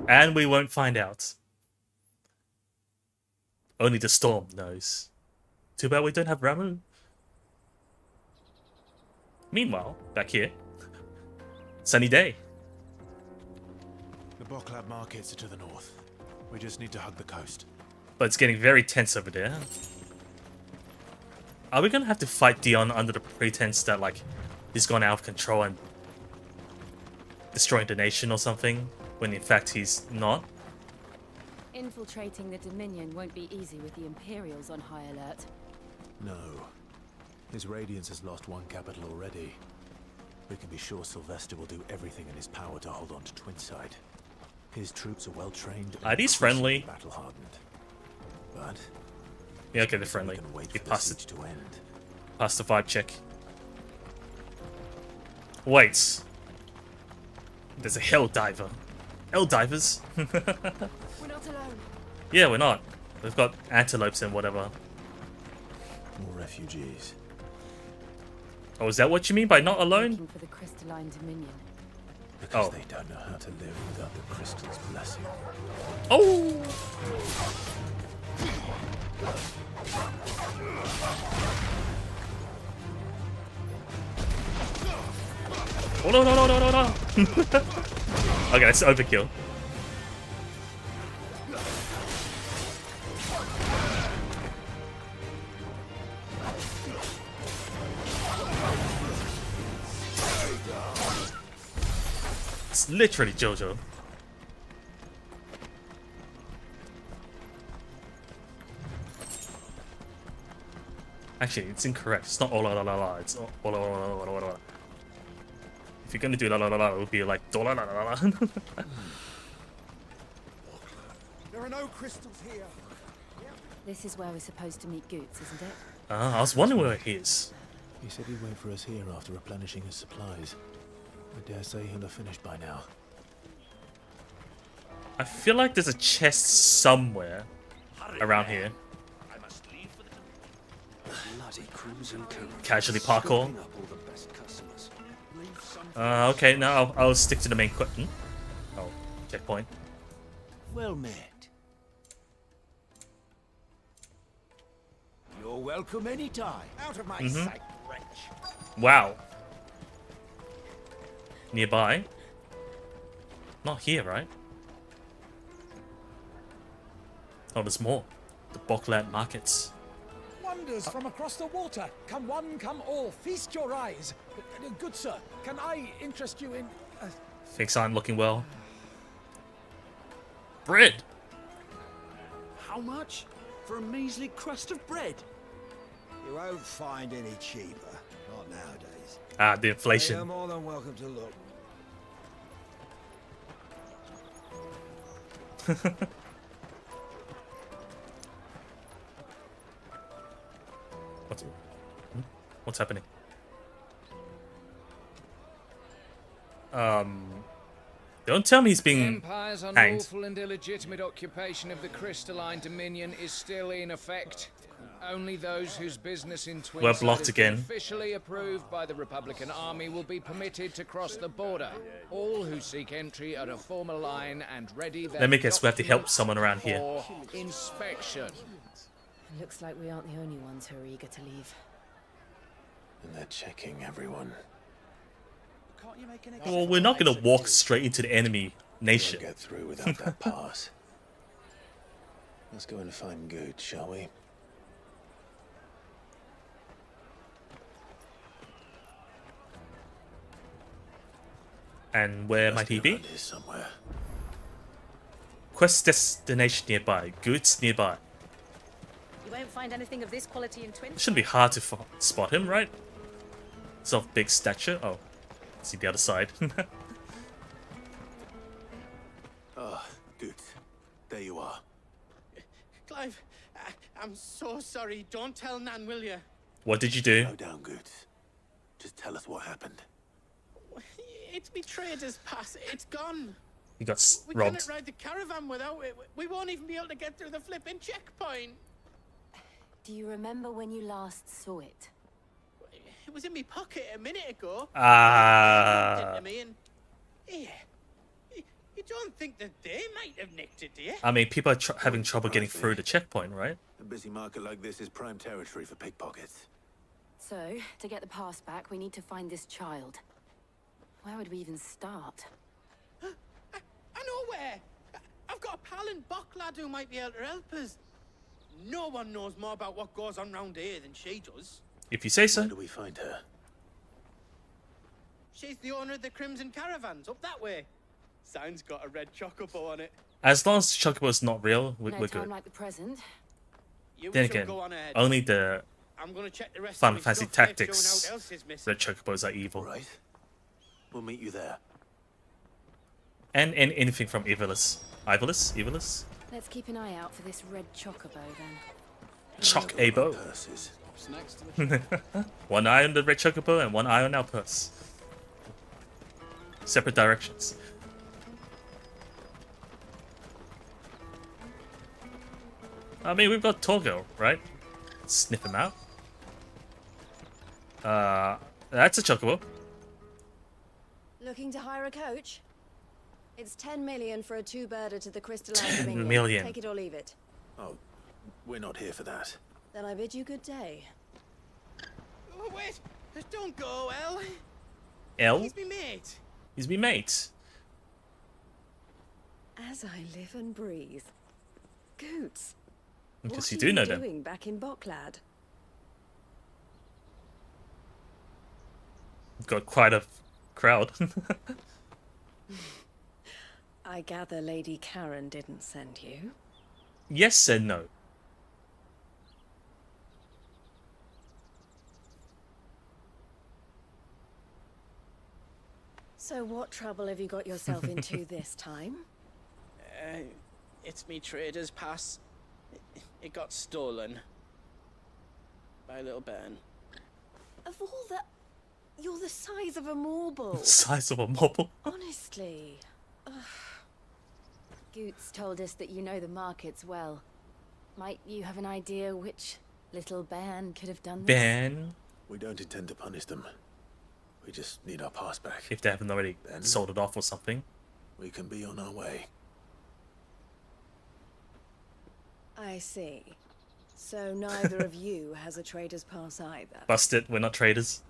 And we won't find out. Only the storm knows. Too bad we don't have Ramu. Meanwhile, back here. Sunny day. The Boklab markets are to the north. We just need to hug the coast. But it's getting very tense over there. Are we gonna have to fight Dion under the pretense that, like, he's gone out of control and destroying the nation or something, when in fact he's not? Infiltrating the Dominion won't be easy with the Imperials on high alert. No. His Radiance has lost one capital already. We can be sure Sylvester will do everything in his power to hold on to Twinside. His troops are well trained. Are these friendly? Battle hardened. But yeah, okay, they're friendly. He passed the vibe check. Wait. There's a hell diver. Hell divers? We're not alone. Yeah, we're not. We've got antelopes and whatever. More refugees. Oh, is that what you mean by not alone? Looking for the crystalline Dominion. Because they don't know how to live without the crystal's blessing. Oh! Oh no no no no no no! Okay, that's overkill. It's literally JoJo. Actually, it's incorrect. It's not oh la la la la. It's oh la la la la la la. If you're gonna do la la la la, it would be like do la la la la. There are no crystals here. This is where we're supposed to meet Goots, isn't it? I was wondering where he is. He said he'd wait for us here after replenishing his supplies. I dare say he'll have finished by now. I feel like there's a chest somewhere around here. Casually parkour. Okay, now I'll stick to the main question. Oh, checkpoint. Well met. You're welcome anytime. Out of my sight, wretch. Wow. Nearby. Not here, right? Oh, there's more. the Bokland markets. Wonders from across the water. Come one, come all. Feast your eyes. Good sir, can I interest you in... Things aren't looking well. Bread! How much? For a measly crust of bread? You won't find any cheaper. Not nowadays. Ah, the inflation. You're more than welcome to look. What's happening? Don't tell me he's being Empire's hanged. unlawful and illegitimate occupation of the crystalline dominion is still in effect. Only those whose business in Twinside We're blocked has again. been officially approved by the Republican Army will be permitted to cross the border. All who seek entry are to form a line and ready their Let me guess, we have to help documents someone around here. for inspection. Looks like we aren't the only ones who are eager to leave. And they're checking everyone. Well, we're not gonna walk straight into the enemy nation. Won't get through without that pass. Let's go and find Good, shall we? And where might he be? Around here somewhere. Quest destination nearby. Goods nearby. You won't find anything of this quality in Twin. It shouldn't be hard to spot him, right? He's of big stature. Oh, see the other side. Ah, Good. There you are. Clive, I'm so sorry. Don't tell Nan, will you? What did you do? Slow down, Good. Just tell us what happened. It's me trader's pass. It's gone. He got We robbed. can't ride the caravan without it. We won't even be able to get through the flipping checkpoint. Do you remember when you last saw it? It was in my pocket a minute ago. Ah. Yeah. You don't think that they might have nicked it, do you? I mean, people are having trouble getting through the checkpoint, right? A busy market like this is prime territory for pickpockets. So, to get the pass back, we need to find this child. Where would we even start? I know where. I've got a pal in Bocklad who might be able to help us. No one knows more about what goes on round here than she does. If you say so. Where do we find her? She's the owner of the Crimson Caravans, up that way. Sign's got a red chocobo on it. As long as Chocobo's not real, we're No good. time like the present. You Then two again, go on ahead. only the I'm gonna check the rest Final of my Fantasy stuff, make sure Tactics no one else is missing. red Chocobos are evil. Right. We'll meet you there. And anything from Evilus. Evilus? Let's keep an eye out for this red chocobo then. Choc-abo. One eye on the red Chocobo and one eye on our purse. Separate directions. I mean, we've got Togo, right? Sniff him out. That's a Chocobo. Looking to hire a coach? It's 10 million for a two-birder to the crystalline 10 dominion. million. Take it or leave it. Oh, we're not here for that. Then I bid you good day. Oh, wait! Don't go, El. El? He's me mate. He's me mate. As I live and breathe. Goots. Because What you are do know them. doing back in Bocklad? Got quite a crowd. I gather Lady Karen didn't send you. Yes and no. So what trouble have you got yourself into this time? It's me trader's pass. It got stolen. By a little bairn. Of all the... You're the size of a marble. Size of a marble. Honestly. Ugh. Goots told us that you know the markets well. Might you have an idea which little bairn could have done this? Ben. We don't intend to punish them. We just need our pass back. If they haven't already Then sold it off or something. we can be on our way. I see. So neither of you has a trader's pass either. Busted, we're not traders.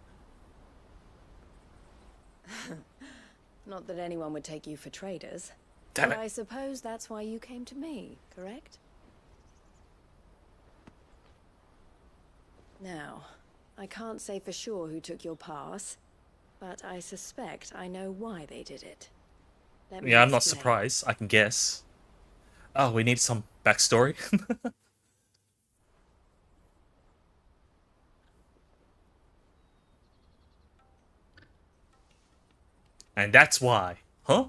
Not that anyone would take you for traders. Damn but it. I suppose that's why you came to me, correct? Now, I can't say for sure who took your pass, but I suspect I know why they did it. Let me Yeah, I'm not explain. surprised. I can guess. Oh, we need some backstory. And that's why. Huh?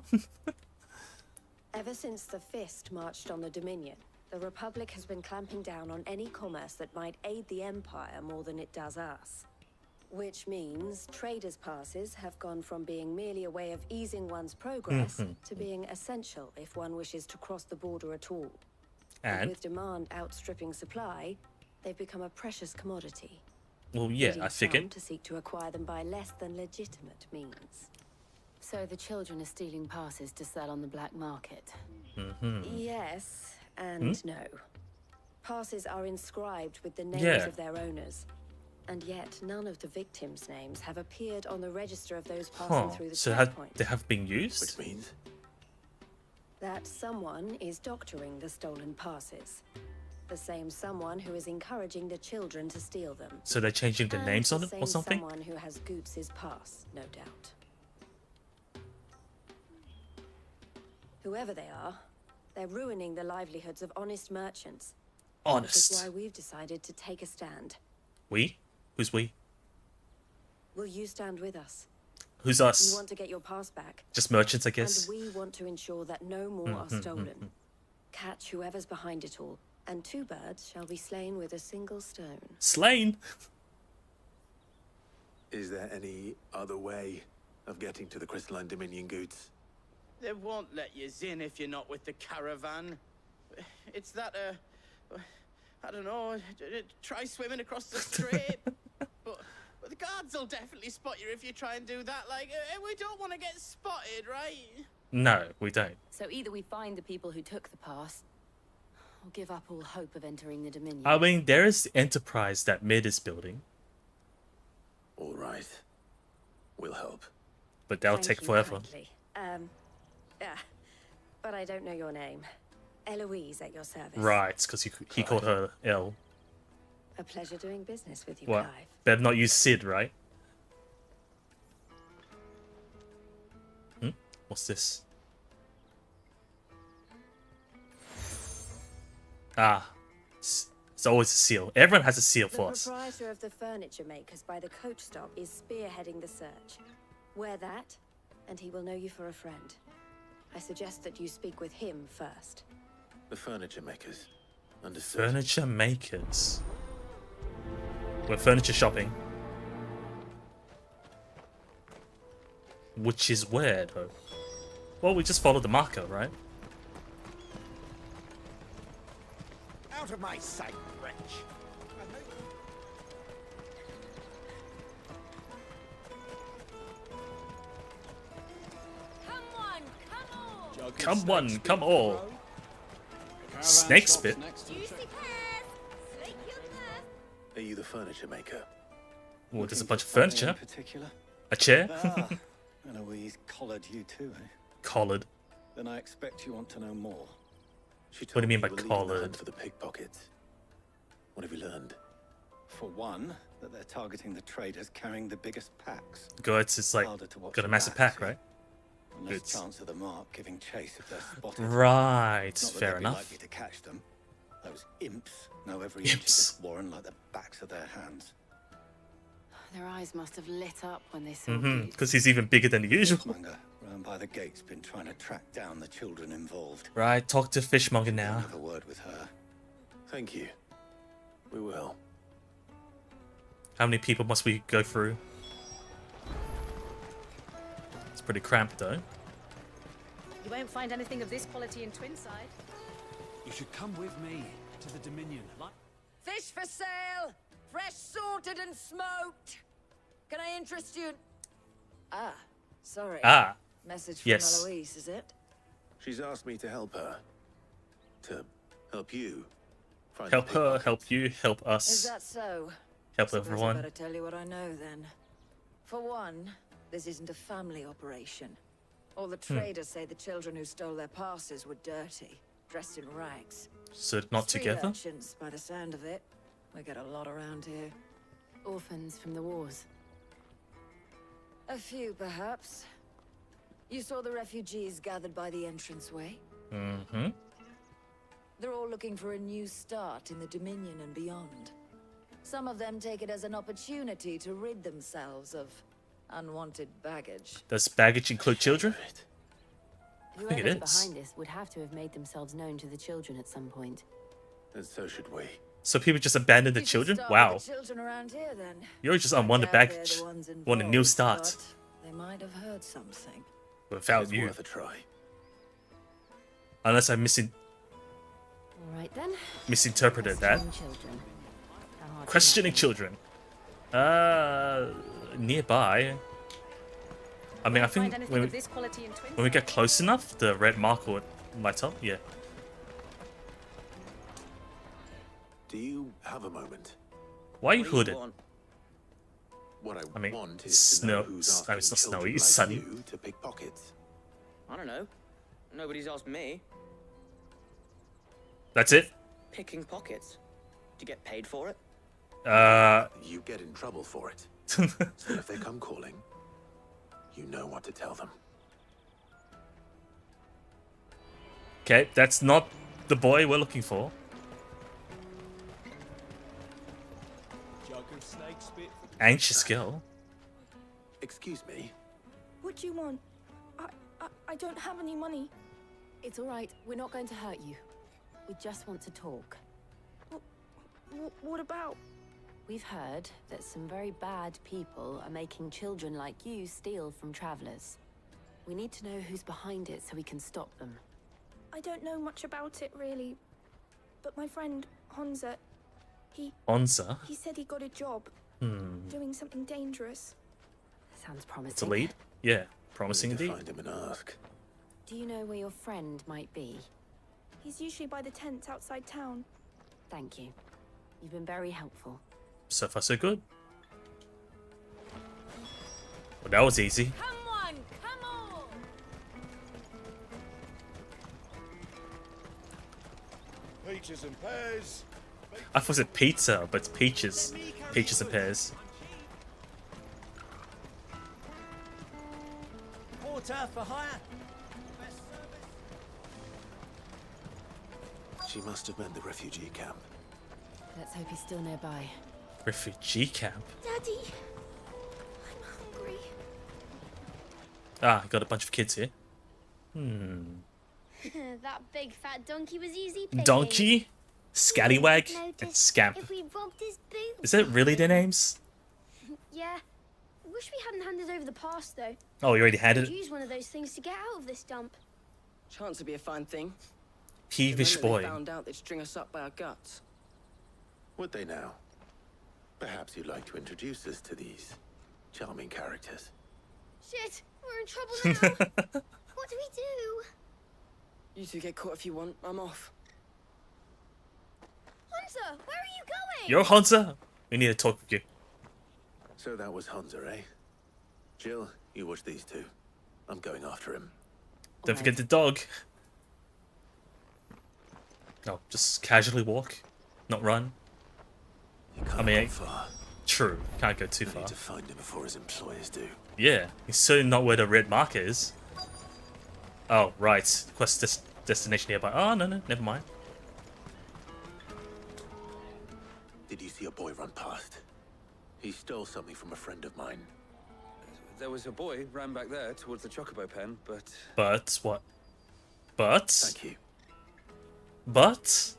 Ever since the Fist marched on the Dominion, the Republic has been clamping down on any commerce that might aid the Empire more than it does us. Which means traders' passes have gone from being merely a way of easing one's progress to being essential if one wishes to cross the border at all. And? With demand outstripping supply, they've become a precious commodity. Well, yeah, leading I figured. some to seek to acquire them by less than legitimate means. So the children are stealing passes to sell on the black market. Yes and no. Passes are inscribed with the names Yeah. of their owners, and yet none of the victims' names have appeared on the register of those passing through the So checkpoint. they have been used? Which means? That someone is doctoring the stolen passes. The same someone who is encouraging the children to steal them. So they're changing the And names on the it or same something? Someone who has Goots' pass, no doubt. Whoever they are, they're ruining the livelihoods of honest merchants. Honest. Which is why we've decided to take a stand. We? Who's we? Will you stand with us? Who's You us? want to get your pass back. Just merchants, I guess. And we want to ensure that no more are stolen. Catch whoever's behind it all, and 2 birds shall be slain with a single stone. Slain? Is there any other way of getting to the Crystalline Dominion goods? They won't let you in if you're not with the caravan. It's that, I don't know, try swimming across the strait. but the guards will definitely spot you if you try and do that. Like, we don't want to get spotted, right? No, we don't. So either we find the people who took the pass, or give up all hope of entering the Dominion. I mean, there is the Enterprise that Mid is building. All right. We'll help. But that'll Thank take you forever. kindly. But I don't know your name. Eloise at your service. Right, because he called her L. A pleasure doing business with you, What? Clive. Better not use Sid, right? What's this? Ah. It's always a seal. Everyone has a seal The for us. proprietor of the furniture makers by the coach stop is spearheading the search. Wear that, and he will know you for a friend. I suggest that you speak with him first. The furniture makers. Understood. Furniture makers. We're furniture shopping. Which is where, though? Well, we just follow the marker, right? Out of my sight, wretch. Come one, come all. Snake spit. Are you the furniture maker? Oh, there's a bunch of furniture. Particular? A chair. Ah, Eloise collared you too, eh? Collared. Then I expect you want to know more. What do you mean by were leading the hunt collared? for the pickpockets. What have you learned? For one, that they're targeting the traders carrying the biggest packs. Goods, it's like Harder to watch got a your massive back, pack, right? And less Goods. chance of the mark giving chase if they're spotted. Right, Not that fair they'd be enough. likely to catch them. Those imps know every inch of this warren like the backs of their hands. Their eyes must have lit up when they saw you. Because he's even bigger than the usual. Fishmonger, round by the gate's been trying to track down the children involved. Right, talk to Fishmonger now. Have a word with her. Thank you. We will. How many people must we go through? It's pretty cramped, though. You won't find anything of this quality in Twinside. You should come with me to the Dominion. Fish for sale! Fresh sorted and smoked! Can I interest you? Ah, sorry. Ah, Message from yes. Eloise, is it? She's asked me to help her. To help you. Find Help the her, pickpockets. help you, help Is us. that so? Help Suppose everyone. I better tell you what I know then. For one, this isn't a family operation. All the traders say the children who stole their passes were dirty, dressed in rags. So not Street together? urchins, by the sound of it. We get a lot around here. Orphans from the wars? A few, perhaps. You saw the refugees gathered by the entranceway? Mm-hmm. They're all looking for a new start in the Dominion and beyond. Some of them take it as an opportunity to rid themselves of unwanted baggage. Does baggage include children? I think it Whoever's is. behind this would have to have made themselves known to the children at some point. And so should we. So people just abandon the children? Wow. The children around here, then. You're just unwanted baggage. Want a new start. They might have heard something. Without It's you. worth a try. Unless I All right then. misinterpreted that. Children. How hard can Questioning children. Nearby. I mean, I Find think anything when of we, this quality in twins? when we get close enough, the red marker would light up. Yeah. Do you have a moment? Why are you hooded? What I mean, want is to know who's it's asking not snowy, children it's like sunny. you to pick pockets. I don't know. Nobody's asked me. That's it? Picking pockets. Do you get paid for it? You get in trouble for it. So if they come calling, you know what to tell them. Okay, that's not the boy we're looking for. Anxious girl. Excuse me. What do you want? I don't have any money. It's all right. We're not going to hurt you. We just want to talk. What about? We've heard that some very bad people are making children like you steal from travelers. We need to know who's behind it so we can stop them. I don't know much about it, really. But my friend, Honza, Honza? he said he got a job. Doing something dangerous. Sounds promising. It's a lead? Yeah, promising indeed. Find him and ask. Do you know where your friend might be? He's usually by the tents outside town. Thank you. You've been very helpful. So far, so good. Well, that was easy. Come on, come on! Peaches and pears. I thought it said pizza, but it's peaches. Peaches and pears. Porter for hire. She must have meant the refugee camp. Let's hope he's still nearby. Refugee camp? Daddy, I'm hungry. Ah, got a bunch of kids here. That big fat donkey was easy picking. Donkey? Scallywag? And Scamp. If we robbed his boots. Is that really their names? Yeah. Wish we hadn't handed over the pass, though. Oh, you already had Could it? use one of those things to get out of this dump. Chance to be a fine thing. Peevish Remember boy. They found out they'd string us up by our guts. Would they now? Perhaps you'd like to introduce us to these charming characters. Shit, we're in trouble now. What do we do? You two get caught if you want. I'm off. Hunter, where are you going? You're Hansa? We need to talk with you. So that was Hunter, eh? Jill, you watch these two. I'm going after him. Don't forget the dog. No, just casually walk, not run. I mean, true, can't go too far. Need to find him before his employers do. Yeah, he's certainly not where the red marker is. Oh, right. Quest destination nearby. Oh, no, never mind. Did you see a boy run past? He stole something from a friend of mine. There was a boy ran back there towards the chocobo pen, but... But what? But? Thank you. But?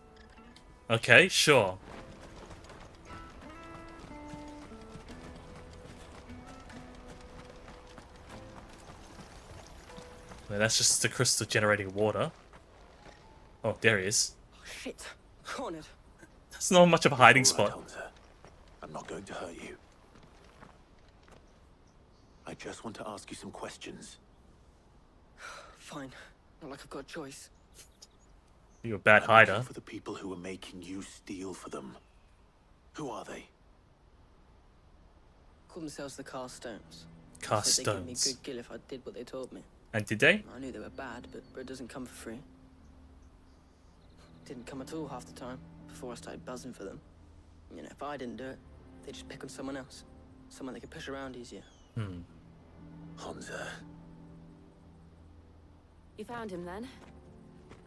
Okay, sure. Well, that's just the crystal generating water. Oh, there he is. Shit. Cornered. That's not much of a hiding All right, spot. Hunter. I'm not going to hurt you. I just want to ask you some questions. Fine. Not like I've got a choice. You're a bad I'm hider. looking for the people who are making you steal for them. Who are they? Call themselves the Carstones. Cast Said they'd give me stones. good gill if I did what they told me. And did they? I knew they were bad, but bread doesn't come for free. Didn't come at all half the time, before I started buzzing for them. You know, if I didn't do it, they just pick on someone else. Someone they can push around easier. Hansa. You found him then?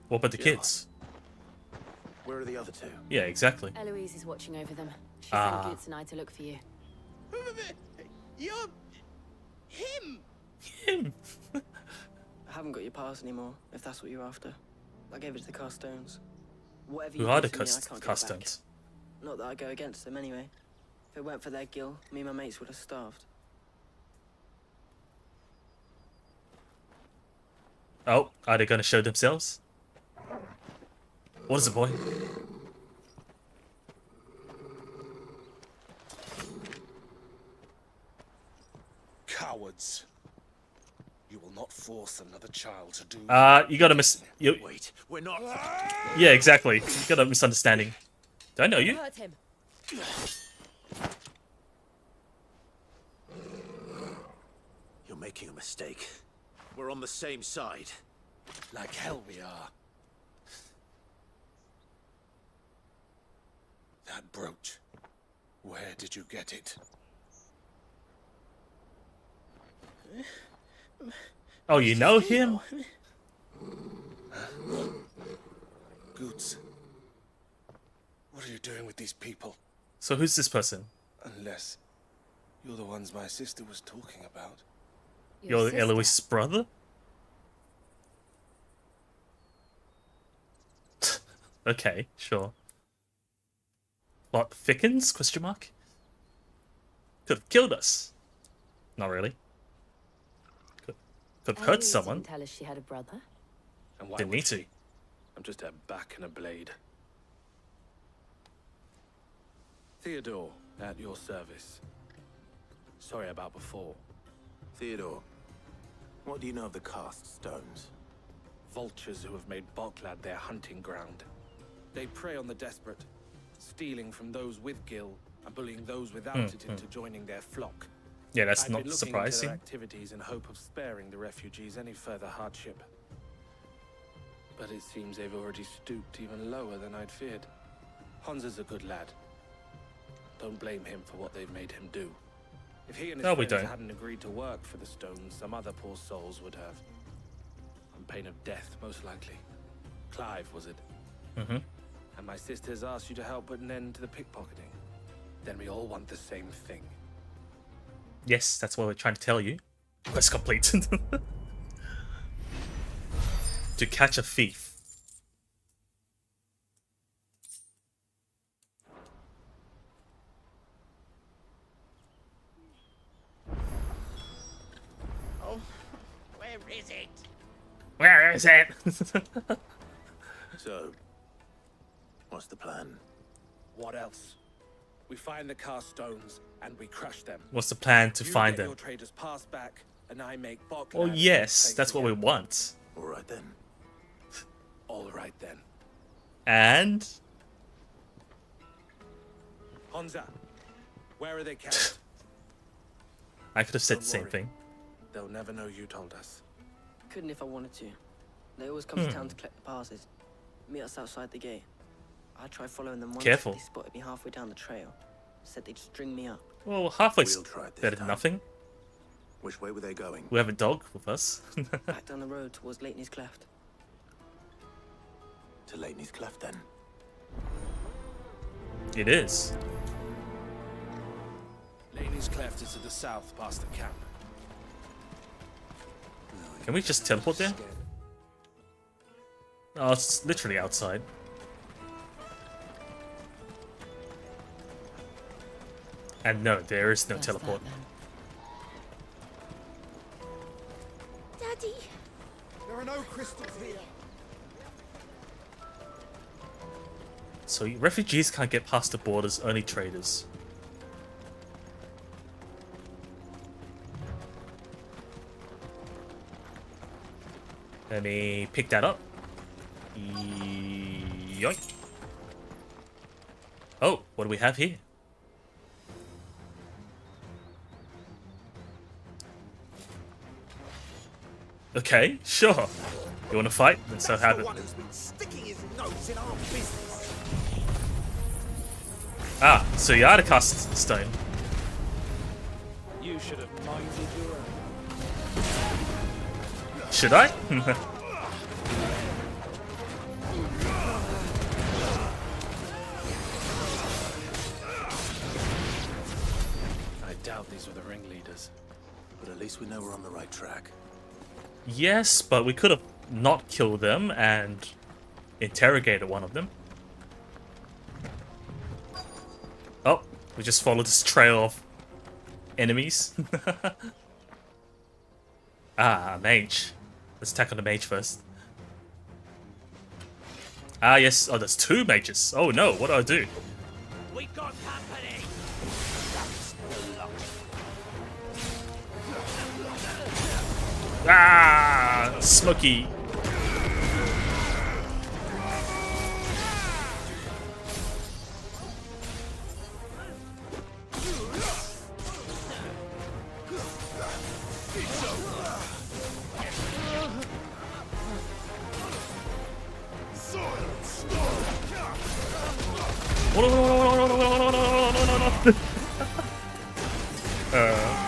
What about the kids? Where are the other two? Yeah, exactly. Eloise is watching over them. She sent Goots and I to look for you. You're... him! Him? I haven't got your pass anymore, if that's what you're after. I gave it to the Carstones. Whatever Who you are do the to me, I can't get back. Carstones? Not that I go against them anyway. If it weren't for their guild, me and my mates would have starved. Oh, are they gonna show themselves? What is it, boy? Cowards. You will not force another child to do... You gotta Wait, we're not... Yeah, exactly. You got a misunderstanding. Do I know you? Hurt him. You're making a mistake. We're on the same side. Like hell we are. That brooch. Where did you get it? Oh, you know him? Goots. What are you doing with these people? So who's this person? Unless you're the ones my sister was talking about. You're Eloise's brother? Okay, sure. Plot thickens? Question mark. Could have killed us. Not really. Could have hurt Eloise someone. didn't tell us she had a brother. And why Didn't would need to. she? I'm just a back and a blade. Theodore, at your service. Sorry about before. Theodore, what do you know of the cast stones? Vultures who have made Boklad their hunting ground. They prey on the desperate, stealing from those with gil and bullying those without it into joining their flock. Yeah, that's I've not been looking surprising. into their activities in hope of sparing the refugees any further hardship. But it seems they've already stooped even lower than I'd feared. Hansa's a good lad. Don't blame him for what they've made him do. If he and his friends hadn't agreed to work for the stones, some other poor souls would have. On pain of death, most likely. Clive, was it? Mm-hmm. And my sisters asked you to help put an end to the pickpocketing. Then we all want the same thing. Yes, that's what we're trying to tell you. Quest complete. To catch a thief. Oh, where is it? Where is it? So, what's the plan? What else? We find the cast stones and we crush them. What's the plan to You find get them? Your traders pass back, and I make Boklad Oh yes, that's what we want. All right then. All right then. And Hansa, where are they kept? I could have said Don't the same worry. thing. They'll never know you told us. Couldn't if I wanted to. They always come to town to collect the passes. Meet us outside the gate. I tried following them once. Careful. They spotted me halfway down the trail. Said they'd string me up. Well, halfway's We'll try it this better than time. nothing. Which way were they going? We have a dog with us. Back down the road towards Leighton's Cleft. To Leighton's Cleft then. It is. Laney's Cleft is to the south, past the camp. Can we just teleport there? Oh, it's literally outside. And no, there is no teleport. Daddy! There are no crystals here. So refugees can't get past the borders, only traders. Let me pick that up. Yoink. Oh, what do we have here? Okay, sure. You want to fight? Let's have it. One who's been sticking his nose in our business. Ah, so you are the cast stone. You should have minded your own. Should I? I doubt these were the ringleaders. But at least we know we're on the right track. Yes, but we could have not killed them and interrogated one of them. Oh, we just followed this trail of enemies. Ah, mage. Let's attack on the mage first. Ah, yes. Oh, there's two mages. Oh no, what do I do? We got company. Ah, smoky.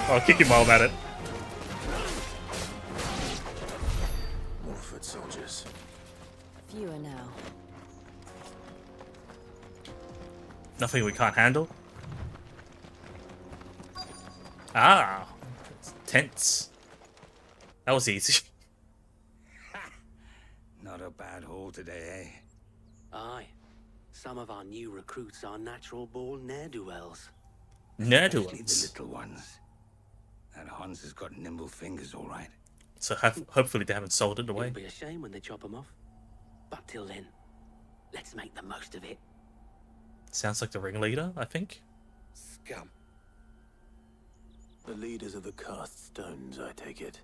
I'll kick him while I'm at it. More foot soldiers. Fewer now. Nothing we can't handle. Ah, tents. That was easy. Not a bad haul today, eh? Aye. Some of our new recruits are natural-born ne'er-do-wells. Especially Ne'er-do-wells. the little ones. That Hans has got nimble fingers, all right. So hopefully they haven't sold it away. It'll be a shame when they chop them off. But till then, let's make the most of it. Sounds like the ringleader, I think. Scum. The leaders of the cast stones, I take it.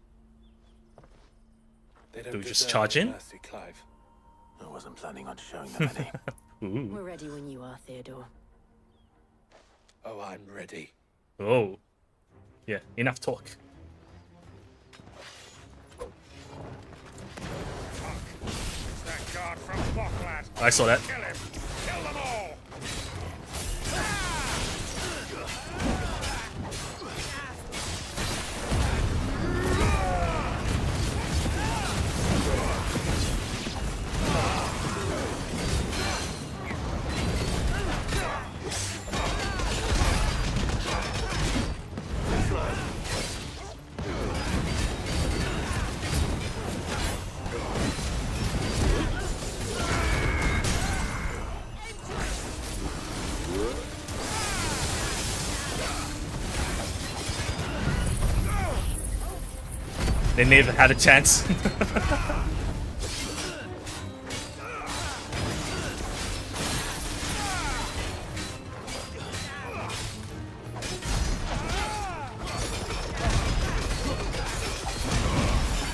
They don't Do we just deserve charge your in? mercy, Clive. I wasn't planning on showing them any. Ooh. We're ready when you are, Theodore. Oh, I'm ready. Oh. Yeah, enough talk. It's that guard from Bocklad. I saw that. Kill him. Kill them all. They never had a chance.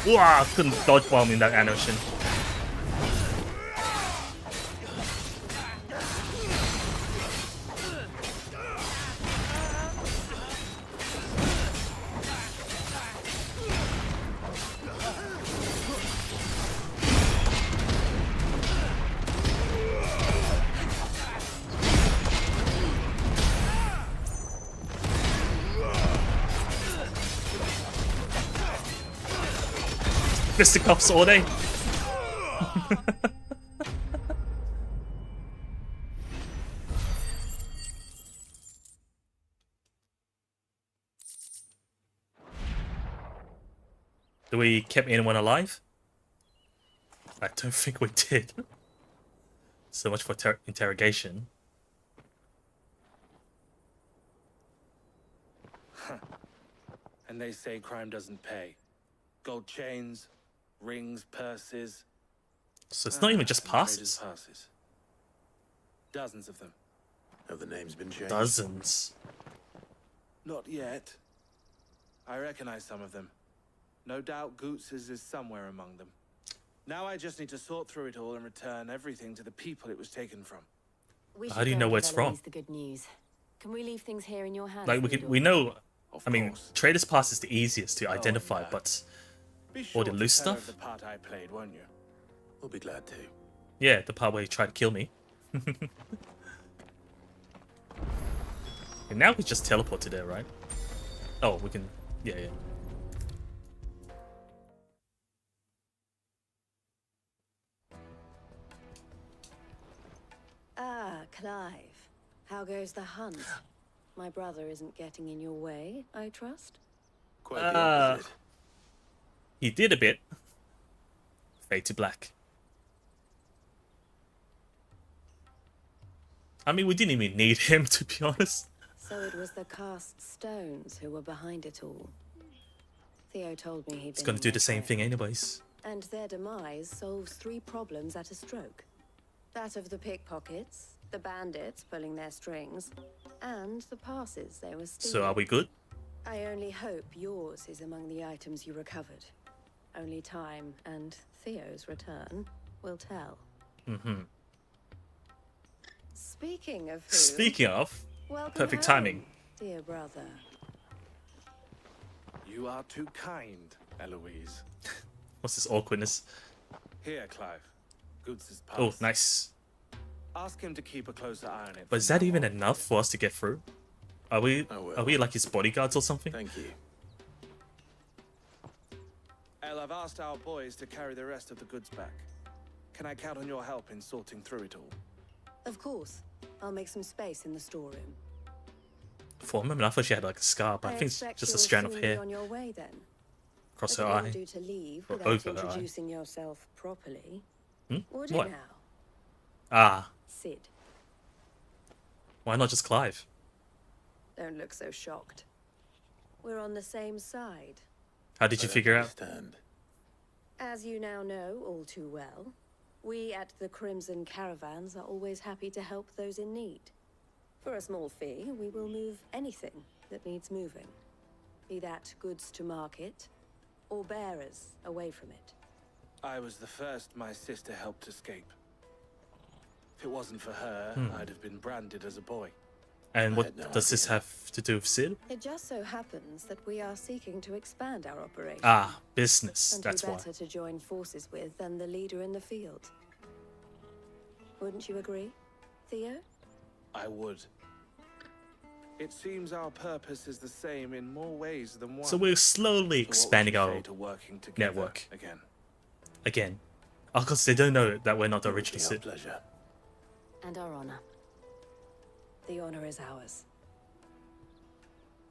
Wow, couldn't dodge bomb in that animation. Fisticuffs all day. Do we keep anyone alive? I don't think we did. So much for interrogation. And they say crime doesn't pay. Gold chains, rings, purses. So it's not even just traders' passes. passes. Dozens of them. Have the names been changed? Dozens. Not yet. I recognize some of them. No doubt Goots's is somewhere among them. Now I just need to sort through it all and return everything to the people it was taken from. We How do you know where it's from? The good news. Can we leave things here in your hands? Like Theodore? we know. Of I mean, course. Trader's Pass is the easiest to identify, yeah. but Be all sure the to loose tell her stuff. the part I played, won't you? We'll be glad to. Yeah, the part where he tried to kill me. And now we just teleport to there, right? Oh, we can... Yeah, yeah. Ah, Clive. How goes the hunt? My brother isn't getting in your way, I trust? Quite the opposite. He did a bit. Fade to black. I mean, we didn't even need him, to be honest. So it was the cast stones who were behind it all. Theo told me he'd It's been gonna in do their the same care. thing anyways. And their demise solves 3 problems at a stroke. That of the pickpockets, the bandits pulling their strings, and the passes they were stealing. So are we good? I only hope yours is among the items you recovered. Only time and Theo's return will tell. Mm-hmm. Speaking of who... Speaking of, welcome perfect home, timing. dear brother. You are too kind, Eloise. What's this awkwardness? Here, Clive. Goods' pass. Oh, nice. Ask him to keep a closer eye on it. But is that even enough for us to get through? Are we like his bodyguards or something? Thank you. El, I've asked our boys to carry the rest of the goods back. Can I count on your help in sorting through it all? Of course. I'll make some space in the storeroom. For a moment, I thought she had like a scar, but I think it's expect just a you'll strand of soon be hair on your way then. across But her it won't eye. do to leave Or without over her eye. introducing yourself properly. Hmm? Would What? it now? Ah, Sid, why not just Clive? don't look so shocked. We're on the same side. How did you figure out? As you now know all too well, we at the Crimson Caravans are always happy to help those in need. For a small fee, we will move anything that needs moving. Be that goods to market, or bearers away from it. I was the first my sister helped escape. If it wasn't for her, I'd have been branded as a boy. And what does this have to do with Sid? It just so happens that we are seeking to expand our operation. Ah, business. And That's who why. better to join forces with than the leader in the field? Wouldn't you agree, Theo? I would. It seems our purpose is the same in more ways than one. So we're slowly expanding our to working together network. Again. Oh, because they don't know that we're not the original Sid. Pleasure. And our honor. The honor is ours.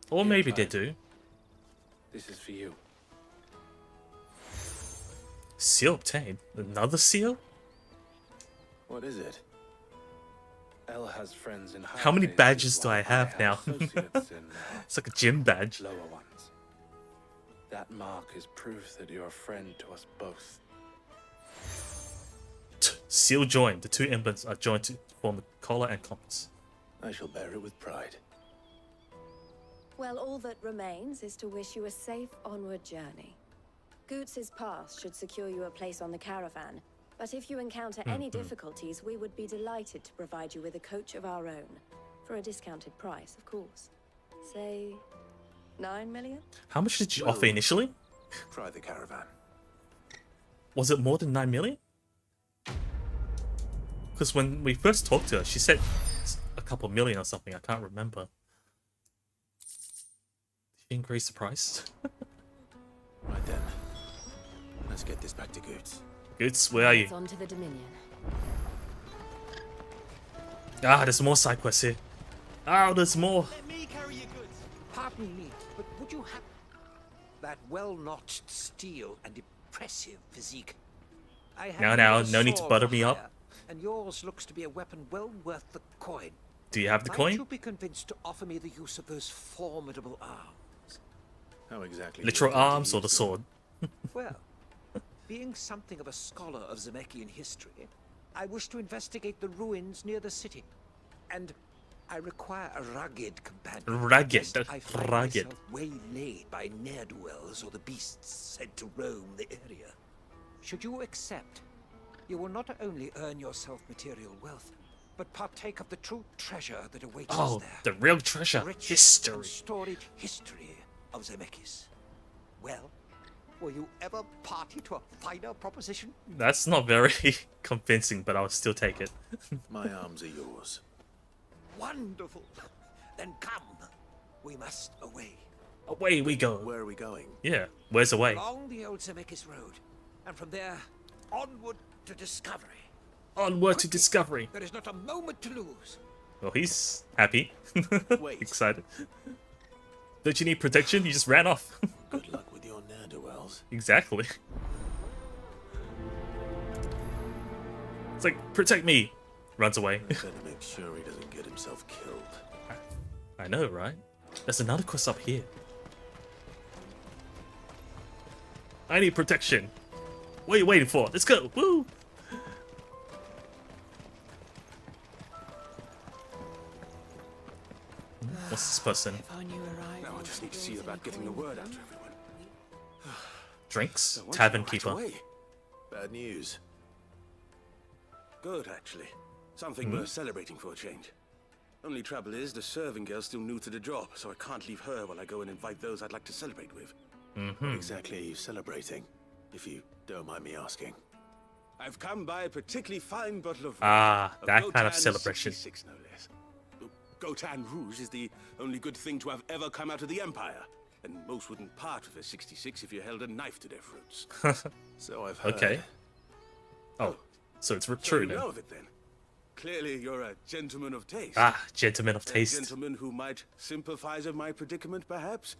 Or maybe they do. This is for you. Seal obtained. Another seal? What is it? El has friends in How many high badges places do I while have now? associates in It's like a gym badge. lower ones. That mark is proof that you're a friend to us both. Seal joined. The 2 emblems are joined to form a collar and compass. I shall bear it with pride. Well, all that remains is to wish you a safe onward journey. Goots' pass should secure you a place on the caravan, but if you encounter any difficulties, we would be delighted to provide you with a coach of our own. For a discounted price, of course. Say, 9 million? How much did you offer initially? Try the caravan. Was it more than 9 million? Because when we first talked to her, she said a couple million or something. I can't remember. Did she increase the price? Right then. Let's get this back to Goots. Goots, where are you? On to the Dominion. Ah, there's more side quests here. Oh, there's more. Let me carry your goods. Pardon me, but would you have that well-notched steel and impressive physique? I have Now, your no need to sword butter for me up. hire, and yours looks to be a weapon well worth the coin. Do you have the Might coin? you be convinced to offer me the use of those formidable arms? How exactly? Literal arms or the sword? Well, being something of a scholar of Zemeckis history, I wish to investigate the ruins near the city, and I require a rugged companion. Rugged, lest I find rugged. myself waylaid by ne'er-do-wells or the beasts sent to roam the area. Should you accept, you will not only earn yourself material wealth, but partake of the true treasure that awaits us Oh, there. the real treasure. Rich History. and storied history of Zemeckis. Well, were you ever party to a finer proposition? That's not very convincing, but I'll still take it. My arms are yours. Wonderful. Then come. We must away. Away we go. Where are we going? Yeah, where's away? Along the old Zemeckis Road. And from there, onward to discovery. Onward to discovery. There is not a moment to lose. Well, he's happy. Wait. Excited. Don't you need protection? You just ran off. Good luck with your ne'er-do-wells. Exactly. It's like, protect me. Runs away. Better make sure he doesn't get himself killed. I know, right? There's another quest up here. I need protection. What are you waiting for? Let's go. Woo! What's this person? Now I just need to see about getting the word out to everyone. Drinks? So once Tavern you're right keeper. away. Bad news. Good, actually. Something worth celebrating for a change. Only trouble is, the serving girl's still new to the job, so I can't leave her while I go and invite those I'd like to celebrate with. What exactly are you celebrating, if you don't mind me asking? I've come by a particularly fine bottle of Ah, of that kind of Gotan celebration. 66, no less. Gotan Rouge is the only good thing to have ever come out of the Empire, and most wouldn't part with a 66 if you held a knife to their fruits. So I've heard. Okay. Oh, so it's So true you then. know of it then. Clearly, you're a gentleman of taste. Ah, gentleman of A taste. gentleman who might sympathize with my predicament, perhaps.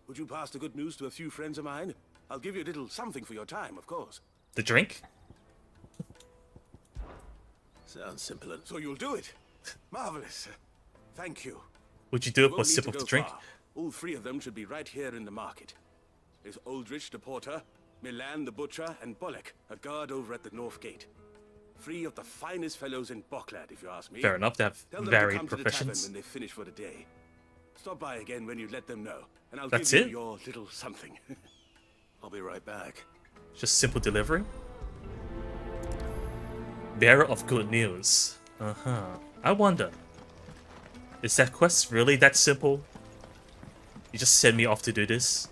Would you pass the good news to a few friends of mine? I'll give you a little something for your time, of course. The drink? Sounds simple enough. So you'll do it. Marvelous. Thank you. Would you do it You for a won't need sip to of the go drink? far. All three of them should be right here in the market. There's Aldrich the porter, Milan the butcher, and Bolek, a guard over at the north gate. Three of the finest fellows in Boklad, if you ask me. Fair enough, they have Tell them varied to come professions. to the tavern when they finish for the day. Stop by again when you let them know, and I'll That's give it? you your little something. I'll be right back. Just simple delivery? Bearer of good news. I wonder, is that quest really that simple? You just send me off to do this?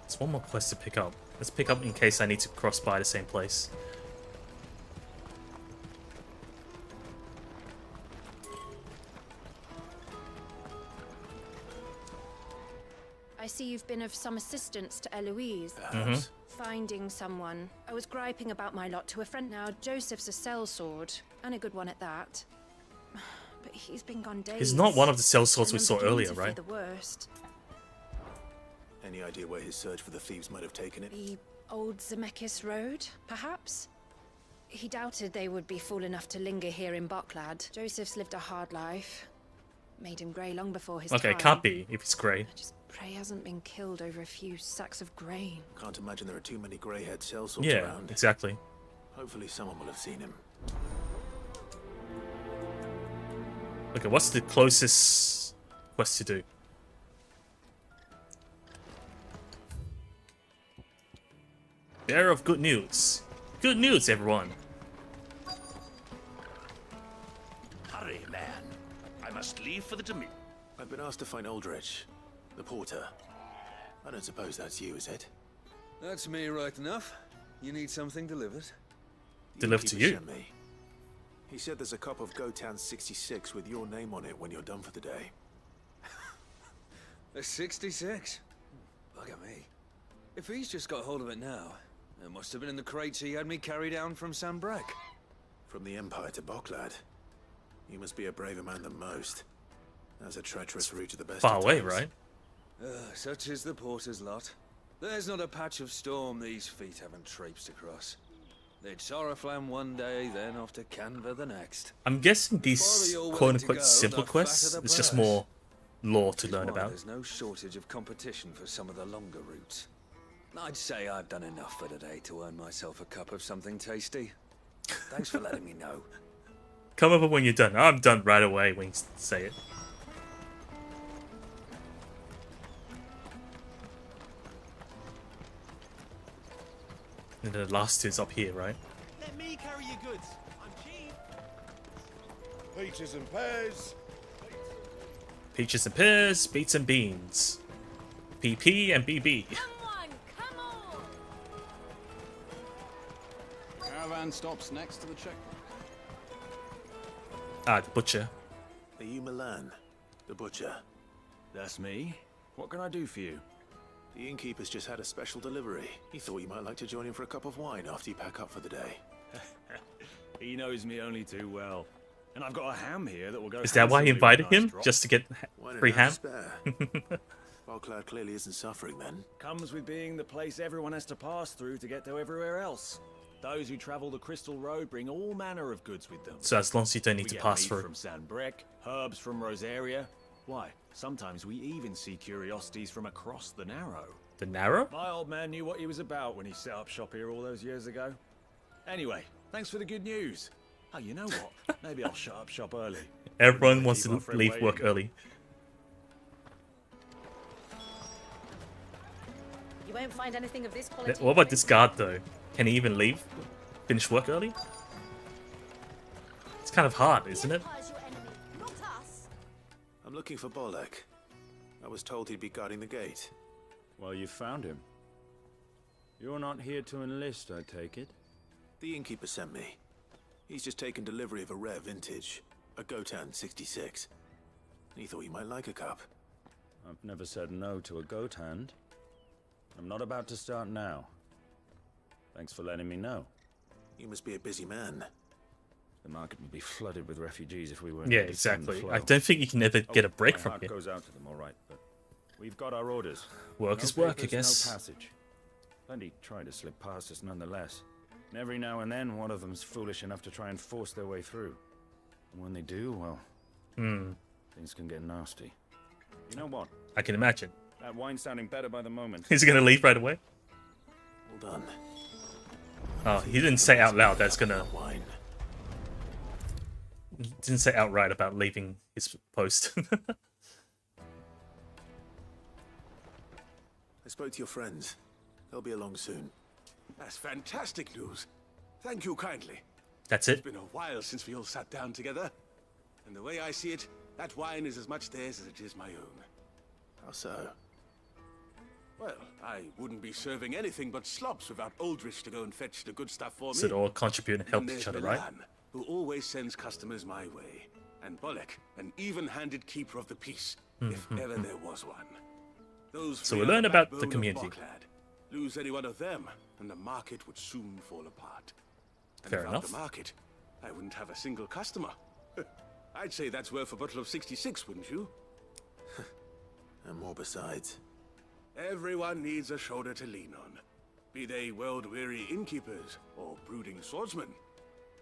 There's one more quest to pick up. Let's pick up in case I need to cross by the same place. I see you've been of some assistance to Eloise. Finding someone. I was griping about my lot to a friend now. Joseph's a sellsword, and a good one at that. But he's been gone days. He's not one of the sellswords we and I'm saw beginning earlier, to fear right? the worst. Any idea where his search for the thieves might have taken it? The old Zemeckis Road, perhaps? He doubted they would be fool enough to linger here in Boklad. Joseph's lived a hard life. Made him grey long before his Okay, time. it can't be if it's grey. I just pray he hasn't been killed over a few sacks of grain. Can't imagine there are too many grey-haired sellswords Yeah, around. exactly. Hopefully someone will have seen him. Okay, what's the closest quest to do? Bearer of good news. Good news, everyone. Hurry, man. I must leave for the Dominion. I've been asked to find Aldrich, the porter. I don't suppose that's you, is it? That's me right enough. You need something delivered? Delivered to you. Sent me. He said there's a cup of Gotan 66 with your name on it when you're done for the day. A 66? Look at me. If he's just got hold of it now, it must have been in the crates he had me carry down from Sambrek. From the Empire to Boklad. You must be a braver man than most. That's a treacherous route to the best Far of away, times. right? Such is the porter's lot. There's not a patch of storm these feet haven't traipsed across. They'd Soraflam one day, then off to Canva the next. I'm guessing these Farther you're willing to quote-unquote go, simple the quests, fatter the it's just purse. more lore to Which is learn why about. There's no shortage of competition for some of the longer routes. I'd say I've done enough for today to earn myself a cup of something tasty. Thanks for letting me know. Come over when you're done. I'm done right away when you say it. And the last two's up here, right? Let me carry your goods. I'm cheap. Peaches and pears. Peaches and pears, beets and beans. PP and BB. Caravan stops next to the checkpoint. Ah, the butcher. Are you Milan, the butcher? That's me. What can I do for you? The innkeeper's just had a special delivery. He thought you might like to join him for a cup of wine after you pack up for the day. He knows me only too well. And I've got a ham here that will go. Is that why he invited him? Just to get free ham? Falcloud clearly isn't suffering then. Comes with being the place everyone has to pass through to get to everywhere else. Those who travel the Crystal Road bring all manner of goods with them. So as long as you don't need to pass through. From Sanbrec, herbs from Rosaria. Why, sometimes we even see curiosities from across the Narrow. The Narrow? My old man knew what he was about when he set up shop here all those years ago. Anyway, thanks for the good news. Oh, you know what? Maybe I'll shut up shop early. Everyone wants to leave work early. You won't find anything of this quality. What about this guard though? Can he even leave? Finish work early? It's kind of hard, isn't it? I'm looking for Bolek. I was told he'd be guarding the gate. Well, you found him. You're not here to enlist, I take it? The innkeeper sent me. He's just taken delivery of a rare vintage, a Gotan 66. He thought you might like a cup. I've never said no to a goat hand. I'm not about to start now. Thanks for letting me know. You must be a busy man. The market would be flooded with refugees if we weren't. Yeah, exactly. I don't think you can ever get a break from here. Goes out to them, all right, but we've got our orders. Work is work, I guess. No passage. Plenty try to slip past us nonetheless. And every now and then, one of them's foolish enough to try and force their way through. And when they do, well, things can get nasty. You know what? I can imagine. That wine's sounding better by the moment. He's gonna leave right away? Well done. Oh, he didn't say out loud that's gonna... Didn't say outright about leaving his post. I spoke to your friends. They'll be along soon. That's fantastic news. Thank you kindly. That's it? It's been a while since we all sat down together. And the way I see it, that wine is as much theirs as it is my own. How so? Well, I wouldn't be serving anything but slops without Aldrich to go and fetch the good stuff for me. So they all contribute and help each other, right? Milan, who always sends customers my way. And Bolek, an even-handed keeper of the peace, if ever there was one. So we learn about the community. Lose any one of them, and the market would soon fall apart. And Fair without enough. the market, I wouldn't have a single customer. I'd say that's worth a bottle of 66, wouldn't you? And more besides. Everyone needs a shoulder to lean on. Be they world-weary innkeepers or brooding swordsmen.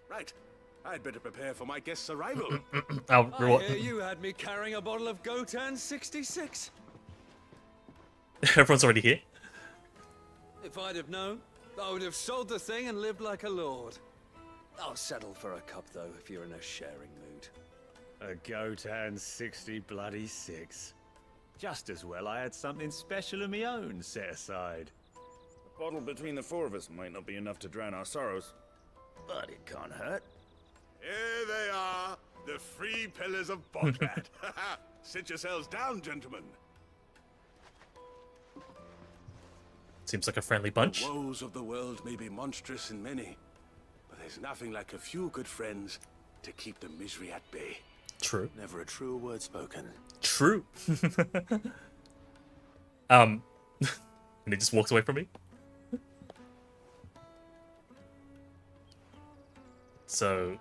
Right. I'd better prepare for my guest's arrival. I hear you had me carrying a bottle of Gotan 66. Everyone's already here? If I'd have known, I would have sold the thing and lived like a lord. I'll settle for a cup, though, if you're in a sharing mood. A Gotan 66. Just as well I had something special of my own set aside. A bottle between the four of us might not be enough to drown our sorrows, but it can't hurt. Here they are, the free pillars of Botrad. Sit yourselves down, gentlemen. Seems like a friendly bunch. The woes of the world may be monstrous in many, but there's nothing like a few good friends to keep the misery at bay. True. Never a truer word spoken. True. And he just walked away from me. So,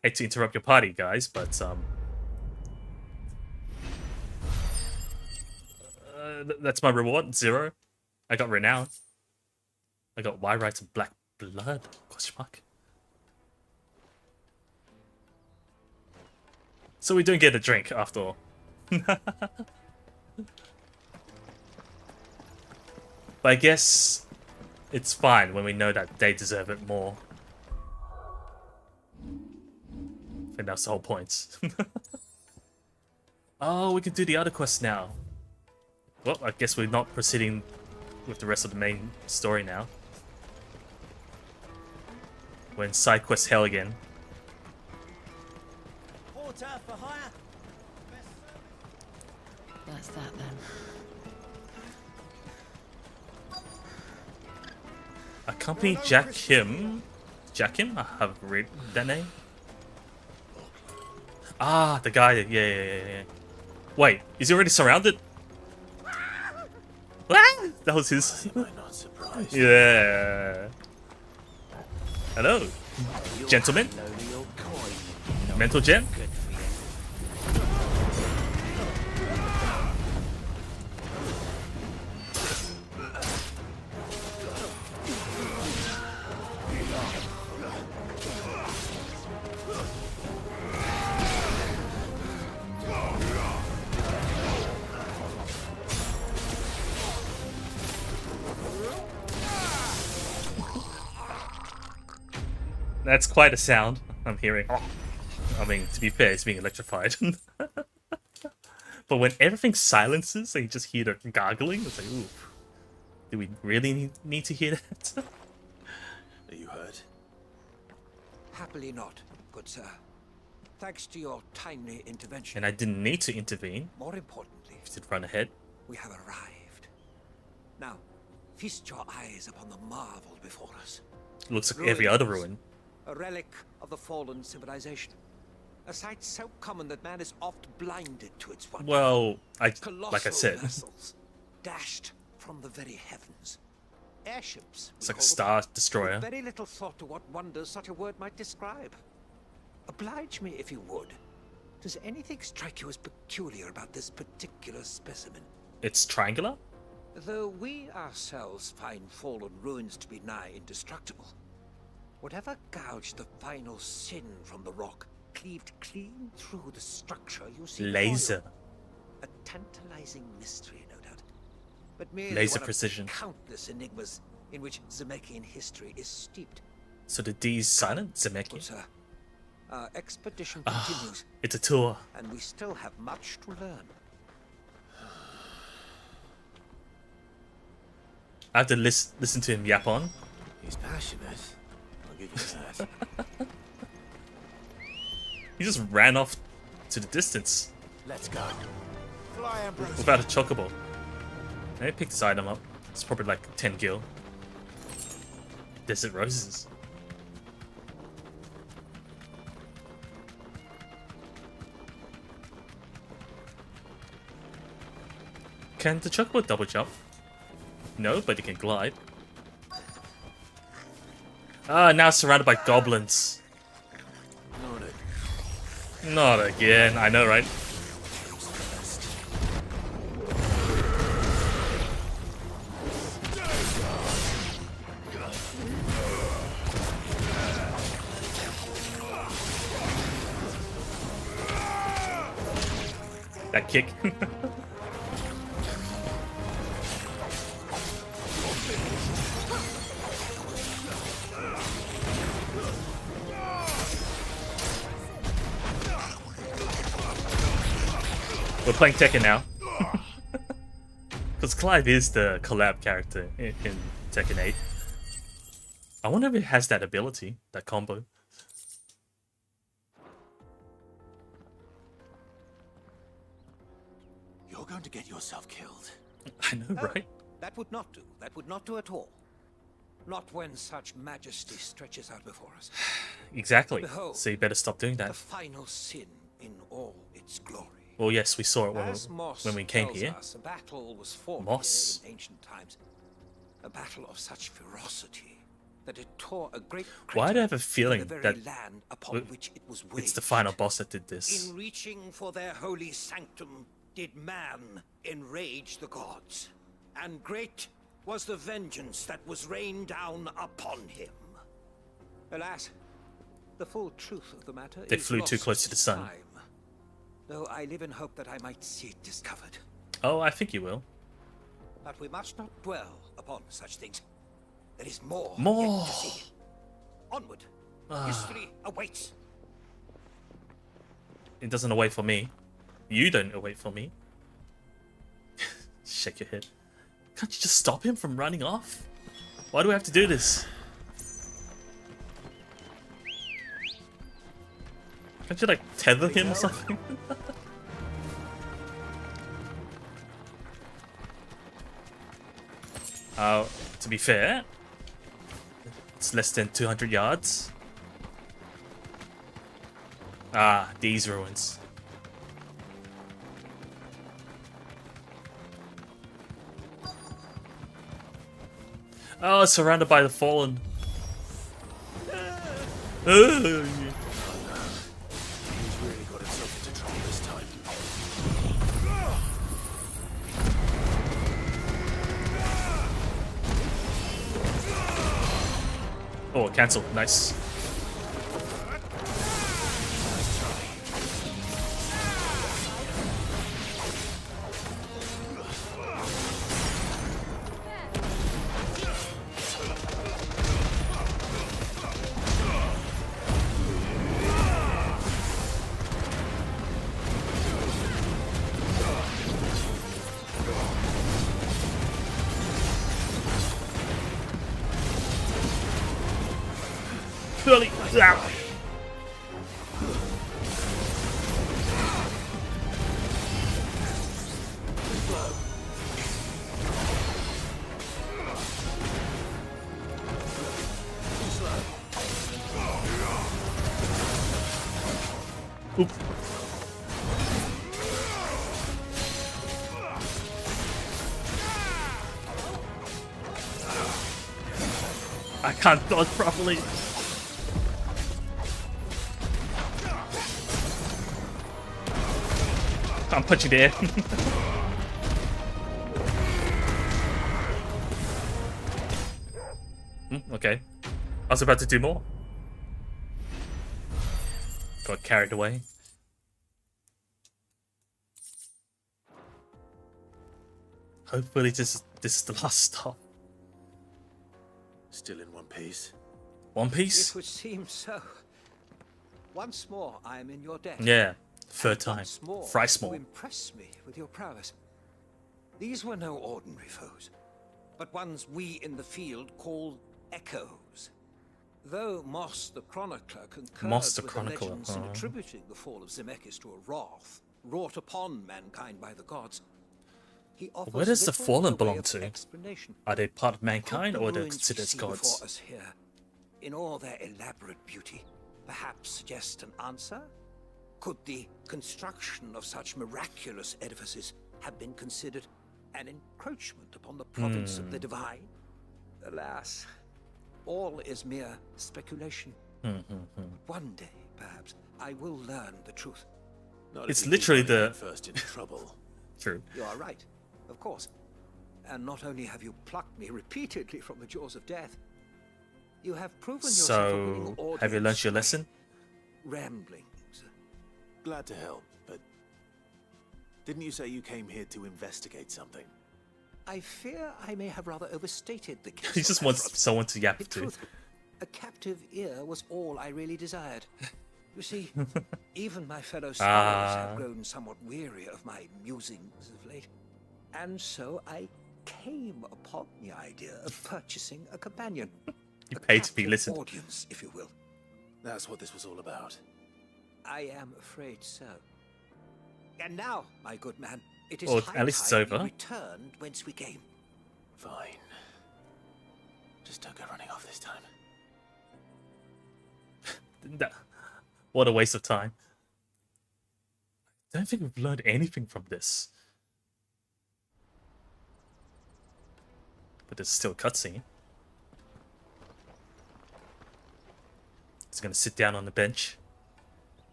hate to interrupt your party, guys, but that's my reward, 0. I got renown. I got Y rights of black blood? Question mark. So we don't get a drink after all. But I guess it's fine when we know that they deserve it more. I think that's the whole point. Oh, we can do the other quest now. Well, I guess we're not proceeding with the rest of the main story now. We're in side quest hell again. Porter for hire. That's that then. Accompany Jack Kim. Jack Kim? I haven't read that name. Ah, the guy. Yeah. Wait, is he already surrounded? Ah, that was his. Am I not surprised? Yeah. Hello, gentlemen. Mental gem. That's quite a sound I'm hearing. I mean, to be fair, it's being electrified. But when everything silences and you just hear the gargling, it's like, ooh. Do we really need to hear that? Are you hurt? Happily not, good sir. Thanks to your timely intervention. And I didn't need to intervene. More importantly, if you did run ahead. We have arrived. Now, feast your eyes upon the marvel before us. Looks like every other ruin. A relic of the fallen civilization. A sight so common that man is oft blinded to its wonder. Well, like I said, vessels, dashed from the very heavens. Airships. It's like a star destroyer. With very little thought to what wonders such a word might describe. Oblige me if you would. Does anything strike you as peculiar about this particular specimen? It's triangular? Though we ourselves find fallen ruins to be nigh indestructible, whatever gouged the final sin from the rock cleaved clean through the structure you see. Laser. A tantalizing mystery, no doubt. But merely laser one precision. Of countless enigmas in which Zemeckis history is steeped. So the D's silent, Zemeckis? Sir, our expedition continues. It's a tour. And we still have much to learn. I have to listen to him yap on. He's passionate. I'll give you that. He just ran off to the distance. Let's go. Without a chocobo. Maybe pick this item up. It's probably like 10 gil. Desert roses. Can the chocobo double jump? No, but it can glide. Ah, now surrounded by goblins. Not again. I know, right? That kick. We're playing Tekken now. Because Clive is the collab character in Tekken 8. I wonder if it has that ability, that combo. You're going to get yourself killed. I know, right? That would not do. That would not do at all. Not when such majesty stretches out before us. Exactly. Behold, so you better stop doing that. The final sin in all its glory. Well, yes, we saw it when we came tells here. Us, a battle was fought Moss. here in ancient times. A battle of such ferocity that it tore a great Why do I have a feeling the very that land upon which it was it's the waged. final boss that did this? In reaching for their holy sanctum, did man enrage the gods, and great was the vengeance that was rained down upon him. Alas, the full truth of the matter They is flew too lost close to the sun. time, though I live in hope that I might see it discovered. Oh, I think you will. But we must not dwell upon such things. There is more. More. Yet to see. Onward. History awaits. It doesn't await for me. You don't await for me. Shake your head. Can't you just stop him from running off? Why do we have to do this? Can't you like tether him or something? To be fair, it's less than 200 yards. Ah, these ruins. Oh, surrounded by the fallen. He's really got himself into trouble this time. Oh, cancel. Nice. Really? Oop. I can't dodge properly. I'm punching the air. Okay. I was about to do more. Got carried away. Hopefully this is the last stop. Still in one piece. One Piece? It would seem so. Once more, I am in your debt. Yeah. Third time. Once more, Thrice more. you impress me with your prowess. These were no ordinary foes, but ones we in the field call echoes. Though Moss the Chronicler concurs with the legends in attributing the fall of Zemeckis to a wrath wrought upon mankind by the gods, he offers where does the little Fallen in the way belong of to? explanation. Are they part of mankind Could or the they're ruins we considered as see gods? before us here, in all their elaborate beauty, perhaps suggest an answer? Could the construction of such miraculous edifices have been considered an encroachment upon the province of the divine? Alas, all is mere speculation. One day, perhaps, I will learn the truth. It's literally the first in trouble. True. You are right, of course. And not only have you plucked me repeatedly from the jaws of death, you have proven yourself a willing So, have you learned audience your for my lesson? ramblings. Glad to help, but didn't you say you came here to investigate something? I fear I may have rather overstated the case. He just wants someone to yap In to. truth, a captive ear was all I really desired. You see, even my fellow scholars have grown somewhat weary of my musings of late. And so I came upon the idea of purchasing a companion. You paid to be captive listened. audience, if you will. That's what this was all about. I am afraid so. And now, my good man, it is Well, high at least it's time over. we returned whence we came. Fine. Just don't go running off this time. What a waste of time. I don't think we've learned anything from this. But there's still a cutscene. He's gonna sit down on the bench.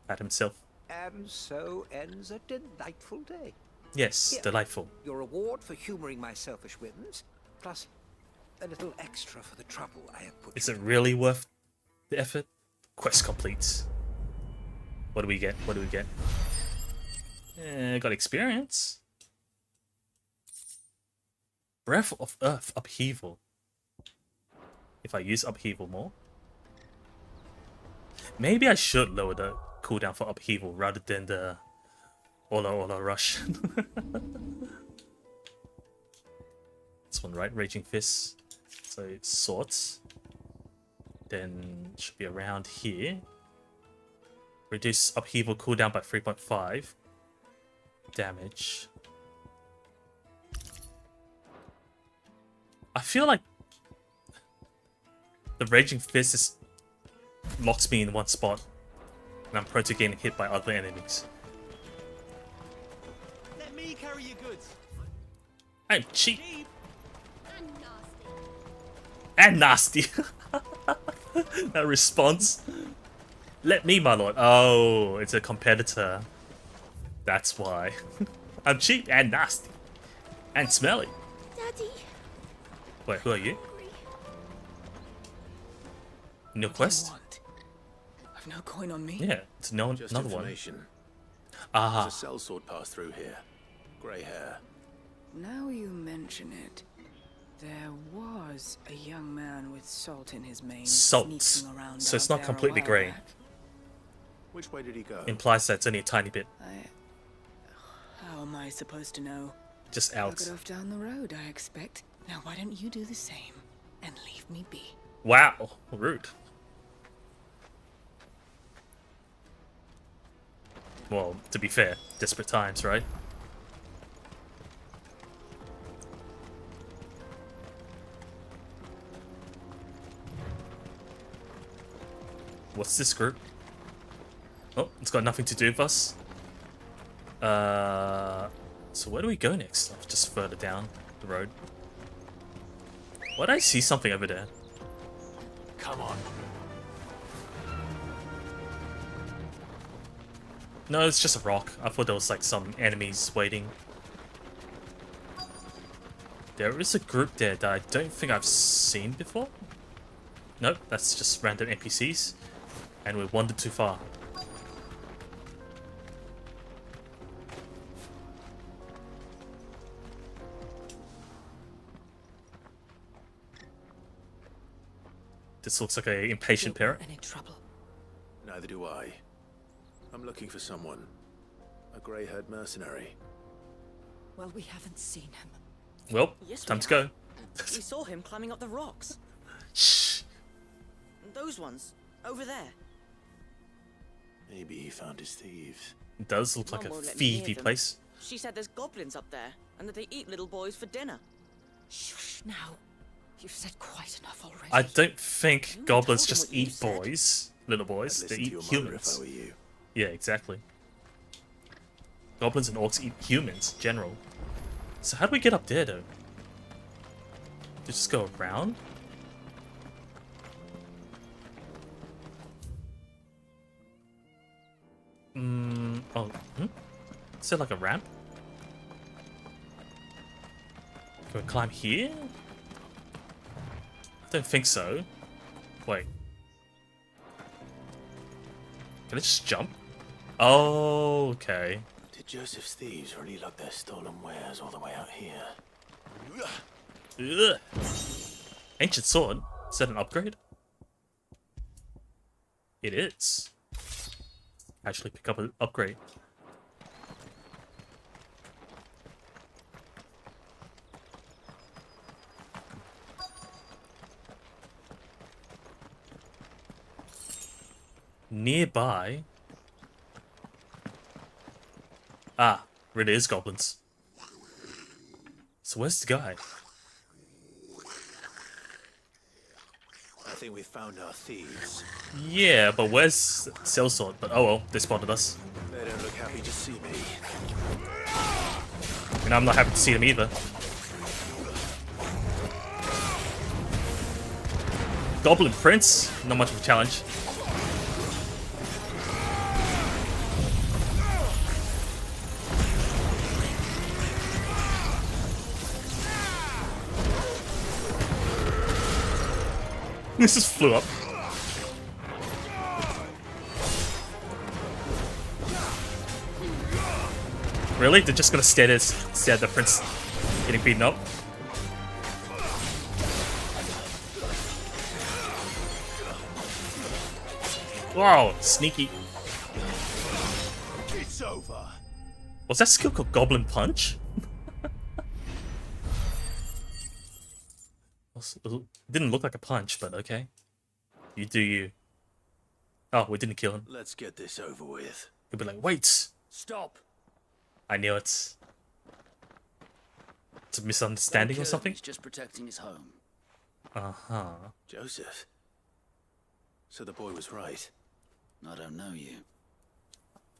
Pat himself. And so ends a delightful day. Yes, Here, delightful. Your reward for humoring my selfish whims, plus a little extra for the trouble I have put Is you it really worth the effort? Quest complete. What do we get? What do we get? Got experience. Breath of Earth Upheaval. If I use Upheaval more. Maybe I should lower the cooldown for Upheaval rather than the Ola Rush. This one, right? Raging Fist. So it's swords. Then should be around here. Reduce Upheaval cooldown by 3.5. Damage. I feel like the Raging Fist locks me in one spot. and I'm prone to getting hit by other enemies. Let me carry your goods. I'm cheap. And nasty. That response. Let me, my lord. Oh, it's a competitor. That's why. I'm cheap and nasty. And smelly. Daddy. Wait, who are you? New quest? I've no coin on me. Yeah, it's no Just another one. information. Ah. There's a sellsword passed through here. Grey hair. Now you mention it, there was a young man with salt in his mane. Salt. Sneaking around So it's out not there a completely while grey. back. Which way did he go? Implies that it's only a tiny bit. How am I supposed to know? Just I'll out. get off down the road, I expect. Now why don't you do the same and leave me be? Wow, rude. Well, to be fair, desperate times, right? What's this group? Oh, it's got nothing to do with us. So where do we go next? Just further down the road. Why did I see something over there? Come on. No, it's just a rock. I thought there was like some enemies waiting. There is a group there that I don't think I've seen before. Nope, that's just random NPCs. And we wandered too far. This looks like an impatient parrot. Any trouble? Neither do I. I'm looking for someone. A grey-haired mercenary. Well, we haven't seen him. Well, Yes, time we to go. have. We saw him climbing up the rocks. Shh. Those ones, over there. Maybe he found his thieves. It does look like a Mum won't let me near thievy them. place. She said there's goblins up there, and that they eat little boys for dinner. Shush now. You've said quite enough already. I don't think goblins told him just what you eat said. boys, little boys. I'd They listen to eat your mother humans. if I were you. Yeah, exactly. Goblins and orcs eat humans in general. So how do we get up there though? To just go around? Is there like a ramp? Can we climb here? I don't think so. Wait. Can I just jump? Oh, okay. Did Joseph's thieves really lug their stolen wares all the way out here? Ugh. Ancient sword? Is that an upgrade? It is. Actually pick up an upgrade. Nearby. Ah, really is goblins. So where's the guy? I think we found our thieves. Yeah, but where's Sellsword? But oh well, they spotted us. They don't look happy to see me. And I'm not happy to see them either. Goblin Prince? Not much of a challenge. This just flew up. Really? They're just gonna stare at the prince getting beaten up? Wow, sneaky. It's over. Was that skill called Goblin Punch? It didn't look like a punch, but okay. You do you. Oh, we didn't kill him. Let's get this over with. He'll be like, wait! Stop. I knew it. It's a misunderstanding or something? He's just protecting his home. Joseph. So the boy was right. I don't know you.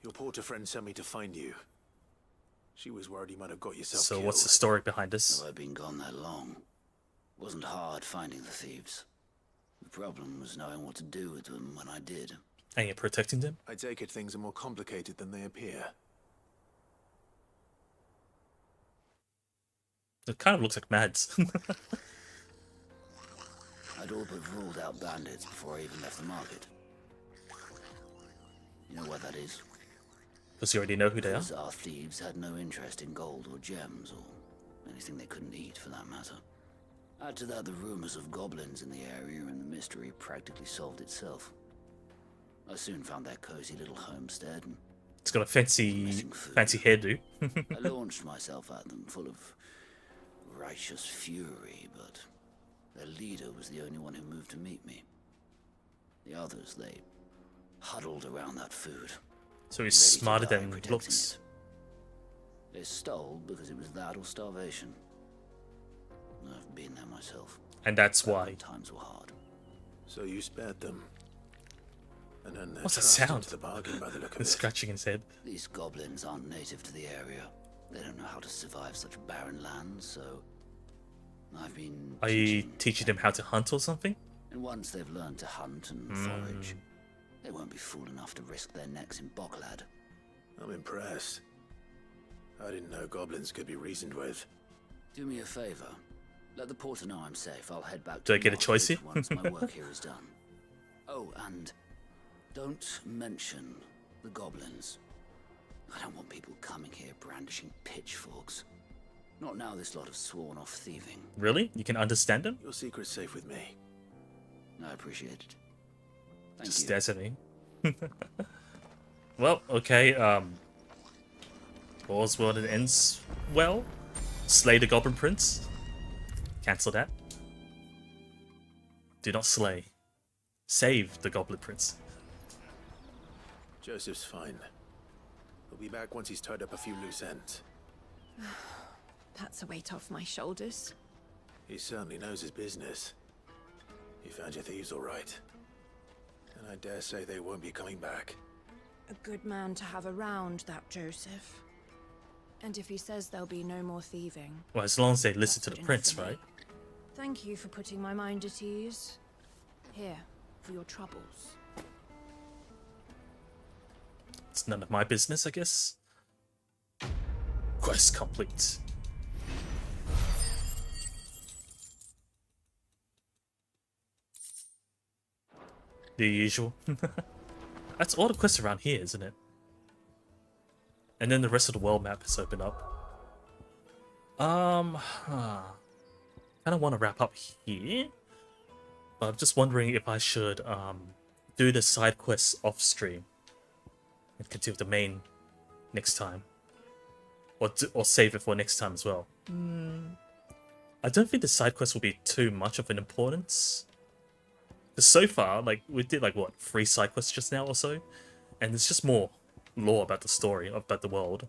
Your porter friend sent me to find you. She was worried you might have got yourself So killed. what's the story behind this? Though I'd been gone that long, it wasn't hard finding the thieves. The problem was knowing what to do with them when I did. And you're protecting them? I take it things are more complicated than they appear. It kind of looks like Mads. I'd all but ruled out bandits before I even left the market. You know what that is? Because you already know who they are? Because our thieves had no interest in gold or gems, or anything they couldn't eat for that matter. Add to that the rumors of goblins in the area, and the mystery practically solved itself. I soon found that cozy little homestead, and it's got a fancy hairdo. I launched myself at them, full of righteous fury, but their leader was the only one who moved to meet me. The others, they huddled around that food. So he's smarter than looks. They stole because it was that or starvation. I've been there myself. And that's why. Times were hard. So you spared them. And then what's that sound? The bargain by the look of the scratching his head. These goblins aren't native to the area. They don't know how to survive such barren lands, so I've been. Are you teaching them how to hunt or something? And once they've learned to hunt and forage, they won't be fool enough to risk their necks in Bocklad. I'm impressed. I didn't know goblins could be reasoned with. Do me a favor. Let the porter know I'm safe. I'll head back. Do I get a choice here? Once my work here is done. Oh, and don't mention the goblins. I don't want people coming here brandishing pitchforks. Not now this lot have sworn off thieving. Really? You can understand them? Your secret's safe with me. I appreciate it. Thank Just you. stares at me. Well, okay, all's well that ends well. Slay the Goblin Prince. Cancel that. Do not slay. Save the Goblin Prince. Joseph's fine. He'll be back once he's tied up a few loose ends. That's a weight off my shoulders. He certainly knows his business. You found your thieves all right. And I dare say they won't be coming back. A good man to have around, that Joseph. And if he says there'll be no more thieving... Well, as long as they listen to the prince, for me. right? Thank you for putting my mind at ease. Here, for your troubles. It's none of my business, I guess. Quest complete. The usual. That's all the quests around here, isn't it? And then the rest of the world map has opened up. I don't want to wrap up here, but I'm just wondering if I should do the side quests off stream and continue with the main next time, or save it for next time as well. I don't think the side quests will be too much of an importance. Because so far, like, we did like what, 3 side quests just now or so, and it's just more lore about the story, about the world.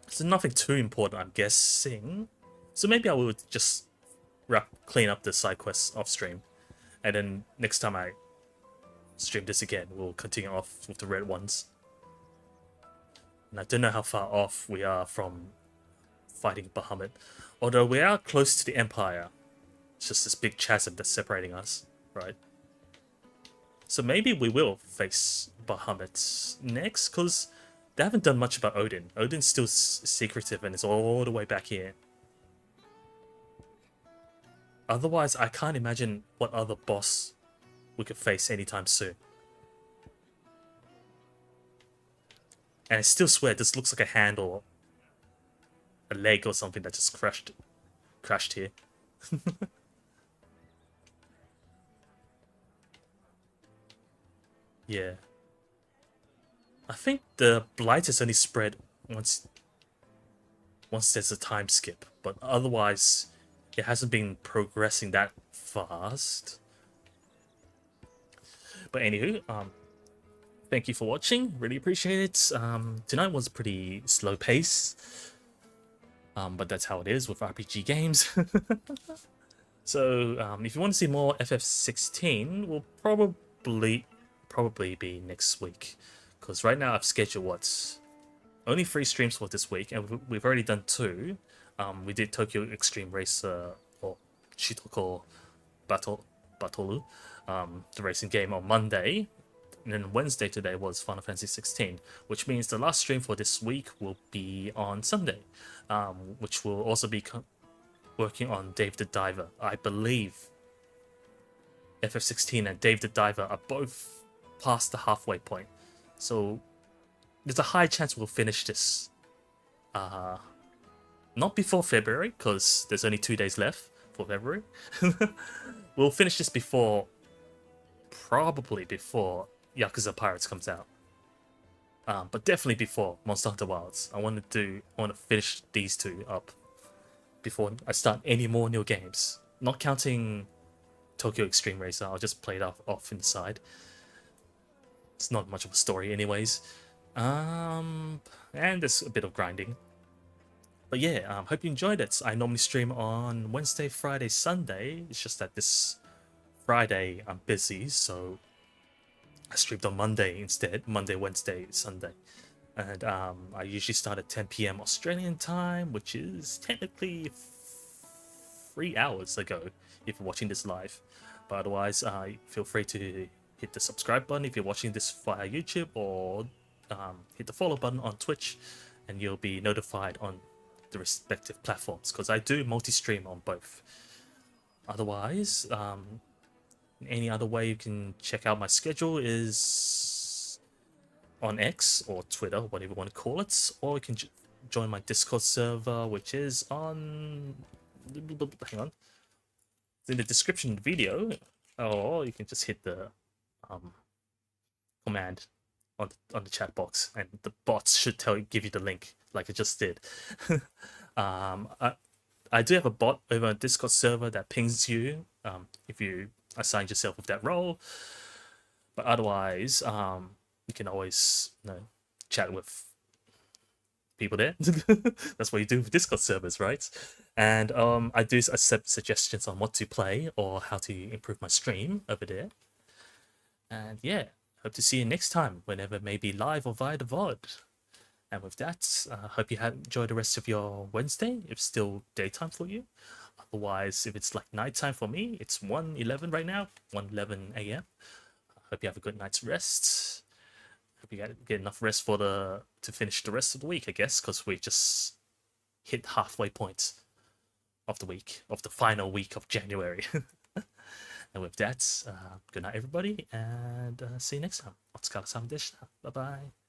So nothing too important, I'm guessing. So maybe I would just clean up the side quests off stream, and then next time I stream this again, we'll continue off with the red ones. And I don't know how far off we are from fighting Bahamut, although we are close to the Empire. It's just this big chasm that's separating us, right? So maybe we will face Bahamut next, because they haven't done much about Odin. Odin's still secretive and it's all the way back here. Otherwise, I can't imagine what other boss we could face anytime soon. And I still swear this looks like a hand or a leg or something that just crashed here. Yeah. I think the blight is only spread once there's a time skip, but otherwise it hasn't been progressing that fast. But anywho, thank you for watching, really appreciate it. Tonight was a pretty slow pace, but that's how it is with RPG games. So if you want to see more FF16, we'll probably probably be next week, because right now I've scheduled only 3 streams for this week, and we've already done 2. We did Tokyo Extreme Racer or Shitoko Battolu, the racing game on Monday, and then Wednesday today was Final Fantasy 16, which means the last stream for this week will be on Sunday, which will also be working on Dave the Diver. I believe FF16 and Dave the Diver are both past the halfway point, so there's a high chance we'll finish this not before February, because there's only 2 days left for February. We'll finish this probably before Yakuza Pirates comes out, but definitely before Monster Hunter Wilds. I want to finish these 2 up before I start any more new games. Not counting Tokyo Extreme Racer, I'll just play it off in the side. It's not much of a story anyways. And there's a bit of grinding. But yeah, hope you enjoyed it. I normally stream on Wednesday, Friday, Sunday. It's just that this Friday I'm busy, so I streamed on Monday instead. Monday, Wednesday, Sunday. And I usually start at 10 PM Australian time, which is technically 3 hours ago if you're watching this live. But otherwise, feel free to hit the subscribe button if you're watching this via YouTube, or hit the follow button on Twitch, and you'll be notified on the respective platforms, because I do multi-stream on both. Otherwise, any other way you can check out my schedule is on X or Twitter, whatever you want to call it, or you can join my Discord server, which is on, hang on, it's in the description of the video, or you can just hit the command on the chat box, and the bots should give you the link like I just did. I do have a bot over on Discord server that pings you if you assign yourself with that role, but otherwise you can always chat with people there. That's what you do with Discord servers, right? And I do accept suggestions on what to play or how to improve my stream over there. And yeah, hope to see you next time, whenever it may be live or via the VOD. And with that, hope you enjoy the rest of your Wednesday, if still daytime for you. Otherwise, if it's like nighttime for me, it's 1:11 right now, 1:11 AM. Hope you have a good night's rest. Hope you get enough rest to finish the rest of the week, I guess, because we just hit halfway point of the week, of the final week of January. And with that, good night everybody, and see you next time. Otsukaresama deshita. Bye bye.